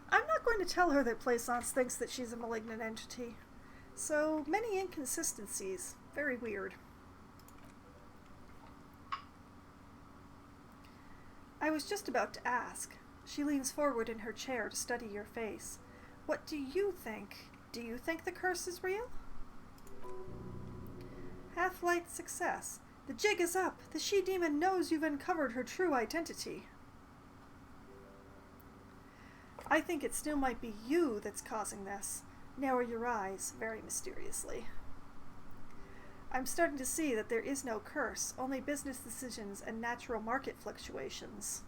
I'm not going to tell her that Plaisance thinks that she's a malignant entity. So many inconsistencies. Very weird. I was just about to ask. She leans forward in her chair to study your face. What do you think? Do you think the curse is real? Half-light success. The jig is up. The she-demon knows you've uncovered her true identity. I think it still might be you that's causing this. Narrow your eyes, very mysteriously. I'm starting to see that there is no curse, only business decisions and natural market fluctuations.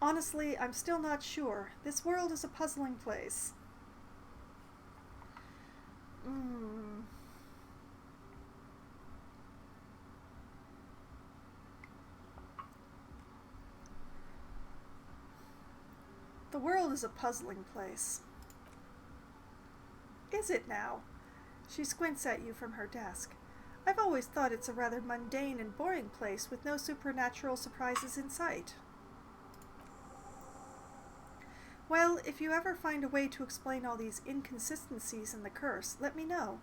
Honestly, I'm still not sure. This world is a puzzling place. The world is a puzzling place. Is it now? She squints at you from her desk. I've always thought it's a rather mundane and boring place with no supernatural surprises in sight. Well, if you ever find a way to explain all these inconsistencies in the curse, let me know.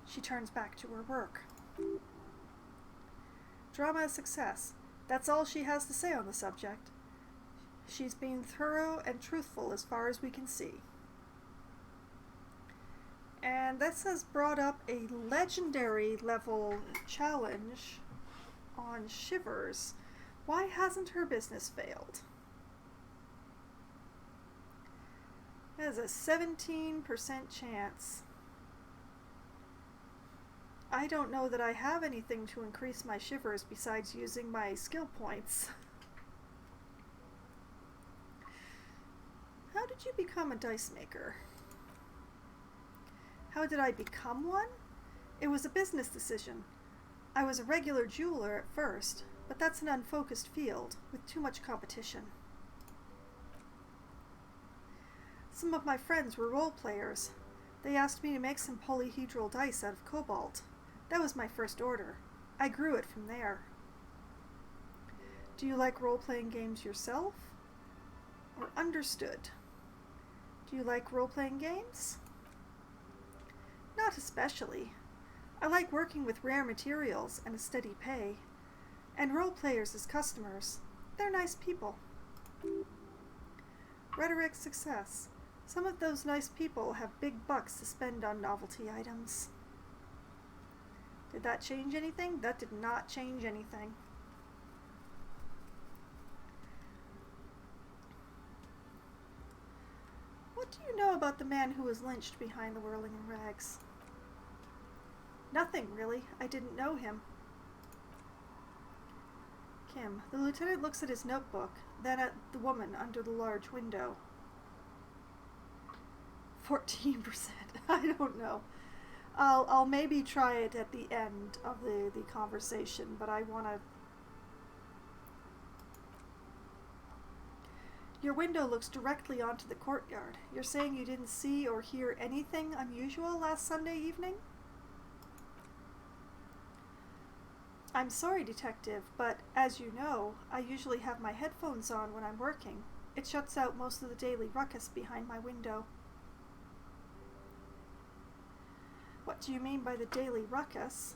She turns back to her work. Drama success. That's all she has to say on the subject. She's been thorough and truthful as far as we can see. And this has brought up a legendary level challenge on Shivers. Why hasn't her business failed? There's a 17% chance. I don't know that I have anything to increase my shivers besides using my skill points. How did you become a dice maker? How did I become one? It was a business decision. I was a regular jeweler at first, but that's an unfocused field with too much competition. Some of my friends were role players. They asked me to make some polyhedral dice out of cobalt. That was my first order. I grew it from there. Do you like role-playing games yourself? Or understood? Do you like role-playing games? Not especially. I like working with rare materials and a steady pay. And role-players as customers. They're nice people. Rhetoric success. Some of those nice people have big bucks to spend on novelty items. Did that change anything? That did not change anything. What do you know about the man who was lynched behind the whirling in rags? Nothing, really. I didn't know him. Kim. The lieutenant looks at his notebook, then at the woman under the large window. 14%. I don't know. I'll maybe try it at the end of the conversation, but I want to... Your window looks directly onto the courtyard. You're saying you didn't see or hear anything unusual last Sunday evening? I'm sorry, Detective, but as you know, I usually have my headphones on when I'm working. It shuts out most of the daily ruckus behind my window. What do you mean by the daily ruckus?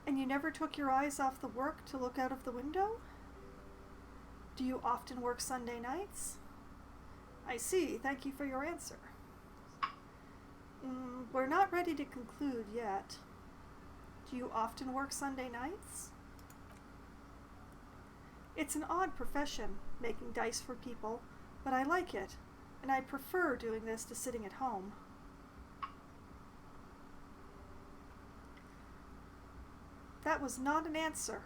And you never took your eyes off the work to look out of the window? Do you often work Sunday nights? I see. Thank you for your answer. We're not ready to conclude yet. Do you often work Sunday nights? It's an odd profession, making dice for people, but I like it, and I prefer doing this to sitting at home. That was not an answer.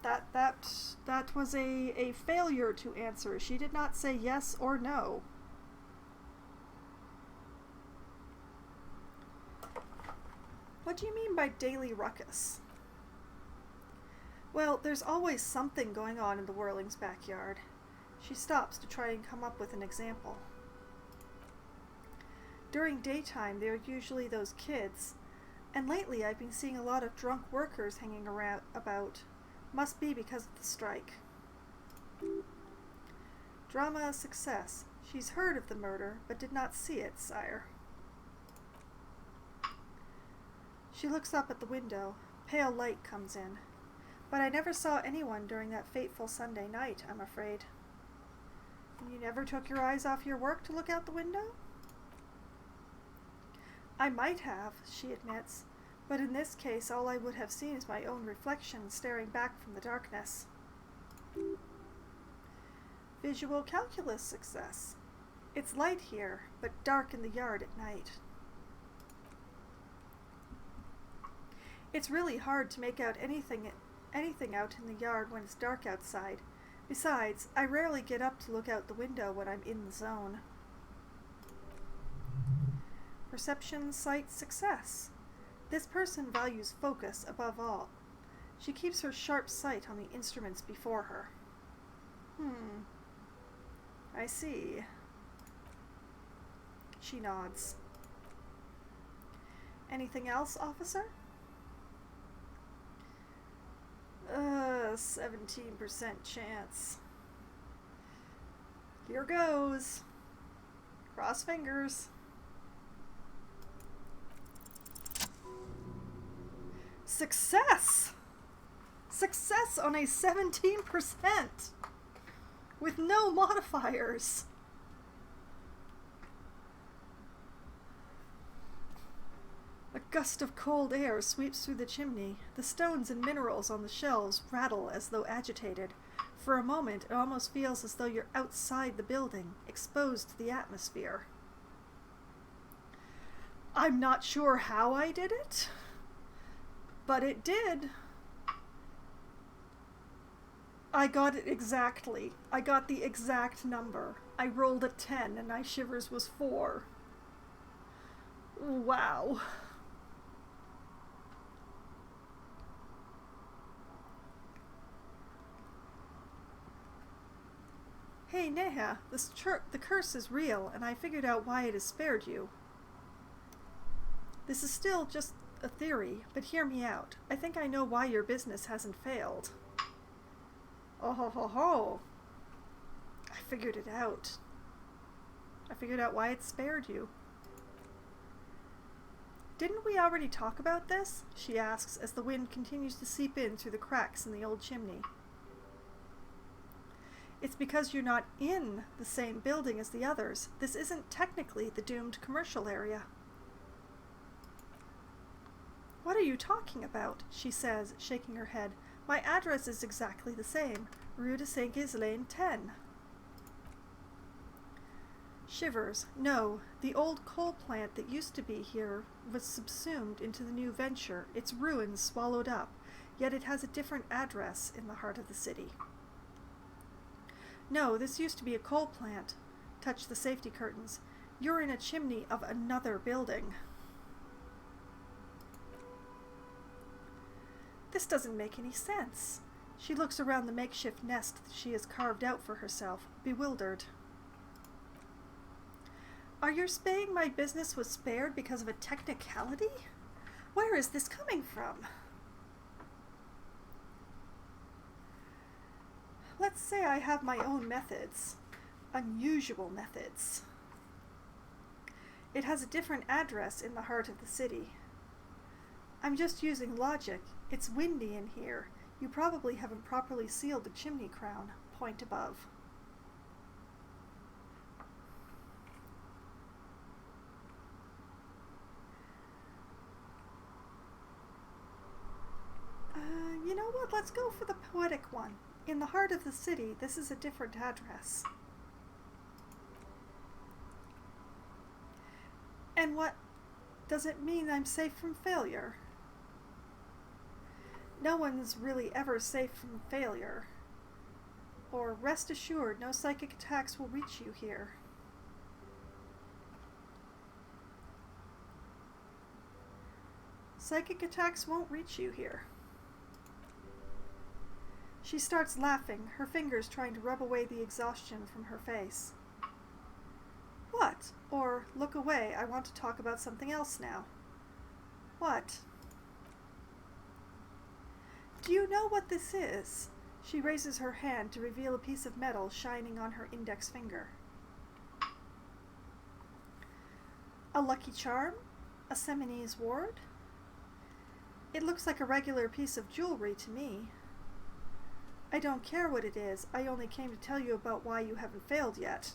That was a failure to answer. She did not say yes or no. What do you mean by daily ruckus? Well, there's always something going on in the Whirling's backyard. She stops to try and come up with an example. During daytime, there are usually those kids, and lately I've been seeing a lot of drunk workers hanging around about. Must be because of the strike. Drama success. She's heard of the murder, but did not see it, sire. She looks up at the window. Pale light comes in. But I never saw anyone during that fateful Sunday night, I'm afraid. You never took your eyes off your work to look out the window? I might have, she admits, but in this case all I would have seen is my own reflection staring back from the darkness. Visual calculus success. It's light here, but dark in the yard at night. It's really hard to make out anything out in the yard when it's dark outside. Besides, I rarely get up to look out the window when I'm in the zone. Perception sight success. This person values focus above all. She keeps her sharp sight on the instruments before her. I see. She nods. Anything else, officer? 17% chance. Here goes. Cross fingers. Success! Success on a 17%! With no modifiers! A gust of cold air sweeps through the chimney. The stones and minerals on the shelves rattle as though agitated. For a moment, it almost feels as though you're outside the building, exposed to the atmosphere. I'm not sure how I did it, but it did. I got it exactly. I got the exact number. I rolled a 10 and my shivers was 4. Wow. Hey, Neha, the curse is real, and I figured out why it has spared you. This is still just a theory, but hear me out. I think I know why your business hasn't failed. Oh ho ho ho. I figured it out. I figured out why it spared you. Didn't we already talk about this? She asks as the wind continues to seep in through the cracks in the old chimney. It's because you're not in the same building as the others. This isn't technically the doomed commercial area. What are you talking about? She says, shaking her head. My address is exactly the same. Rue de Saint-Ghislain 10. Shivers. No, the old coal plant that used to be here was subsumed into the new venture, its ruins swallowed up, yet it has a different address in the heart of the city. No, this used to be a coal plant. Touch the safety curtains. You're in a chimney of another building. This doesn't make any sense. She looks around the makeshift nest that she has carved out for herself, bewildered. Are you saying my business was spared because of a technicality? Where is this coming from? Let's say I have my own methods. Unusual methods. It has a different address in the heart of the city. I'm just using logic. It's windy in here. You probably haven't properly sealed the chimney crown. Point above. You know what? Let's go for the poetic one. In the heart of the city, this is a different address. And what does it mean I'm safe from failure? No one's really ever safe from failure. Or rest assured, no psychic attacks will reach you here. Psychic attacks won't reach you here. She starts laughing, her fingers trying to rub away the exhaustion from her face. What? Or, look away, I want to talk about something else now. What? Do you know what this is? She raises her hand to reveal a piece of metal shining on her index finger. A lucky charm? A Seminese ward? It looks like a regular piece of jewelry to me. I don't care what it is. I only came to tell you about why you haven't failed yet.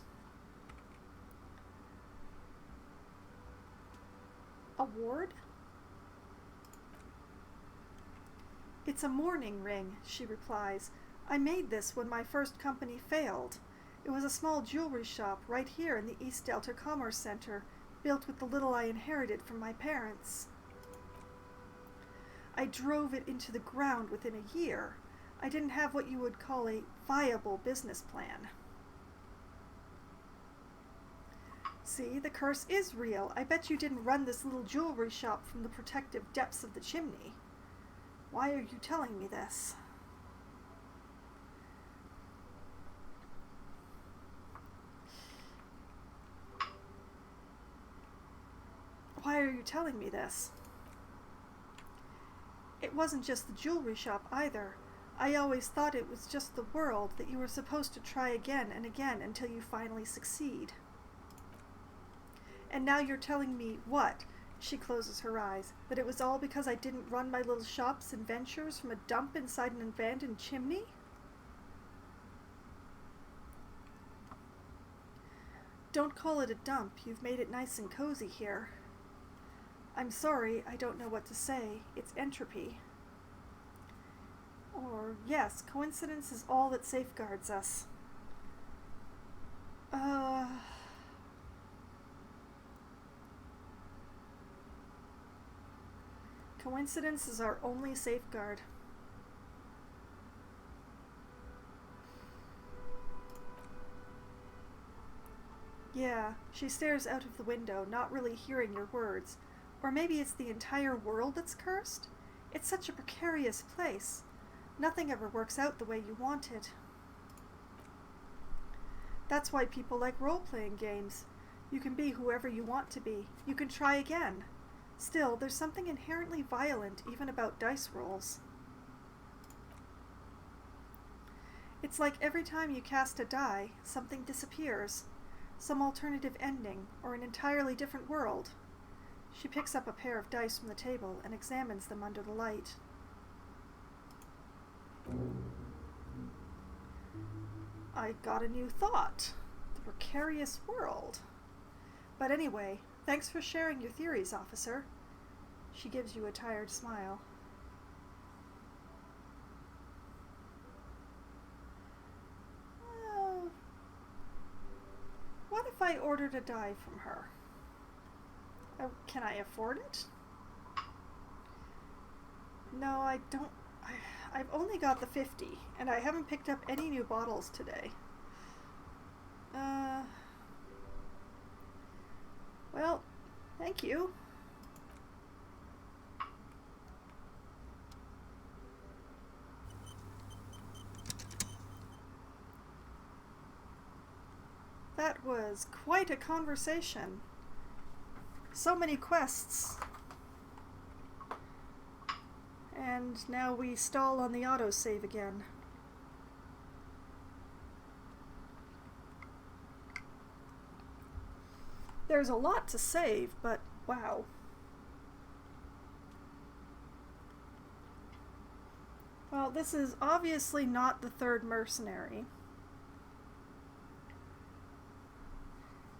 Award? It's a mourning ring, she replies. I made this when my first company failed. It was a small jewelry shop right here in the East Delta Commerce Center, built with the little I inherited from my parents. I drove it into the ground within a year. I didn't have what you would call a viable business plan. See, the curse is real. I bet you didn't run this little jewelry shop from the protective depths of the chimney. Why are you telling me this? Why are you telling me this? It wasn't just the jewelry shop either. I always thought it was just the world, that you were supposed to try again and again until you finally succeed. And now you're telling me what? She closes her eyes. That it was all because I didn't run my little shops and ventures from a dump inside an abandoned chimney? Don't call it a dump. You've made it nice and cozy here. I'm sorry, I don't know what to say. It's entropy. Or, yes, coincidence is all that safeguards us. Coincidence is our only safeguard. Yeah, she stares out of the window, not really hearing your words. Or maybe it's the entire world that's cursed? It's such a precarious place. Nothing ever works out the way you want it. That's why people like role-playing games. You can be whoever you want to be. You can try again. Still, there's something inherently violent even about dice rolls. It's like every time you cast a die, something disappears. Some alternative ending, or an entirely different world. She picks up a pair of dice from the table and examines them under the light. I got a new thought. The precarious world. But anyway, thanks for sharing your theories, officer. She gives you a tired smile. What if I ordered a die from her? Can I afford it? No, I don't. I've only got the 50, and I haven't picked up any new bottles today. Well, thank you. That was quite a conversation. So many quests. And now we stall on the autosave again. There's a lot to save, but wow. Well, this is obviously not the third mercenary.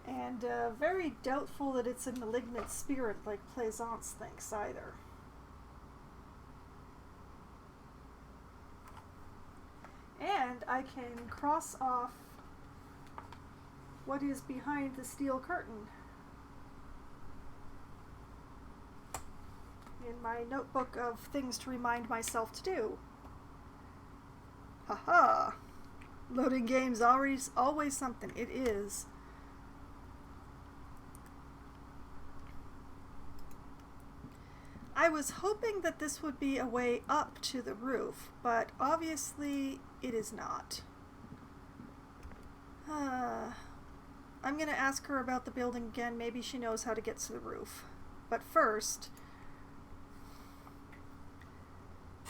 And very doubtful that it's a malignant spirit like Plaisance thinks either. And I can cross off what is behind the steel curtain in my notebook of things to remind myself to do. Haha! Loading games always something. It is. I was hoping that this would be a way up to the roof, but obviously it is not. I'm gonna ask her about the building again. Maybe she knows how to get to the roof. But first,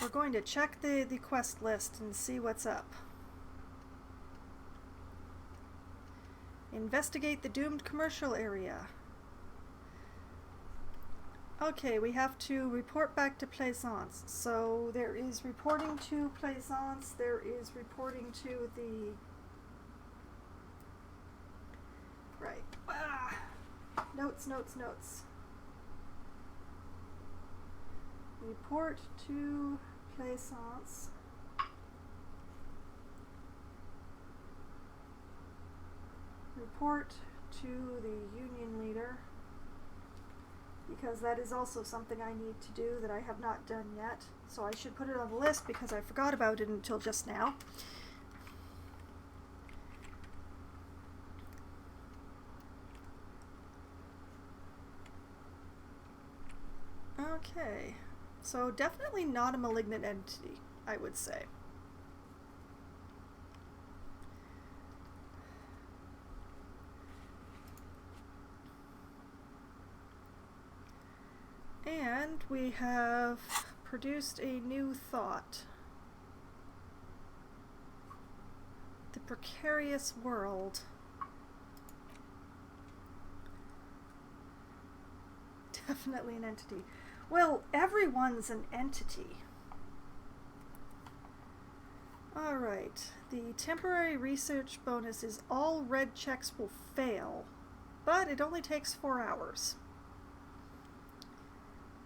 we're going to check the quest list and see what's up. Investigate the doomed commercial area. Okay, we have to report back to Plaisance. So there is reporting to Plaisance, there is reporting to the... Right. Notes, notes, notes. Report to Plaisance. Report to the union leader. Because that is also something I need to do that I have not done yet. So I should put it on the list because I forgot about it until just now. Okay, so definitely not a malignant entity, I would say. And we have produced a new thought. The precarious world. Definitely an entity. Well, everyone's an entity. Alright, the temporary research bonus is all red checks will fail, but it only takes 4 hours.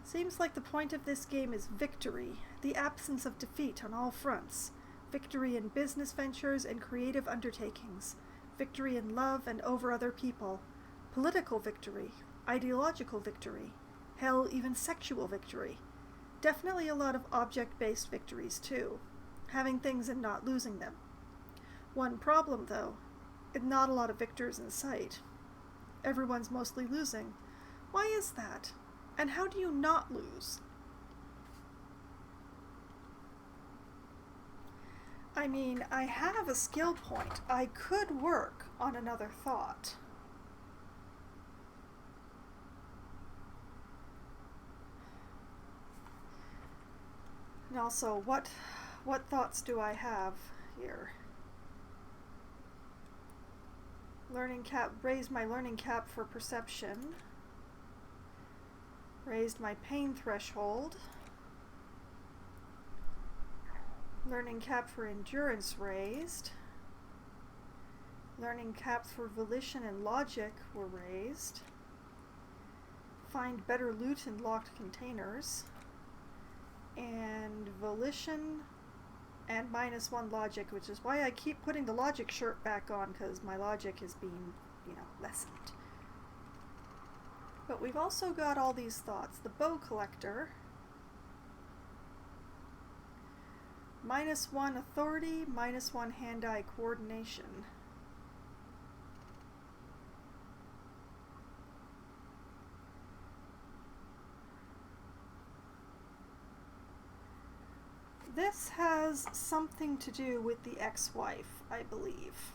Seems like the point of this game is victory, the absence of defeat on all fronts. Victory in business ventures and creative undertakings. Victory in love and over other people. Political victory. Ideological victory. Hell, even sexual victory. Definitely a lot of object-based victories, too. Having things and not losing them. One problem, though. Not a lot of victors in sight. Everyone's mostly losing. Why is that? And how do you not lose? I mean, I have a skill point. I could work on another thought. And also, what thoughts do I have here? Learning cap, raise my learning cap for perception. Raised my pain threshold. Learning cap for endurance raised. Learning caps for volition and logic were raised. Find better loot in locked containers. And volition and -1 logic, which is why I keep putting the logic shirt back on, because my logic is being, lessened. But we've also got all these thoughts. The bow collector. -1 authority, -1 hand-eye coordination. This has something to do with the ex-wife, I believe.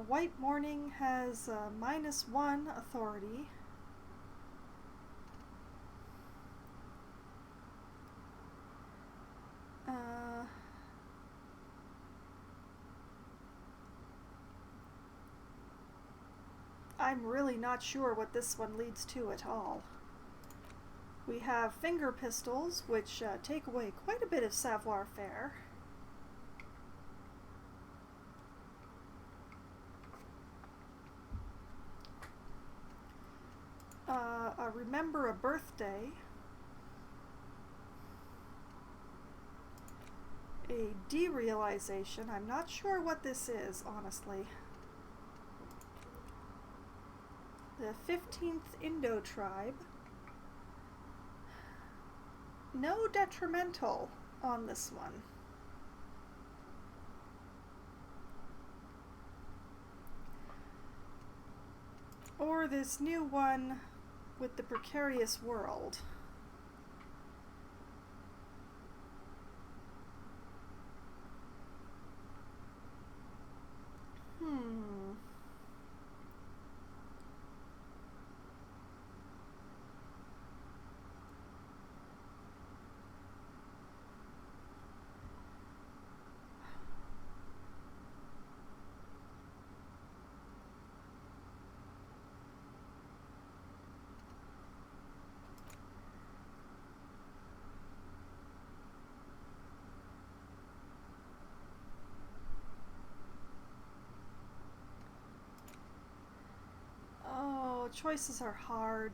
White Morning has -1 authority. I'm really not sure what this one leads to at all. We have finger pistols, which take away quite a bit of savoir-faire. Remember a birthday. A derealization. I'm not sure what this is, honestly. The 15th Indo tribe. No detrimental on this one. Or this new one with the precarious world. choices are hard.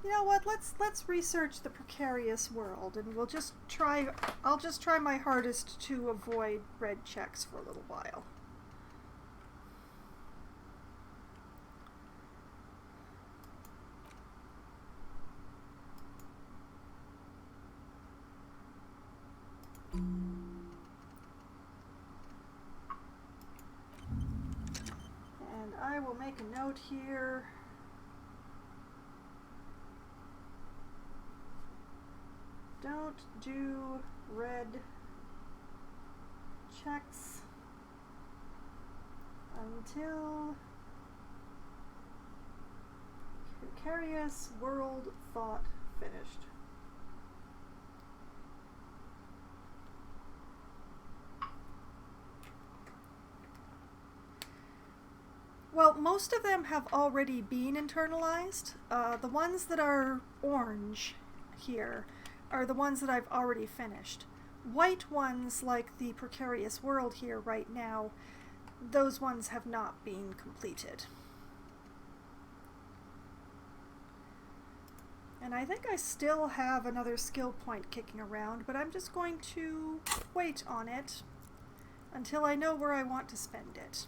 You know what? Let's research the precarious world, and we'll just try. I'll just try my hardest to avoid red checks for a little while. And I will make a note here. Don't do red checks until precarious world thought finished. Well, most of them have already been internalized. The ones that are orange here are the ones that I've already finished. White ones, like the precarious world here right now, those ones have not been completed. And I think I still have another skill point kicking around, but I'm just going to wait on it until I know where I want to spend it.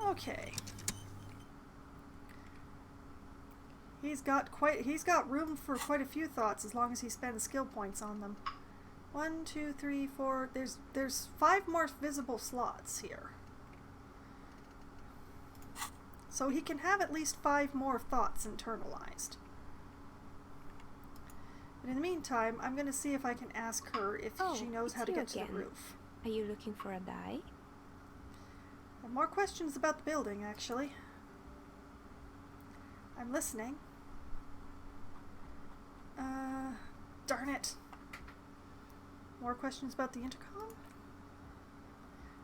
Okay. He's got room for quite a few thoughts as long as he spends skill points on them. 1, 2, 3, 4. There's 5 more visible slots here. So he can have at least 5 more thoughts internalized. But in the meantime, I'm going to see if I can ask her if she knows how to get to the roof. Are you looking for a die? I have more questions about the building, actually. I'm listening. Darn it. More questions about the intercom?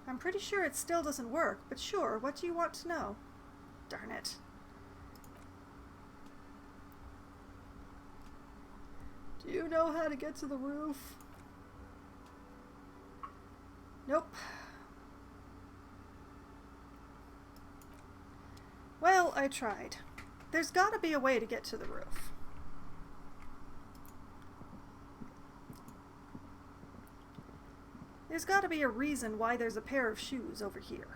I'm pretty sure it still doesn't work, but sure, what do you want to know? Darn it. Do you know how to get to the roof? Nope. Well, I tried. There's gotta be a way to get to the roof. There's gotta be a reason why there's a pair of shoes over here.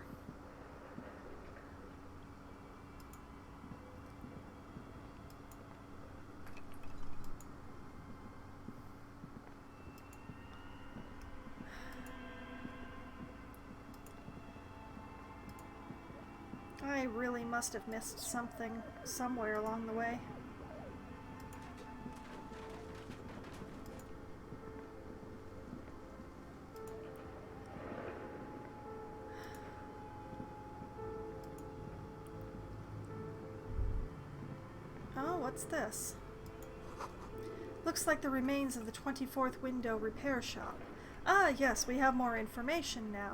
I really must have missed something somewhere along the way. Oh, what's this? Looks like the remains of the 24th window repair shop. Ah, yes, we have more information now.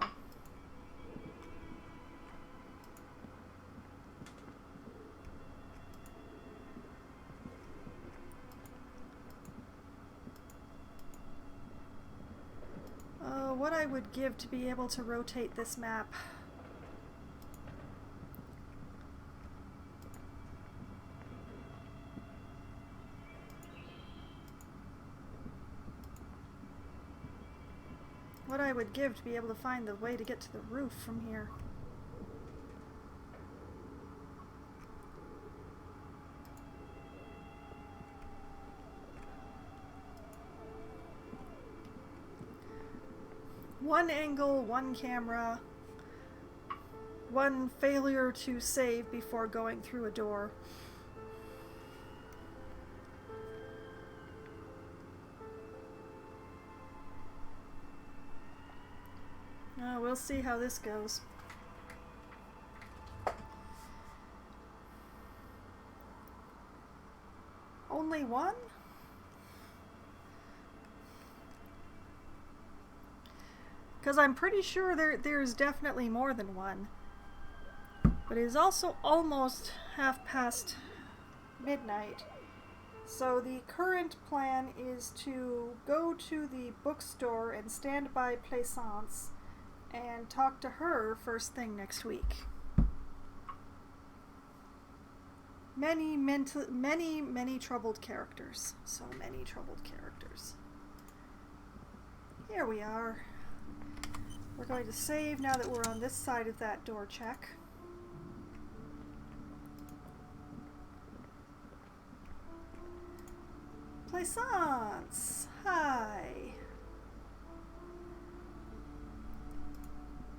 What I would give to be able to rotate this map. What I would give to be able to find the way to get to the roof from here. One angle, one camera, one failure to save before going through a door. We'll see how this goes. Only one? Because I'm pretty sure there's definitely more than one. But it is also almost half past midnight. So the current plan is to go to the bookstore and stand by Plaisance and talk to her first thing next week. Many troubled characters. So many troubled characters. Here we are. We're going to save now that we're on this side of that door check. Plaisance! Hi!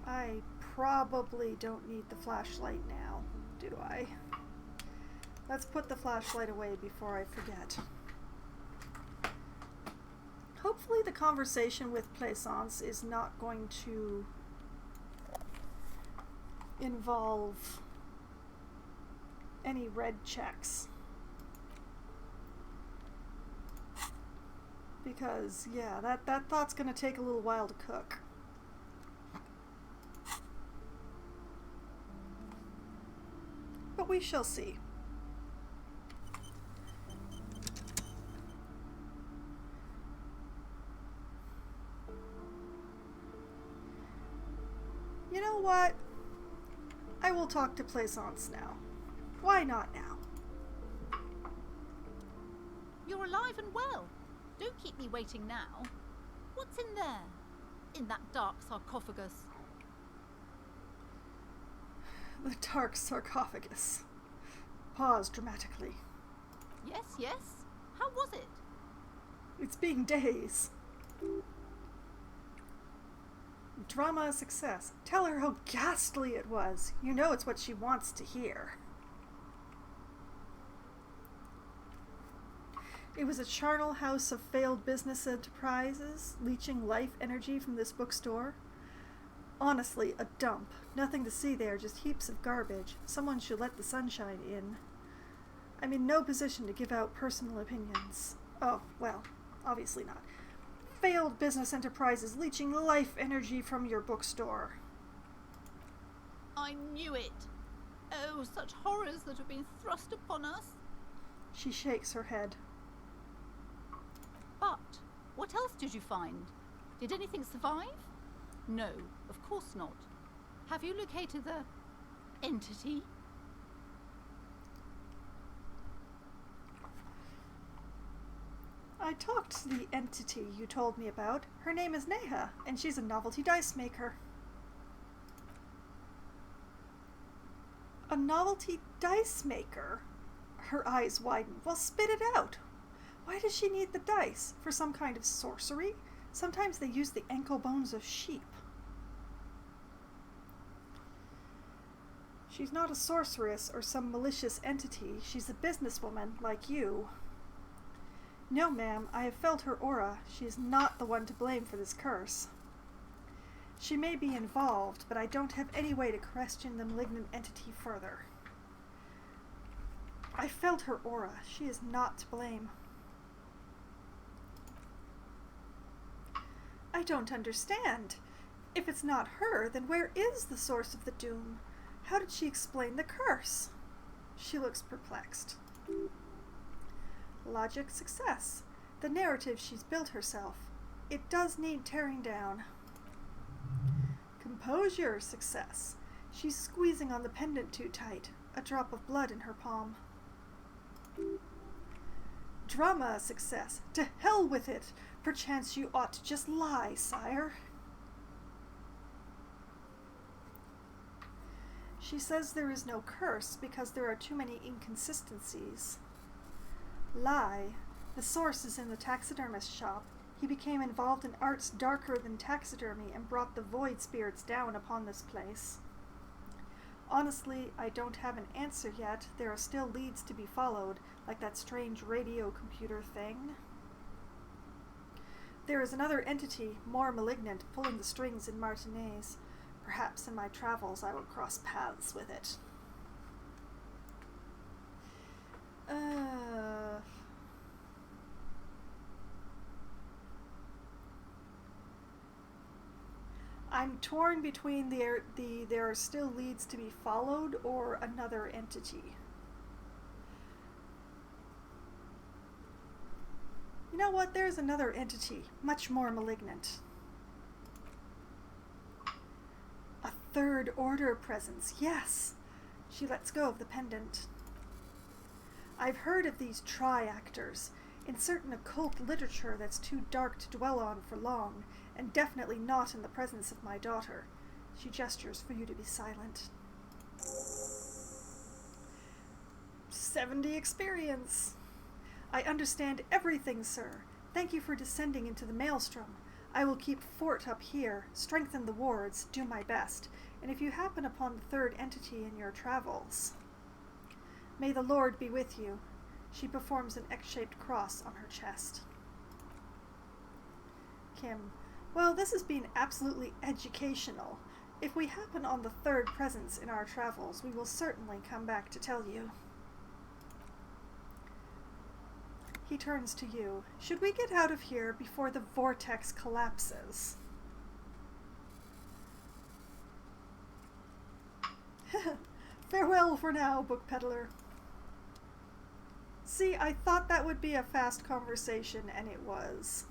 I probably don't need the flashlight now, do I? Let's put the flashlight away before I forget. Hopefully the conversation with Plaisance is not going to involve any red checks. Because, yeah, that thought's going to take a little while to cook. But we shall see. You know what? I will talk to Plaisance now. Why not now? You're alive and well. Don't keep me waiting now. What's in there? In that dark sarcophagus? The dark sarcophagus. Pause dramatically. Yes, yes. How was it? It's being days. Drama a success. Tell her how ghastly it was. You know it's what she wants to hear. It was a charnel house of failed business enterprises, leeching life energy from this bookstore. Honestly, a dump. Nothing to see there, just heaps of garbage. Someone should let the sunshine in. I'm in no position to give out personal opinions. Oh, well, obviously not. Failed business enterprises leeching life energy from your bookstore. I knew it. Oh, such horrors that have been thrust upon us. She shakes her head. But what else did you find? Did anything survive? No, of course not. Have you located the entity? I talked to the entity you told me about. Her name is Neha, and she's a novelty dice maker. A novelty dice maker? Her eyes widen. Well, spit it out. Why does she need the dice? For some kind of sorcery? Sometimes they use the ankle bones of sheep. She's not a sorceress or some malicious entity. She's a businesswoman like you. No, ma'am, I have felt her aura. She is not the one to blame for this curse. She may be involved, but I don't have any way to question the malignant entity further. I felt her aura. She is not to blame. I don't understand. If it's not her, then where is the source of the doom? How did she explain the curse? She looks perplexed. Logic success. The narrative she's built herself. It does need tearing down. Composure success. She's squeezing on the pendant too tight. A drop of blood in her palm. Drama success. To hell with it. Perchance you ought to just lie, sire. She says there is no curse because there are too many inconsistencies. Lie. The source is in the taxidermist shop. He became involved in arts darker than taxidermy and brought the void spirits down upon this place. Honestly, I don't have an answer yet. There are still leads to be followed, like that strange radio computer thing. There is another entity, more malignant, pulling the strings in Martinez. Perhaps in my travels I will cross paths with it. I'm torn between there are still leads to be followed or another entity. You know what? There's another entity, much more malignant. A third order presence, yes! She lets go of the pendant. I've heard of these triactors in certain occult literature that's too dark to dwell on for long, and definitely not in the presence of my daughter. She gestures for you to be silent. 70 experience. I understand everything, sir. Thank you for descending into the maelstrom. I will keep fort up here, strengthen the wards, do my best, and if you happen upon the third entity in your travels, may the Lord be with you. She performs an X-shaped cross on her chest. Kim, well, this has been absolutely educational. If we happen on the third presence in our travels, we will certainly come back to tell you. He turns to you. Should we get out of here before the vortex collapses? Farewell for now, book peddler. See, I thought that would be a fast conversation, and it was.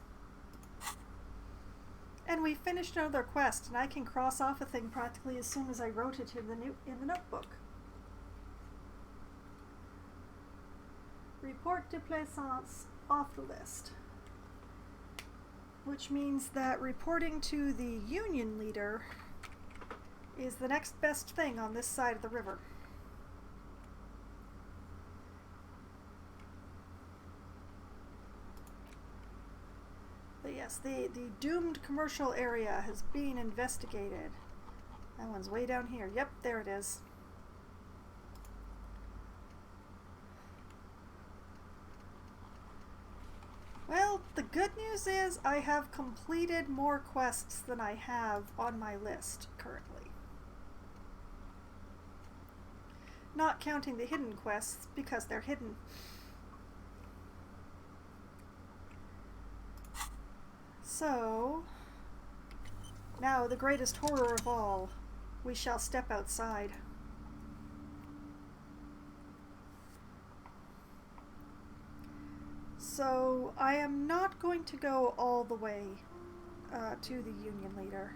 And we finished another quest, and I can cross off a thing practically as soon as I wrote it in the notebook. Report de plaisance off the list. Which means that reporting to the Union leader is the next best thing on this side of the river. But yes, the doomed commercial area has been investigated. That one's way down here. Yep, there it is. Well, the good news is I have completed more quests than I have on my list currently. Not counting the hidden quests, because they're hidden. So, now the greatest horror of all, we shall step outside. So, I am not going to go all the way to the Union leader.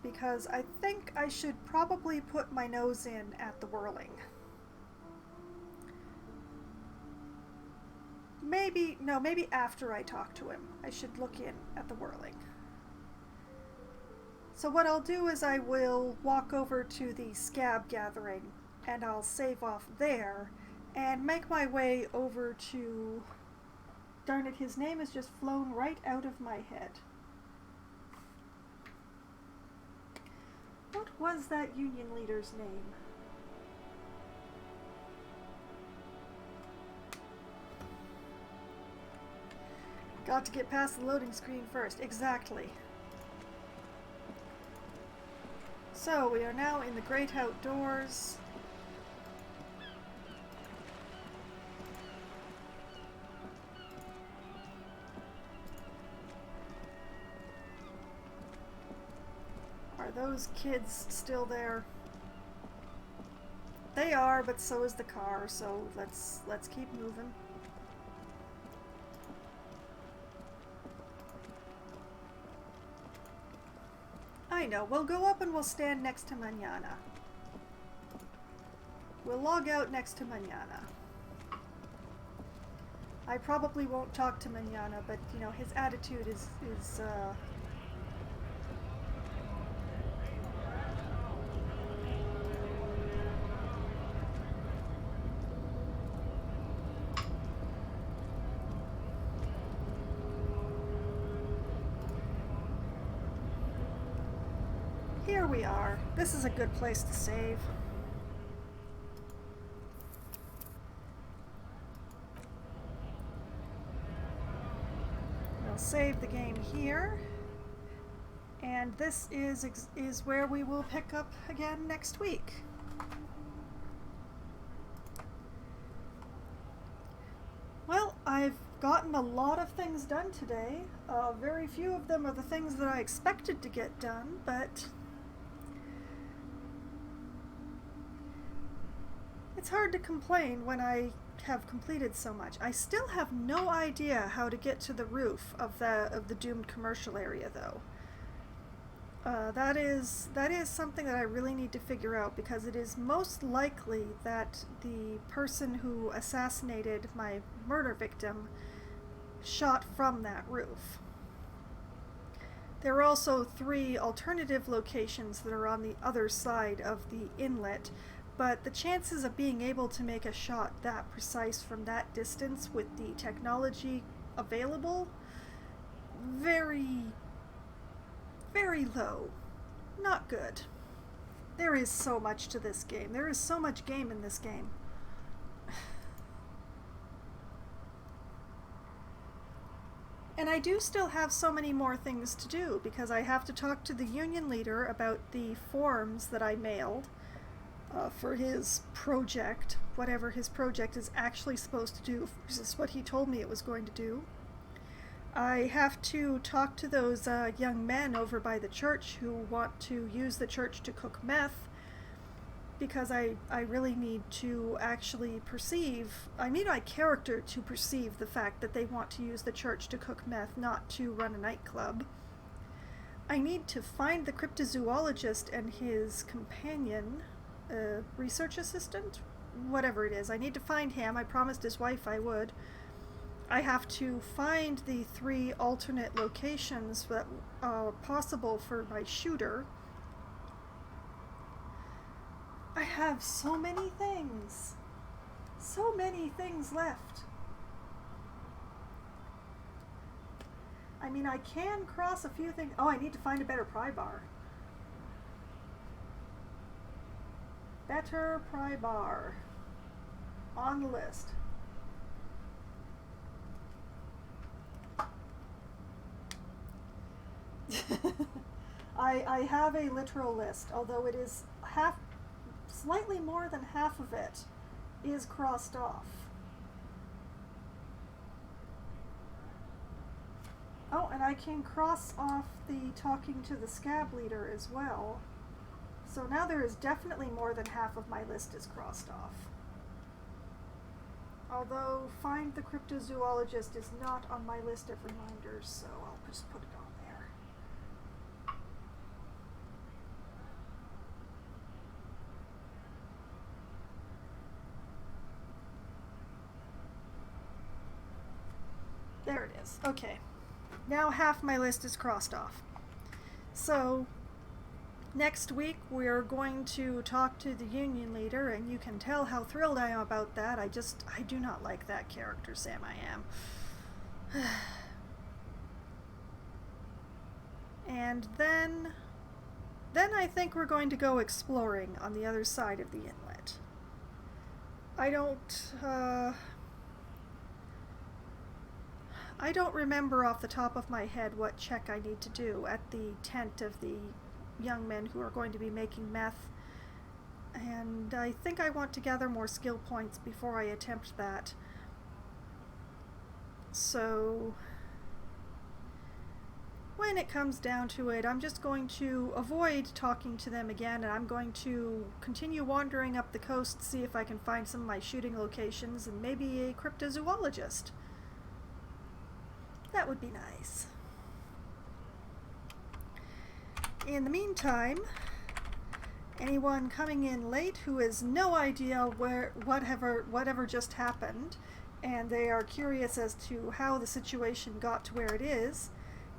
Because I think I should probably put my nose in at the whirling. Maybe after I talk to him, I should look in at the whirling. So what I'll do is I will walk over to the scab gathering, and I'll save off there, and make my way over to... Darn it, his name has just flown right out of my head. What was that Union leader's name? Got to get past the loading screen first. Exactly. So, we are now in the great outdoors. Are those kids still there? They are, but so is the car, so let's keep moving. I know, we'll go up and we'll stand next to Manana. We'll log out next to Manana. I probably won't talk to Manana, but you know, his attitude is Here we are. This is a good place to save. We'll save the game here. And this is where we will pick up again next week. Well, I've gotten a lot of things done today. Very few of them are the things that I expected to get done, but it's hard to complain when I have completed so much. I still have no idea how to get to the roof of the doomed commercial area, though. That is something that I really need to figure out, because it is most likely that the person who assassinated my murder victim shot from that roof. There are also 3 alternative locations that are on the other side of the inlet, but the chances of being able to make a shot that precise from that distance with the technology available, very, very low. Not good. There is so much to this game. There is so much game in this game. And I do still have so many more things to do, because I have to talk to the union leader about the forms that I mailed for his project, whatever his project is actually supposed to do versus what he told me it was going to do. I have to talk to those young men over by the church who want to use the church to cook meth, because I really need to actually I need my character to perceive the fact that they want to use the church to cook meth, not to run a nightclub. I need to find the cryptozoologist and his companion, research assistant, whatever it is. I need to find him. I promised his wife I would. I have to find the 3 alternate locations that are possible for my shooter. I have so many things. So many things left. I mean, I can cross a few things. Oh, I need to find a better pry bar. Better pry bar. On the list. I have a literal list, although it is slightly more than half of it is crossed off. Oh, and I can cross off the talking to the scab leader as well. So now there is definitely more than half of my list is crossed off. Although find the cryptozoologist is not on my list of reminders, so I'll just put it on there. There it is. Okay. Now half my list is crossed off. So next week we're going to talk to the union leader, and you can tell how thrilled I am about that. I do not like that character, Sam I am. And then I think we're going to go exploring on the other side of the inlet. I don't remember off the top of my head what check I need to do at the tent of the young men who are going to be making meth, and I think I want to gather more skill points before I attempt that. So when it comes down to it, I'm just going to avoid talking to them again, and I'm going to continue wandering up the coast, see if I can find some of my shooting locations and maybe a cryptozoologist. That would be nice. In the meantime, anyone coming in late who has no idea whatever just happened, and they are curious as to how the situation got to where it is,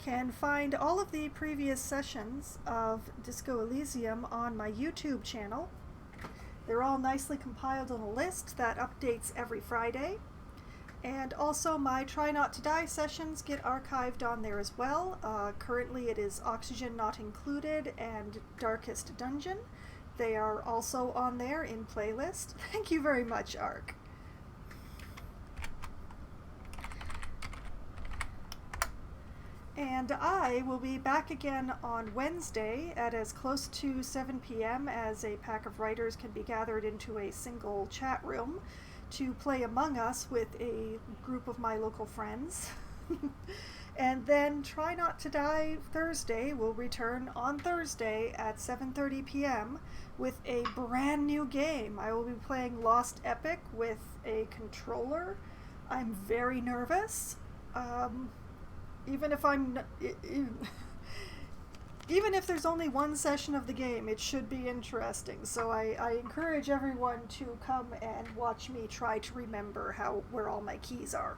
can find all of the previous sessions of Disco Elysium on my YouTube channel. They're all nicely compiled on a list that updates every Friday. And also my Try Not to Die sessions get archived on there as well. Currently it is Oxygen Not Included and Darkest Dungeon. They are also on there in playlist. Thank you very much, Ark. And I will be back again on Wednesday at as close to 7 p.m. as a pack of writers can be gathered into a single chat room to play Among Us with a group of my local friends. And then Try Not to Die Thursday will return on Thursday at 7:30 p.m. with a brand new game. I will be playing Lost Epic with a controller. I'm very nervous. Even if even if there's only one session of the game, it should be interesting. So I encourage everyone to come and watch me try to remember where all my keys are.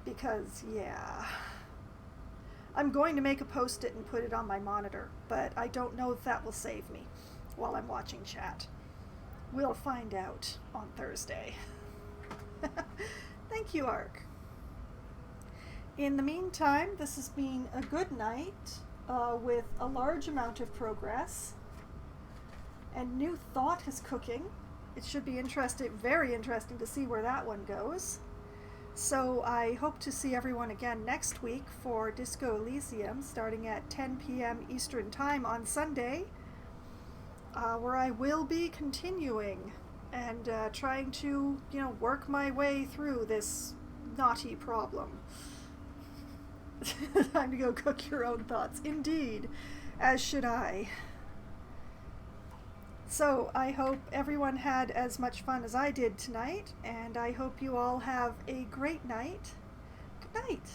Because, yeah. I'm going to make a post-it and put it on my monitor, but I don't know if that will save me while I'm watching chat. We'll find out on Thursday. Thank you, Ark. In the meantime, this has been a good night with a large amount of progress. And New Thought is cooking. It should be very interesting to see where that one goes. So I hope to see everyone again next week for Disco Elysium, starting at 10 p.m. Eastern Time on Sunday, where I will be continuing and trying to, work my way through this naughty problem. Time to go cook your own thoughts. Indeed, as should I. So I hope everyone had as much fun as I did tonight, and I hope you all have a great night. Good night.